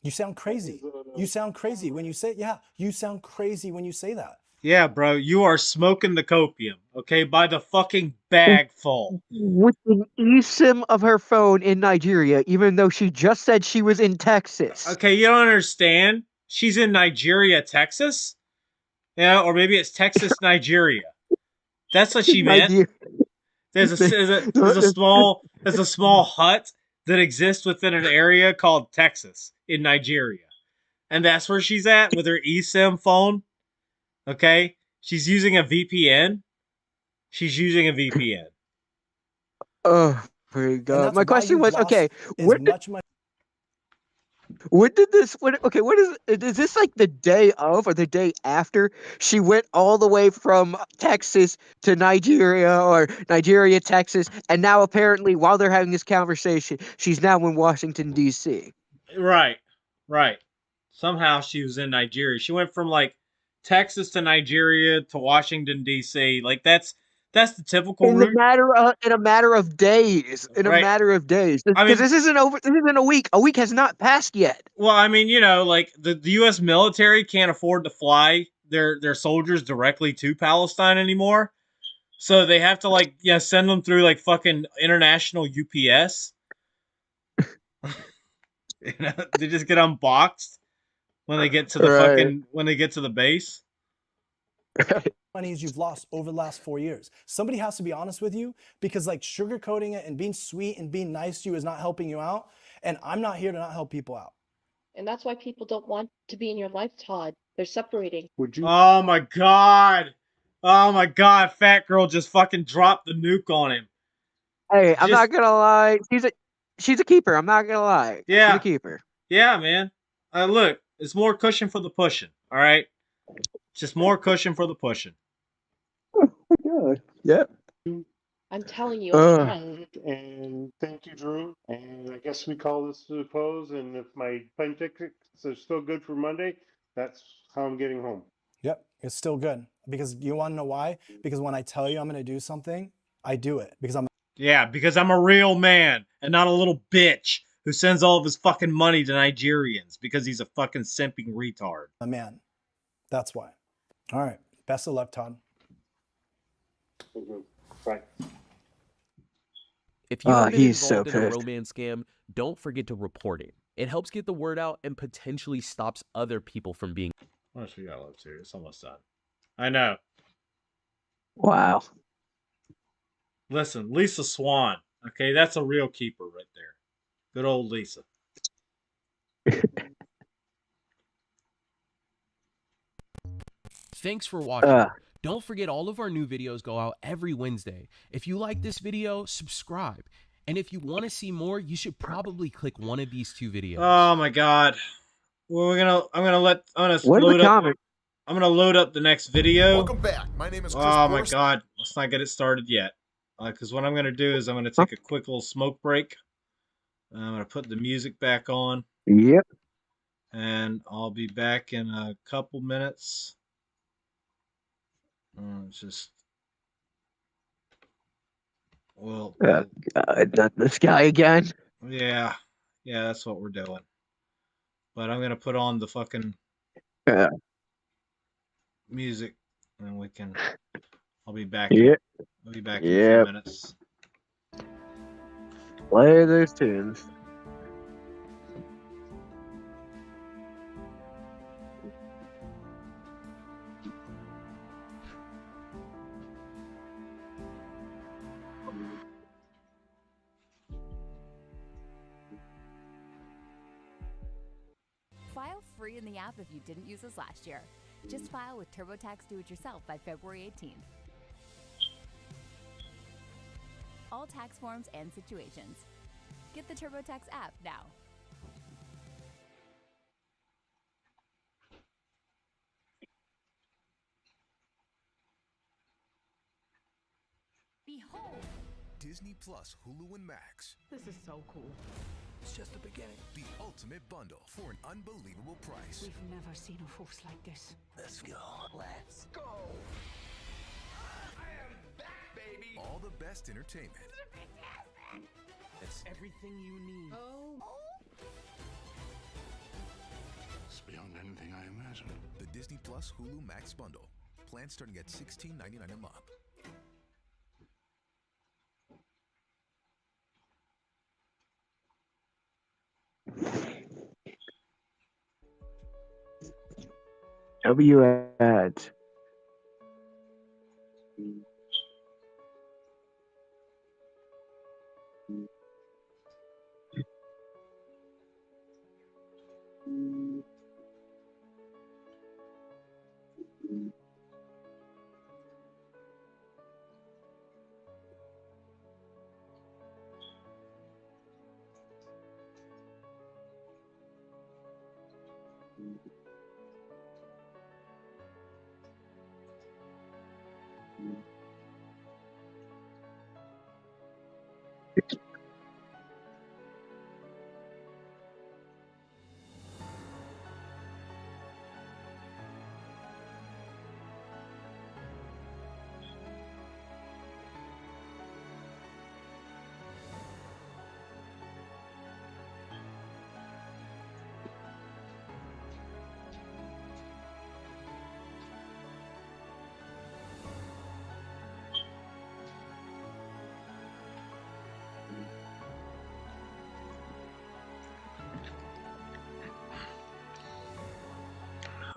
You sound crazy. You sound crazy when you say, you sound crazy when you say that. Yeah, bro, you are smoking the copium, okay, by the fucking bag full. With an eSIM of her phone in Nigeria, even though she just said she was in Texas. Okay, you don't understand? She's in Nigeria, Texas? Yeah, or maybe it's Texas, Nigeria. That's what she meant. There's a small hut that exists within an area called Texas in Nigeria. And that's where she's at with her eSIM phone. Okay? She's using a VPN. Oh my god. My question was, okay, what is this like the day of or the day after she went all the way from Texas to Nigeria or Nigeria, Texas, and now apparently while they're having this conversation, she's now in Washington, D.C. Right. Somehow she was in Nigeria. She went from like Texas to Nigeria to Washington, D.C. Like that's the typical route. In a matter of days. Because this isn't over. This isn't a week. A week has not passed yet. Well, I mean, like the U.S. military can't afford to fly their soldiers directly to Palestine anymore, so they have to send them through like fucking international UPS. They just get unboxed when they get to the base. Money you've lost over the last 4 years. Somebody has to be honest with you, because like sugarcoating it and being sweet and being nice to you is not helping you out. And I'm not here to not help people out. And that's why people don't want to be in your life, Todd. They're separating. Would you? Oh my god! Oh my god, fat girl just fucking dropped the nuke on him. Hey, I'm Just not gonna lie. She's a keeper. I'm not gonna lie. She's a yeah, keeper. yeah, man. Look, it's more cushion for the pushing. All right, just more cushion for the pushing. Good. Yep. I'm telling you, I'm trying. And thank you, Drew. And I guess we call this to a close. And if my plane tickets are still good for Monday, that's how I'm getting home. Yep, it's still good. Because you want to know why? Because when I tell you I'm going to do something, I do it. Because I'm Yeah, because I'm a real man and not a little bitch who sends all of his fucking money to Nigerians because he's a fucking simping retard. a man. That's why. All right. Best of luck, Todd. Right. If you've been he's so involved in a pissed. romance scam, don't forget to report it. It helps get the word out and potentially stops other people from being. What else we got left here? It's almost done. I know. Wow. Listen, Lisa Swan. Okay, that's a real keeper right there. Good old Lisa. Thanks for watching. Don't forget all of our new videos go out every Wednesday. If you like this video, subscribe. And if you want to see more, you should probably click one of these two videos. Oh my god. Well, I'm gonna load up the next video. Welcome back. My name is Chris Oh my Borst. god. Let's not get it started yet. Because what I'm gonna do is I'm gonna take a quick little smoke break. I'm gonna put the music back on. Yep. And I'll be back in a couple minutes. Just well, God, not this guy again. yeah, that's what we're doing. But I'm gonna put on the fucking music, and we can. I'll be back. I'll be back in a few minutes. Play those tunes. File free in the app if you didn't use us last year. Just file with TurboTax Do-It-Yourself by February 18th. All tax forms and situations. Get the TurboTax app now. Behold! Disney Plus, Hulu, and Max. This is so cool. It's just the beginning. The ultimate bundle for an unbelievable price. We've never seen a force like this. Let's go. Let's go. I am back, baby. All the best entertainment. It's everything you need. Oh. It's beyond anything I imagined. The Disney Plus, Hulu, Max bundle. Plans starting at $16.99 a month. W ads.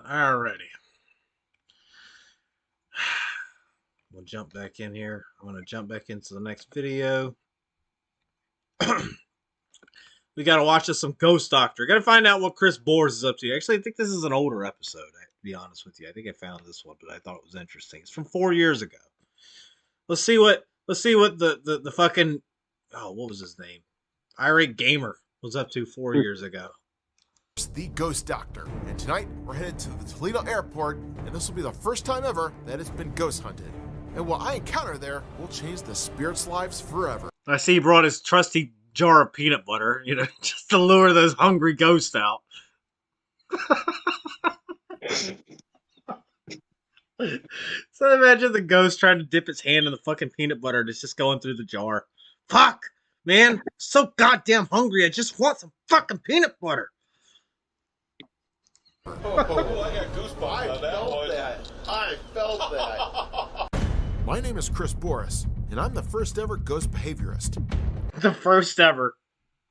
Alrighty. We'll jump back in here. I'm going to jump back into the next video. We got to watch us some Ghost Doctor. Got to find out what Chris Bores is up to. Actually, I think this is an older episode. be honest with you. I think I found this one, but I thought it was interesting. It's from 4 years ago. Let's see what the fucking, oh, what was his name? Irate Gamer was up to 4 years ago. The Ghost Doctor, and tonight we're headed to the Toledo Airport, and this will be the first time ever that it's been ghost hunted. And what I encounter there will change the spirits' lives forever. I see he brought his trusty jar of peanut butter, you know, just to lure those hungry ghosts out. So imagine the ghost trying to dip its hand in the fucking peanut butter and it's just going through the jar. Fuck, man, so goddamn hungry. I just want some fucking peanut butter. I got goosebumps. I felt that. My name is Chris Boris, and I'm the first ever ghost behaviorist. The first ever.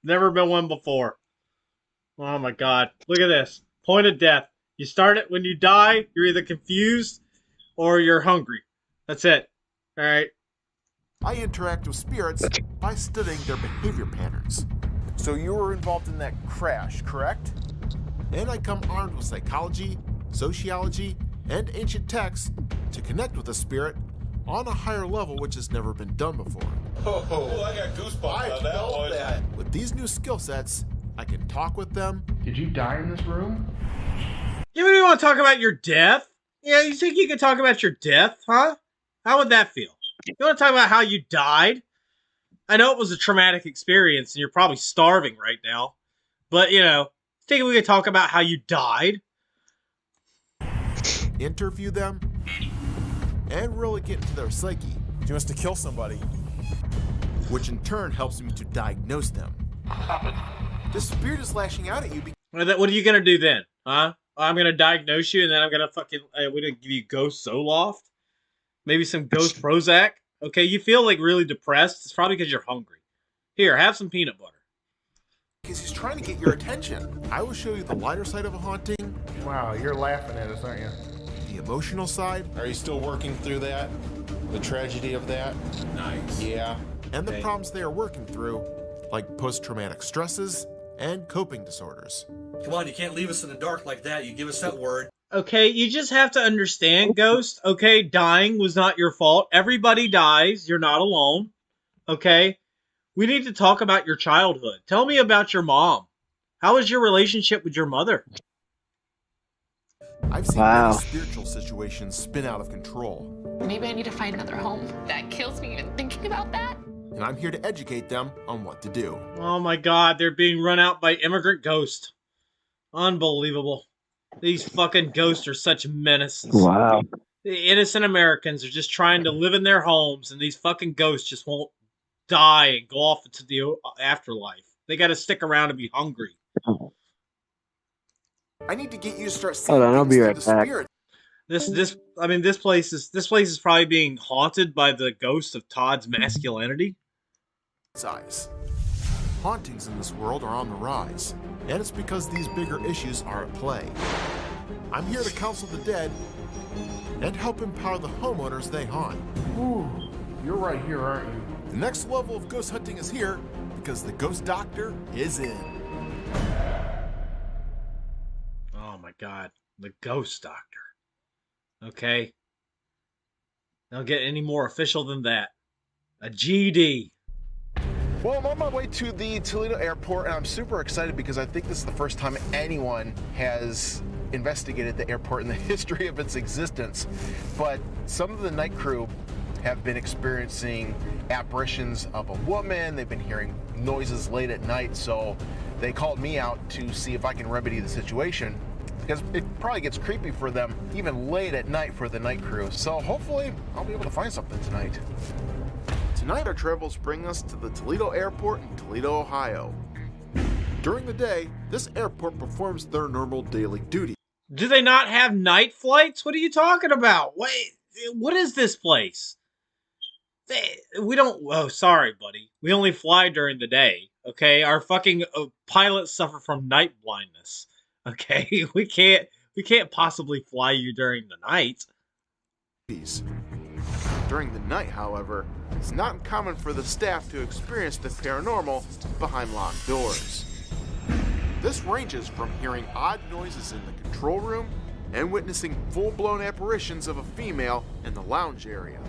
Never been one before. Oh my god. Look at this. Point of death. You start it when you die, you're either confused or you're hungry. That's it. Alright. I interact with spirits by studying their behavior patterns. So you were involved in that crash, correct? And I come armed with psychology, sociology, and ancient texts to connect with a spirit on a higher level which has never been done before. I got goosebumps. I felt that. With these new skill sets, I can talk with them. Did you die in this room? You really want to talk about your death? Yeah, you think you can talk about your death, huh? How would that feel? You want to talk about how you died? I know it was a traumatic experience and you're probably starving right now. But, you know, think we could talk about how you died? Interview them and really get into their psyche. He wants to kill somebody. Which in turn helps me to diagnose them. The spirit is lashing out at you because... What are you going to do then? Huh? I'm going to diagnose you and then I'm going to fucking... we're going to give you Ghost Zoloft? Maybe some Ghost Prozac? Okay, you feel like really depressed. It's probably because you're hungry. Here, have some peanut butter. Because he's trying to get your attention. I will show you the lighter side of a haunting. Wow, you're laughing at us, aren't you? The emotional side. Are you still working through that? The tragedy of that? Nice. Yeah. And the problems they are working through, like post-traumatic stresses and coping disorders. Come on, you can't leave us in the dark like that. You give us that word. Okay, you just have to understand, Ghost. Okay, dying was not your fault. Everybody dies. You're not alone. Okay? We need to talk about your childhood. Tell me about your mom. How was your relationship with your mother? I've seen many spiritual situations spin out of control. Maybe I need to find another home. That kills me even thinking about that. And I'm here to educate them on what to do. Oh my god, they're being run out by immigrant ghosts. Unbelievable. These fucking ghosts are such menaces. Wow. The innocent Americans are just trying to live in their homes, and these fucking ghosts just won't die and go off into the afterlife. They gotta stick around and be hungry. I need to get you to start seeing Hold on, I'll be right the back. spirit. This place is probably being haunted by the ghost of Todd's masculinity. Size. Hauntings in this world are on the rise, and it's because these bigger issues are at play. I'm here to counsel the dead and help empower the homeowners they haunt. Ooh, you're right here, aren't you? The next level of ghost hunting is here because the Ghost Doctor is in. Oh my god, the Ghost Doctor. Okay. Don't get any more official than that. A GD. Well, I'm on my way to the Toledo Airport, and I'm super excited because I think this is the first time anyone has investigated the airport in the history of its existence. But some of the night crew have been experiencing apparitions of a woman. They've been hearing noises late at night, so they called me out to see if I can remedy the situation, because it probably gets creepy for them even late at night for the night crew. So hopefully I'll be able to find something tonight. Tonight our travels bring us to the Toledo Airport in Toledo, Ohio. During the day, this airport performs their normal daily duty. Do they not have night flights? What are you talking about? Wait, what is this place? We don't... Oh, sorry, buddy. We only fly during the day, okay? Our fucking pilots suffer from night blindness, okay? We can't possibly fly you during the night. During the night, however, it's not uncommon for the staff to experience the paranormal behind locked doors. This ranges from hearing odd noises in the control room and witnessing full-blown apparitions of a female in the lounge area.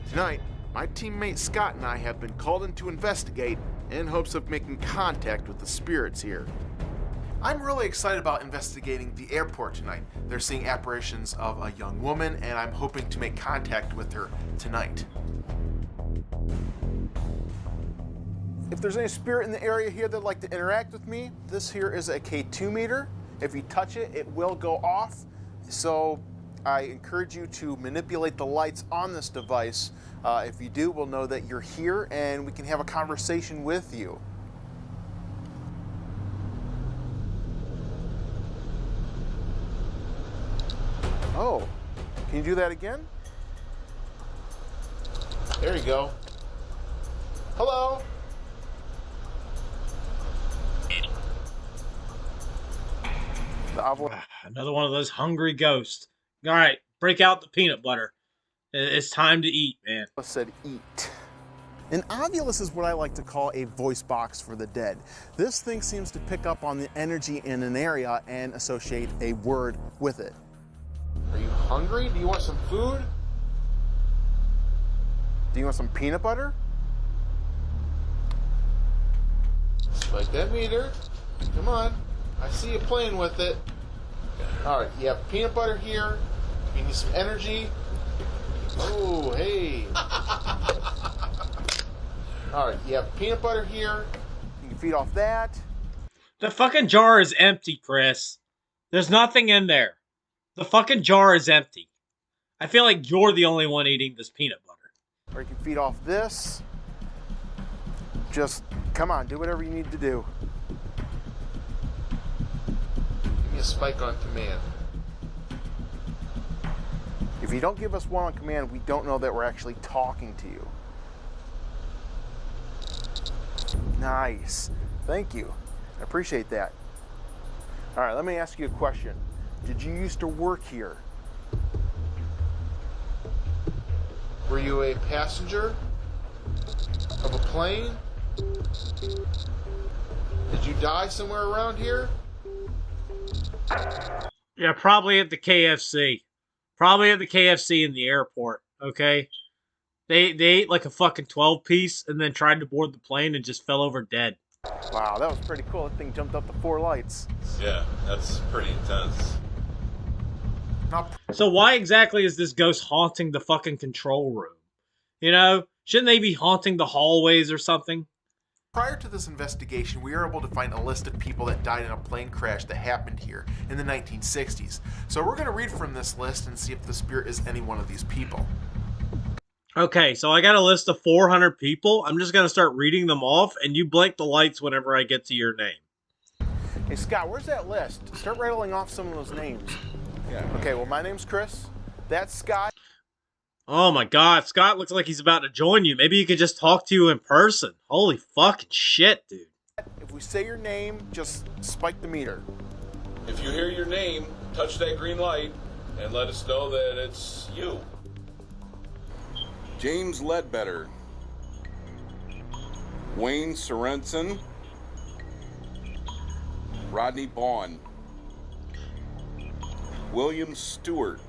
Tonight, my teammate Scott and I have been called in to investigate in hopes of making contact with the spirits here. I'm really excited about investigating the airport tonight. They're seeing apparitions of a young woman, and I'm hoping to make contact with her tonight. If there's any spirit in the area here that'd like to interact with me, this here is a K2 meter. If you touch it, it will go off. So I encourage you to manipulate the lights on this device. If you do, we'll know that you're here and we can have a conversation with you. Oh, can you do that again? There you go. Hello. Another one of those hungry ghosts. All right, break out the peanut butter. It's time to eat, man. I said eat. An ovulus is what I like to call a voice box for the dead. This thing seems to pick up on the energy in an area and associate a word with it. Are you hungry? Do you want some food? Do you want some peanut butter? Spike that meter. Come on. I see you playing with it. All right, you have peanut butter here. You need some energy. Oh, hey. All right, you have peanut butter here. You can feed off that. The fucking jar is empty, Chris. There's nothing in there. The fucking jar is empty. I feel like you're the only one eating this peanut butter. Or you can feed off this. Just, come on, do whatever you need to do. Give me a spike on command. If you don't give us one on command, we don't know that we're actually talking to you. Nice. Thank you. I appreciate that. All right, let me ask you a question. Did you used to work here? Were you a passenger of a plane? Did you die somewhere around here? Yeah, probably at the KFC. Probably at the KFC in the airport, okay? They ate like a fucking 12-piece and then tried to board the plane and just fell over dead. Wow, that was pretty cool. That thing jumped up to 4 lights. Yeah, that's pretty intense. So why exactly is this ghost haunting the fucking control room? You know, shouldn't they be haunting the hallways or something? Prior to this investigation, we were able to find a list of people that died in a plane crash that happened here in the 1960s. So we're going to read from this list and see if the spirit is any one of these people. Okay, so I got a list of 400 people. I'm just going to start reading them off, and you blink the lights whenever I get to your name. Hey, Scott, where's that list? Start rattling off some of those names. Yeah. Okay, well, my name's Chris. That's Scott. Oh my god, Scott looks like he's about to join you. Maybe he could just talk to you in person. Holy fucking shit, dude. If we say your name, just spike the meter. If you hear your name, touch that green light and let us know that it's you. James Ledbetter, Wayne Sorensen, Rodney Bond, William Stewart.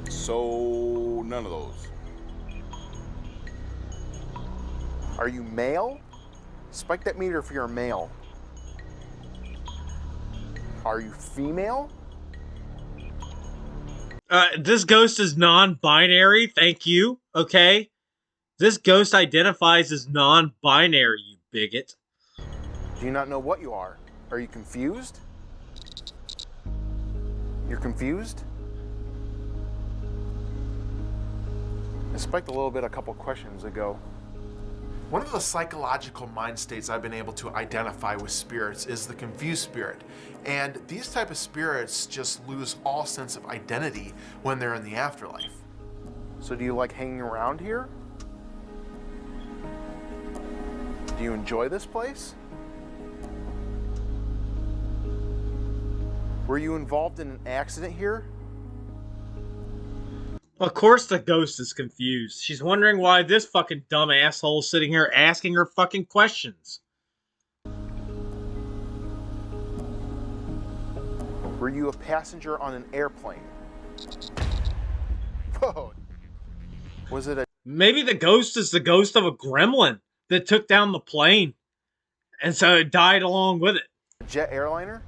So, none of those. Are you male? Spike that meter if you're a male. Are you female? This ghost is non-binary, thank you, okay? This ghost identifies as non-binary, you bigot. Do you not know what you are? Are you confused? You're confused? I spiked a little bit a couple questions ago. One of the psychological mind states I've been able to identify with spirits is the confused spirit. And these type of spirits just lose all sense of identity when they're in the afterlife. So do you like hanging around here? Do you enjoy this place? Were you involved in an accident here? Of course the ghost is confused. She's wondering why this fucking dumb asshole is sitting here asking her fucking questions. Were you a passenger on an airplane? Whoa. Was it a Maybe the ghost is the ghost of a gremlin that took down the plane, and so it died along with it. jet airliner?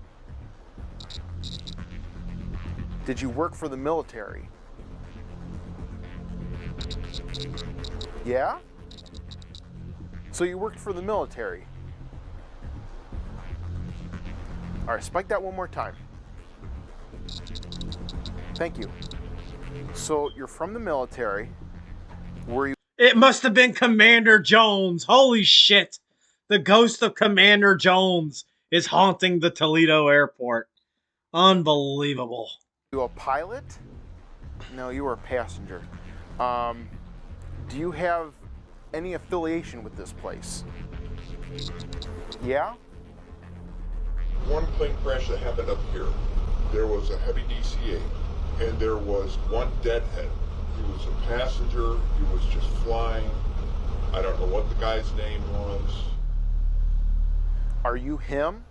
Did you work for the military? Yeah? So you worked for the military. All right, spike that one more time. Thank you. So you're from the military. Were you? It must have been Commander Jones. Holy shit. The ghost of Commander Jones is haunting the Toledo airport. Unbelievable. You a pilot? No, you were a passenger. Do you have any affiliation with this place? Yeah? One plane crash that happened up here. There was a heavy DCA, and there was one deadhead. He was a passenger, he was just flying. I don't know what the guy's name was. Are you him?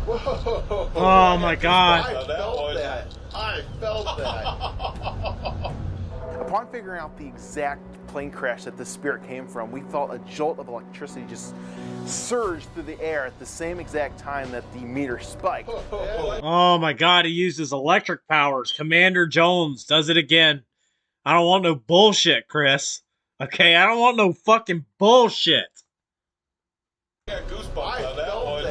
Whoa! Oh my god. I felt that. I felt that. Upon figuring out the exact plane crash that the spirit came from, we felt a jolt of electricity just surge through the air at the same exact time that the meter spiked. Oh my god, he uses electric powers. Commander Jones does it again. I don't want no bullshit, Chris. Okay, I don't want no fucking bullshit. Yeah, goosebumps on that one.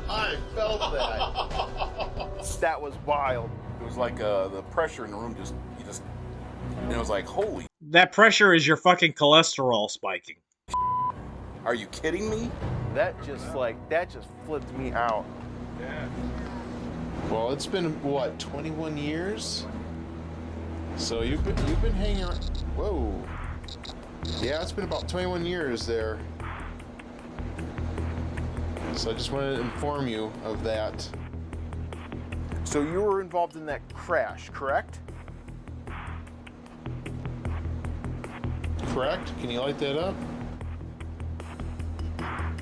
I felt that. That was wild. It was like the pressure in the room and it was like, holy. That pressure is your fucking cholesterol spiking. Are you kidding me? That just flipped me out. Yeah. Well, it's been what, 21 years? So you've been hanging around. Whoa. Yeah, it's been about 21 years there. So I just wanted to inform you of that. So you were involved in that crash, correct? Correct? Can you light that up? I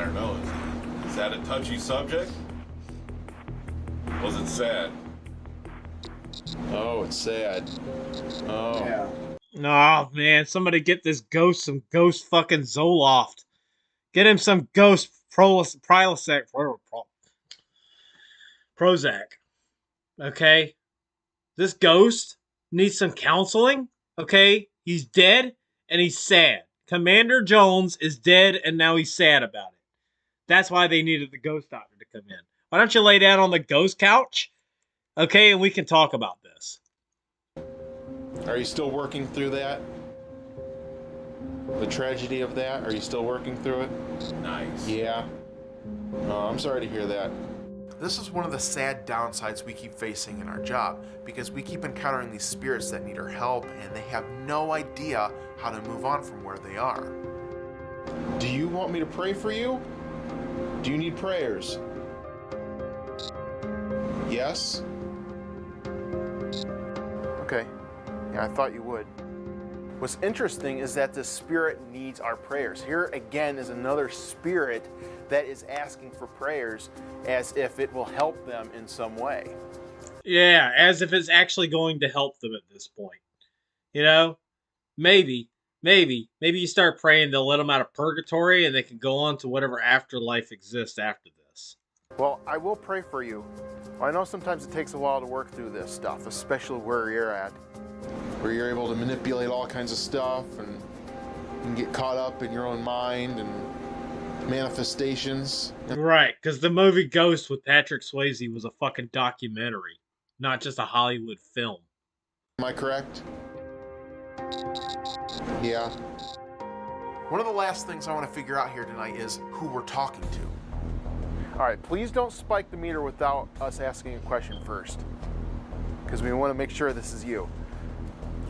don't know. Is that a touchy subject? Was it sad? Oh, it's sad. Oh. Yeah. Oh man, somebody get this ghost some ghost fucking Zoloft. Get him some ghost Prozac. Okay? This ghost needs some counseling. Okay? He's dead and he's sad. Commander Jones is dead and now he's sad about it. That's why they needed the ghost doctor to come in. Why don't you lay down on the ghost couch? Okay, and we can talk about this. Are you still working through that? The tragedy of that? Are you still working through it? Nice. Yeah. Oh, I'm sorry to hear that. This is one of the sad downsides we keep facing in our job, because we keep encountering these spirits that need our help and they have no idea how to move on from where they are. Do you want me to pray for you? Do you need prayers? Yes? Okay. Yeah, I thought you would. What's interesting is that the spirit needs our prayers. Here again is another spirit that is asking for prayers as if it will help them in some way. Yeah, as if it's actually going to help them at this point. You know? Maybe you start praying they'll let them out of purgatory and they can go on to whatever afterlife exists after this. Well, I will pray for you. I know sometimes it takes a while to work through this stuff, especially where you're at. Where you're able to manipulate all kinds of stuff and you can get caught up in your own mind and manifestations. Right, because the movie Ghost with Patrick Swayze was a fucking documentary, not just a Hollywood film. Am I correct? Yeah. One of the last things I want to figure out here tonight is who we're talking to. All right, please don't spike the meter without us asking a question first, because we want to make sure this is you.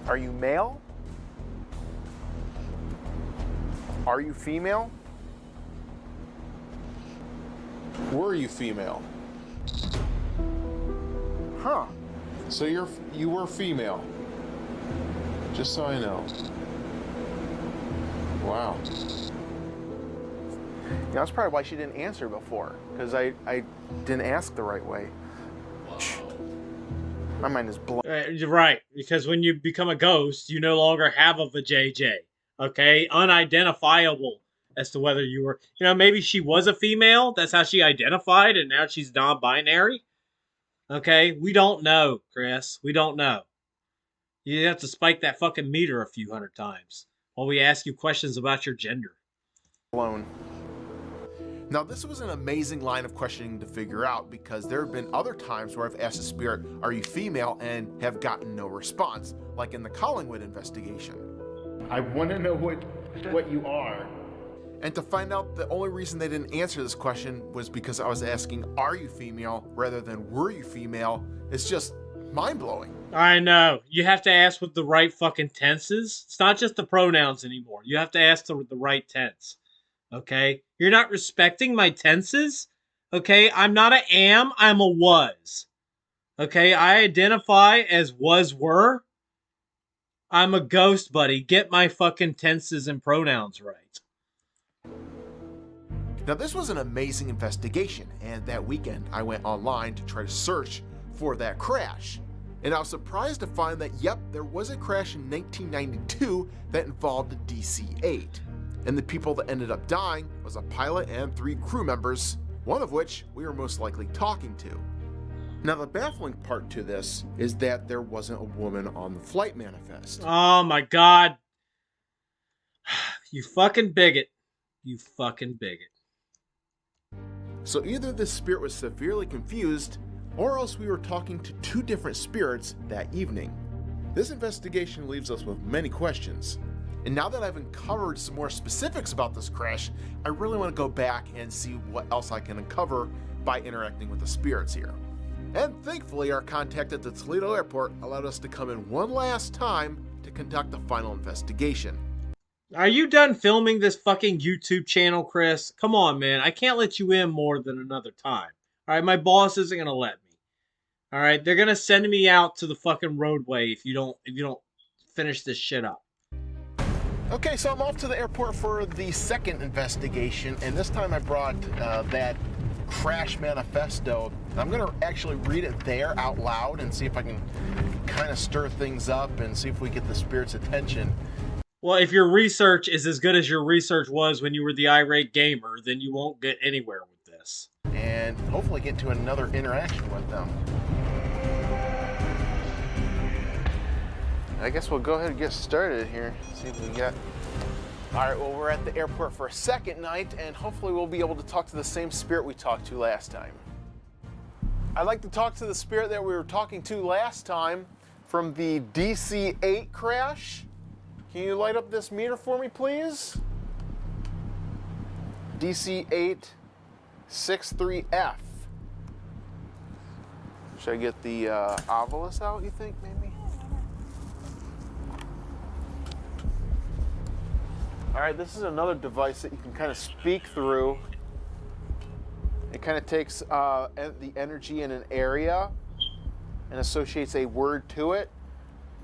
Are you male? Are you female? Were you female? Huh. So you were female. Just so I know. Wow. Yeah, that's probably why she didn't answer before, because I didn't ask the right way. My mind is blown. You're right, because when you become a ghost, you no longer have a vajayjay. Okay, unidentifiable as to whether you were, maybe she was a female. That's how she identified, and now she's non-binary. Okay, we don't know, Chris. We don't know. You have to spike that fucking meter a few hundred times while we ask you questions about your gender. Blown. Now, this was an amazing line of questioning to figure out, because there have been other times where I've asked a spirit, "Are you female?" and have gotten no response, like in the Collingwood investigation. I want to know what you are. And to find out the only reason they didn't answer this question was because I was asking, "Are you female?" rather than "Were you female?" It's just mind-blowing. I know. You have to ask with the right fucking tenses. It's not just the pronouns anymore. You have to ask the right tense. Okay? You're not respecting my tenses? Okay? I'm not a am, I'm a was. Okay? I identify as was, were. I'm a ghost, buddy. Get my fucking tenses and pronouns right. Now, this was an amazing investigation, and that weekend I went online to try to search for that crash. And I was surprised to find that, yep, there was a crash in 1992 that involved the DC-8. And the people that ended up dying was a pilot and 3 crew members, one of which we were most likely talking to. Now, the baffling part to this is that there wasn't a woman on the flight manifest. Oh my god. You fucking bigot. You fucking bigot. So either the spirit was severely confused, or else we were talking to 2 different spirits that evening. This investigation leaves us with many questions. And now that I've uncovered some more specifics about this crash, I really want to go back and see what else I can uncover by interacting with the spirits here. And thankfully, our contact at the Toledo airport allowed us to come in one last time to conduct the final investigation. Are you done filming this fucking YouTube channel, Chris? Come on, man. I can't let you in more than another time. All right, my boss isn't going to let me. All right, they're going to send me out to the fucking roadway if you don't finish this shit up. Okay, so I'm off to the airport for the second investigation, and this time I brought that crash manifesto. I'm going to actually read it there out loud and see if I can kind of stir things up and see if we get the spirit's attention. Well, if your research is as good as your research was when you were the irate gamer, then you won't get anywhere with this. And hopefully get to another interaction with them. I guess we'll go ahead and get started here. See what we got. All right, well, we're at the airport for a second night, and hopefully we'll be able to talk to the same spirit we talked to last time. I'd like to talk to the spirit that we were talking to last time from the DC-8 crash. Can you light up this meter for me, please? DC-8 63F. Should I get the Ovilus out, you think, maybe? All right, this is another device that you can kind of speak through. It kind of takes the energy in an area and associates a word to it.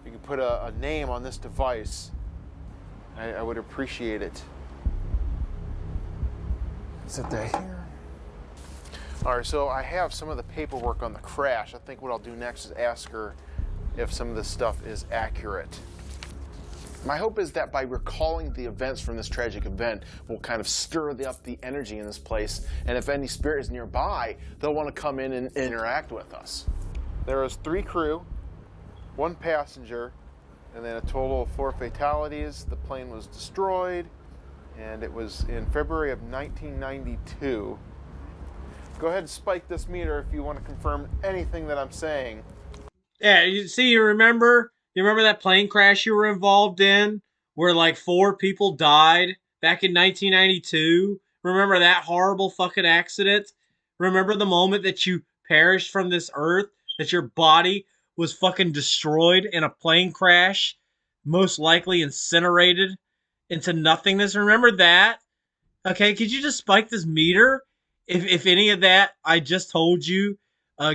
You can put a name on this device. I would appreciate it. Sit that here. All right, so I have some of the paperwork on the crash. I think what I'll do next is ask her if some of this stuff is accurate. My hope is that by recalling the events from this tragic event, we'll kind of stir up the energy in this place, and if any spirit is nearby, they'll want to come in and interact with us. There was 3 crew, 1 passenger, and then a total of 4 fatalities. The plane was destroyed, and it was in February of 1992. Go ahead and spike this meter if you want to confirm anything that I'm saying. Yeah, you remember? You remember that plane crash you were involved in where like 4 people died back in 1992? Remember that horrible fucking accident? Remember the moment that you perished from this earth? That your body was fucking destroyed in a plane crash? Most likely incinerated into nothingness? Remember that? Okay, could you just spike this meter? If any of that I just told you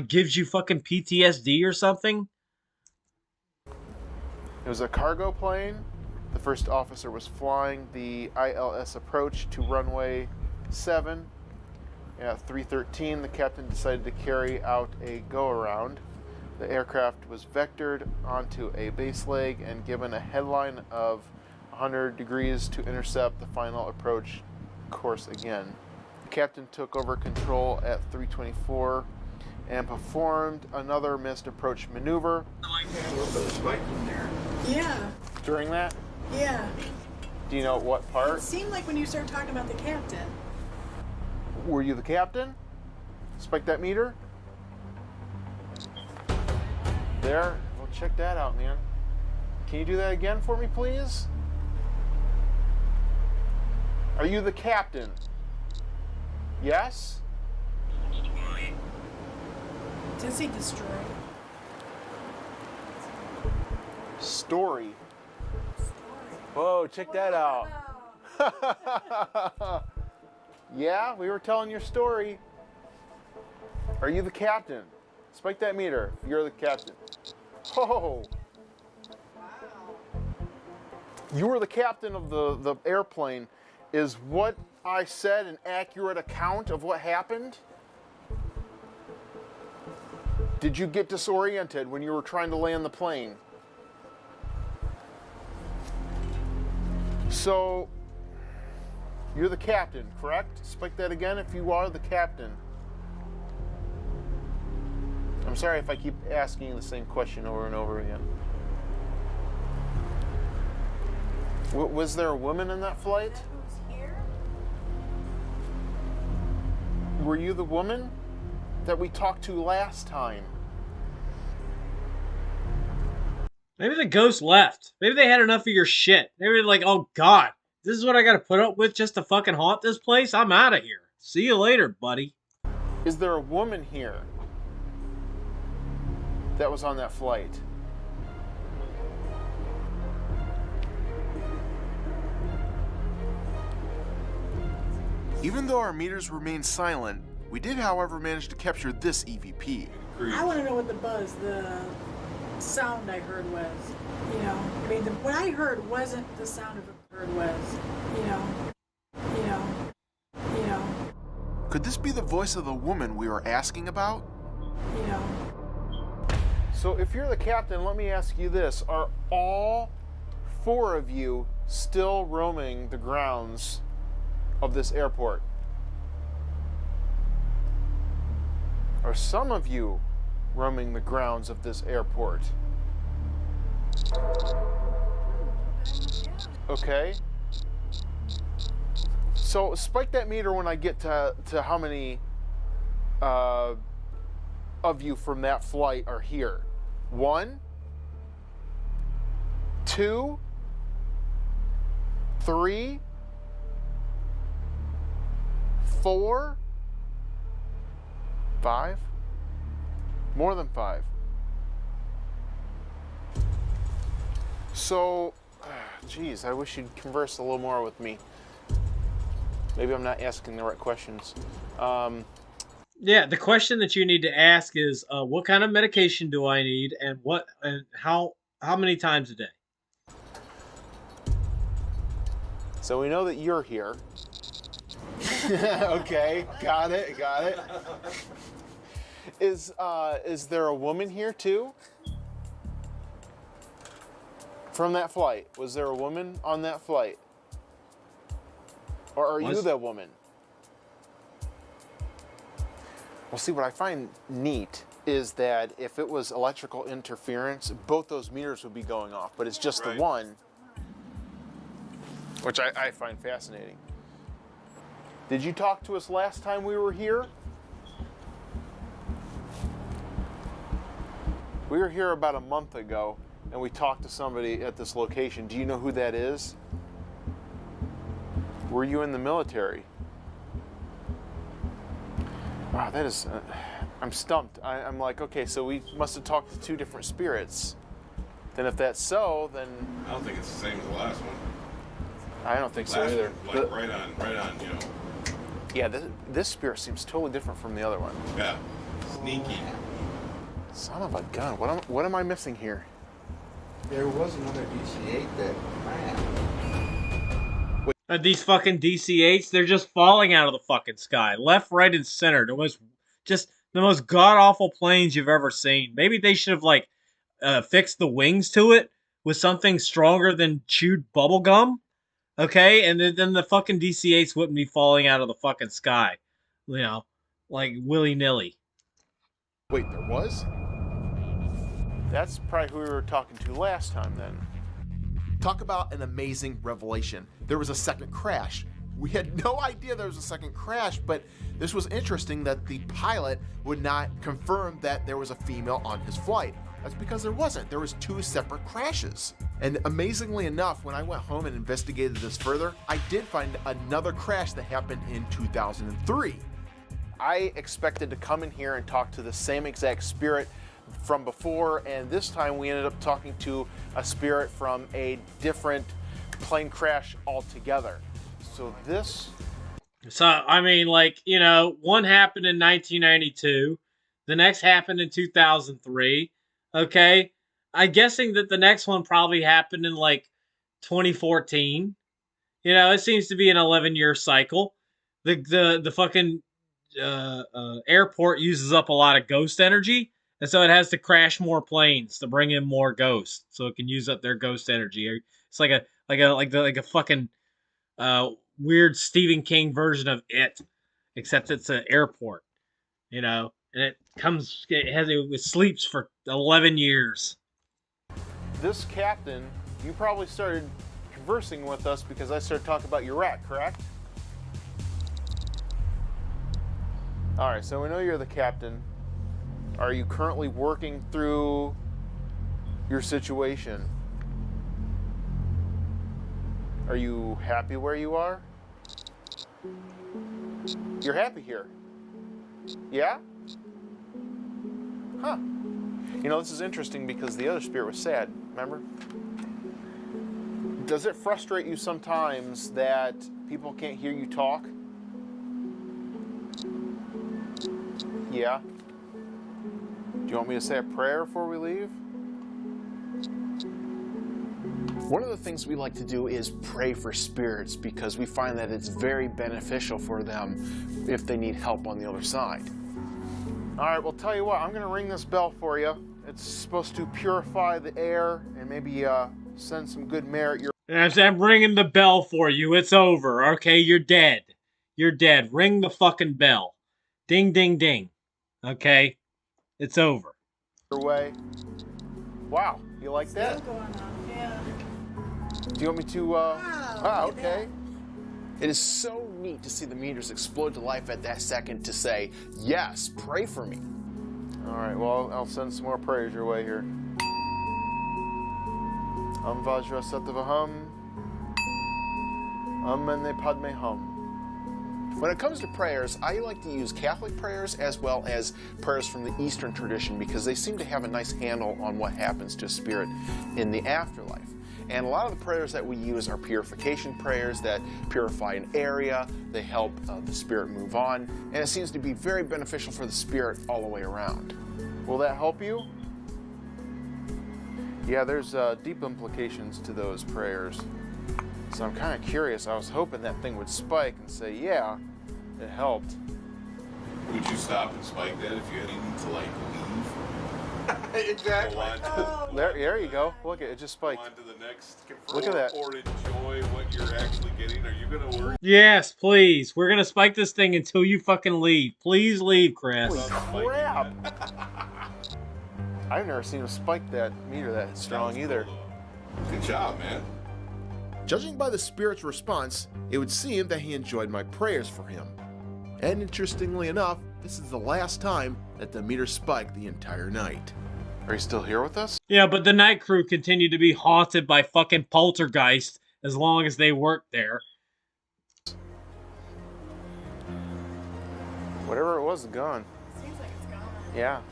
gives you fucking PTSD or something? It was a cargo plane. The first officer was flying the ILS approach to runway 7 at 3:13, the captain decided to carry out a go-around. The aircraft was vectored onto a base leg and given a headline of 100 degrees to intercept the final approach course again. The captain took over control at 3:24 and performed another missed approach maneuver. Yeah, During that, yeah. do you know what part? It seemed like when you started talking about the captain. Were you the captain? Spike that meter. There. Well, check that out, man. Can you do that again for me, please? Are you the captain? Yes? Does he destroy? Story. Whoa, check that out. Yeah, we were telling your story. Are you the captain? Spike that meter. You're the captain. Oh. You were the captain of the airplane. Is what I said an accurate account of what happened? Did you get disoriented when you were trying to land the plane? So, you're the captain, correct? Spike that again if you are the captain. I'm sorry if I keep asking you the same question over and over again. Was there a woman in that flight? Who's here? Were you the woman that we talked to last time? Maybe the ghost left. Maybe they had enough of your shit. They were like, oh God, this is what I got to put up with just to fucking haunt this place? I'm out of here. See you later, buddy. Is there a woman here that was on that flight? Even though our meters remained silent, we did, however, manage to capture this EVP. I want to know what the sound I heard was. You know, I mean, what I heard wasn't the sound of a bird was. You know. Could this be the voice of the woman we were asking about? You know. So if you're the captain, let me ask you this. Are all 4 of you still roaming the grounds of this airport? Are some of you roaming the grounds of this airport? Okay. So spike that meter when I get to how many of you from that flight are here. 1, 2, 3, 4, 5, more than 5. So, geez, I wish you'd converse a little more with me. Maybe I'm not asking the right questions. Yeah, the question that you need to ask is, what kind of medication do I need, and how many times a day? So we know that you're here. Okay, got it. Is there a woman here too? From that flight, was there a woman on that flight? Or are you the woman? Well, see, what I find neat is that if it was electrical interference, both those meters would be going off, but it's just the one, which I find fascinating. Did you talk to us last time we were here? We were here about a month ago, and we talked to somebody at this location. Do you know who that is? Were you in the military? Wow, that is... I'm stumped. I'm like, okay, so we must have talked to 2 different spirits. Then if that's so, then... I don't think it's the same as the last one. I don't think so either. Like right on, you know. Yeah, this spirit seems totally different from the other one. Yeah, sneaky. Son of a gun. What am I missing here? There was another DC-8 that crashed. These fucking DC-8s, they're just falling out of the fucking sky. Left, right, and center. The most god-awful planes you've ever seen. Maybe they should have, like, fixed the wings to it with something stronger than chewed bubble gum. Okay? And then the fucking DC-8s wouldn't be falling out of the fucking sky. You know, like willy-nilly. Wait, there was? That's probably who we were talking to last time then. Talk about an amazing revelation. There was a second crash. We had no idea there was a second crash, but this was interesting that the pilot would not confirm that there was a female on his flight. That's because there wasn't. There was 2 separate crashes. And amazingly enough, when I went home and investigated this further, I did find another crash that happened in 2003. I expected to come in here and talk to the same exact spirit from before, and this time we ended up talking to a spirit from a different plane crash altogether. So I mean, like, you know, one happened in 1992, the next happened in 2003, okay? I'm guessing that the next one probably happened in, like, 2014. You know, it seems to be an 11-year cycle. The fucking airport uses up a lot of ghost energy, and so it has to crash more planes to bring in more ghosts, so it can use up their ghost energy. It's like a fucking weird Stephen King version of It, except it's an airport, you know, and it sleeps for 11 years. this captain, you probably started conversing with us because I started talking about your rat, correct? All right, so we know you're the captain. Are you currently working through your situation? Are you happy where you are? You're happy here? Yeah? Huh. You know, this is interesting because the other spirit was sad, remember? Does it frustrate you sometimes that people can't hear you talk? Yeah. Do you want me to say a prayer before we leave? One of the things we like to do is pray for spirits because we find that it's very beneficial for them if they need help on the other side. All right, well, tell you what, I'm going to ring this bell for you. It's supposed to purify the air and maybe send some good merit your As I'm ringing the bell for you, it's over, okay? You're dead. You're dead. Ring the fucking bell. Ding, ding, ding. Okay? It's over. way. Wow, you like that? Yeah. Do you want me to, okay. It is so neat to see the meters explode to life at that second to say, yes, pray for me. All right, well, I'll send some more prayers your way here. Vajra Sattavaham. Mene Padme Hum. When it comes to prayers, I like to use Catholic prayers as well as prayers from the Eastern tradition because they seem to have a nice handle on what happens to a spirit in the afterlife. And a lot of the prayers that we use are purification prayers that purify an area, they help the spirit move on, and it seems to be very beneficial for the spirit all the way around. Will that help you? Yeah, there's deep implications to those prayers. So I'm kind of curious. I was hoping that thing would spike and say, yeah, it helped. Would you stop and spike that if you had anything to, like, leave? Exactly. There you go. Look, it just spiked. Go on to the next. Look at that. Or enjoy what you're actually getting. Are you going to worry? Yes, please. We're going to spike this thing until you fucking leave. Please leave, Chris. Holy crap. I've never seen him spike that meter that strong either. Good job, man. Judging by the spirit's response, it would seem that he enjoyed my prayers for him. And interestingly enough, this is the last time that the meter spiked the entire night. Are you still here with us? Yeah, but the night crew continued to be haunted by fucking poltergeists as long as they worked there. Whatever it was, it's gone. Seems like it's gone. Yeah.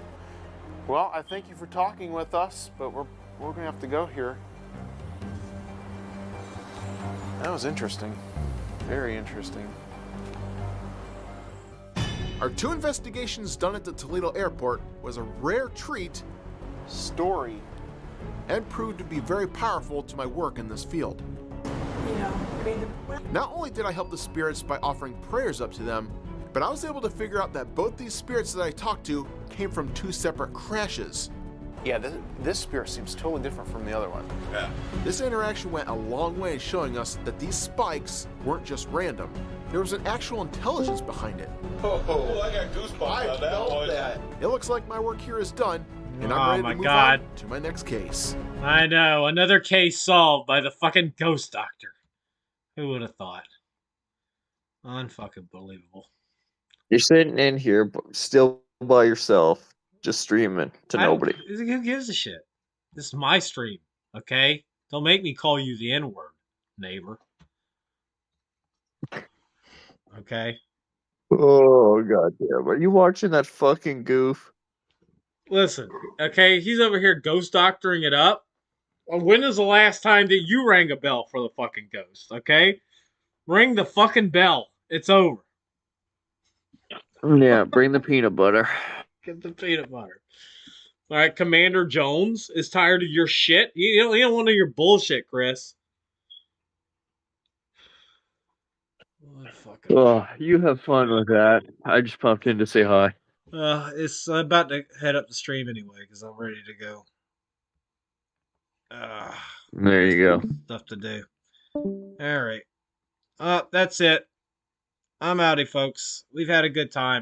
Well, I thank you for talking with us, but we're going to have to go here. That was interesting. Very interesting. Our 2 investigations done at the Toledo airport was a rare treat story and proved to be very powerful to my work in this field. You know, I mean, Not only did I help the spirits by offering prayers up to them, but I was able to figure out that both these spirits that I talked to came from 2 separate crashes. Yeah, this spirit seems totally different from the other one. Yeah. This interaction went a long way in showing us that these spikes weren't just random. There was an actual intelligence behind it. Oh, I got goosebumps on that one. It looks like my work here is done, and Oh I'm ready my to move God. on to my next case. I know, another case solved by the fucking ghost doctor. Who would have thought? Unfucking believable. You're sitting in here still by yourself, just streaming to nobody. Who gives a shit? This is my stream, okay? Don't make me call you the N-word, neighbor. Okay? Oh goddamn! Are you watching that fucking goof? Listen, okay? He's over here ghost doctoring it up. Well, when is the last time that you rang a bell for the fucking ghost, okay? Ring the fucking bell. It's over. Yeah, bring the peanut butter. Get the peanut butter. All right, Commander Jones is tired of your shit. He don't want your bullshit, Chris. Oh, you have fun with that. I just popped in to say hi. I'm about to head up the stream anyway because I'm ready to go. There you go. Stuff to do. All right. That's it. I'm outie, folks. We've had a good time.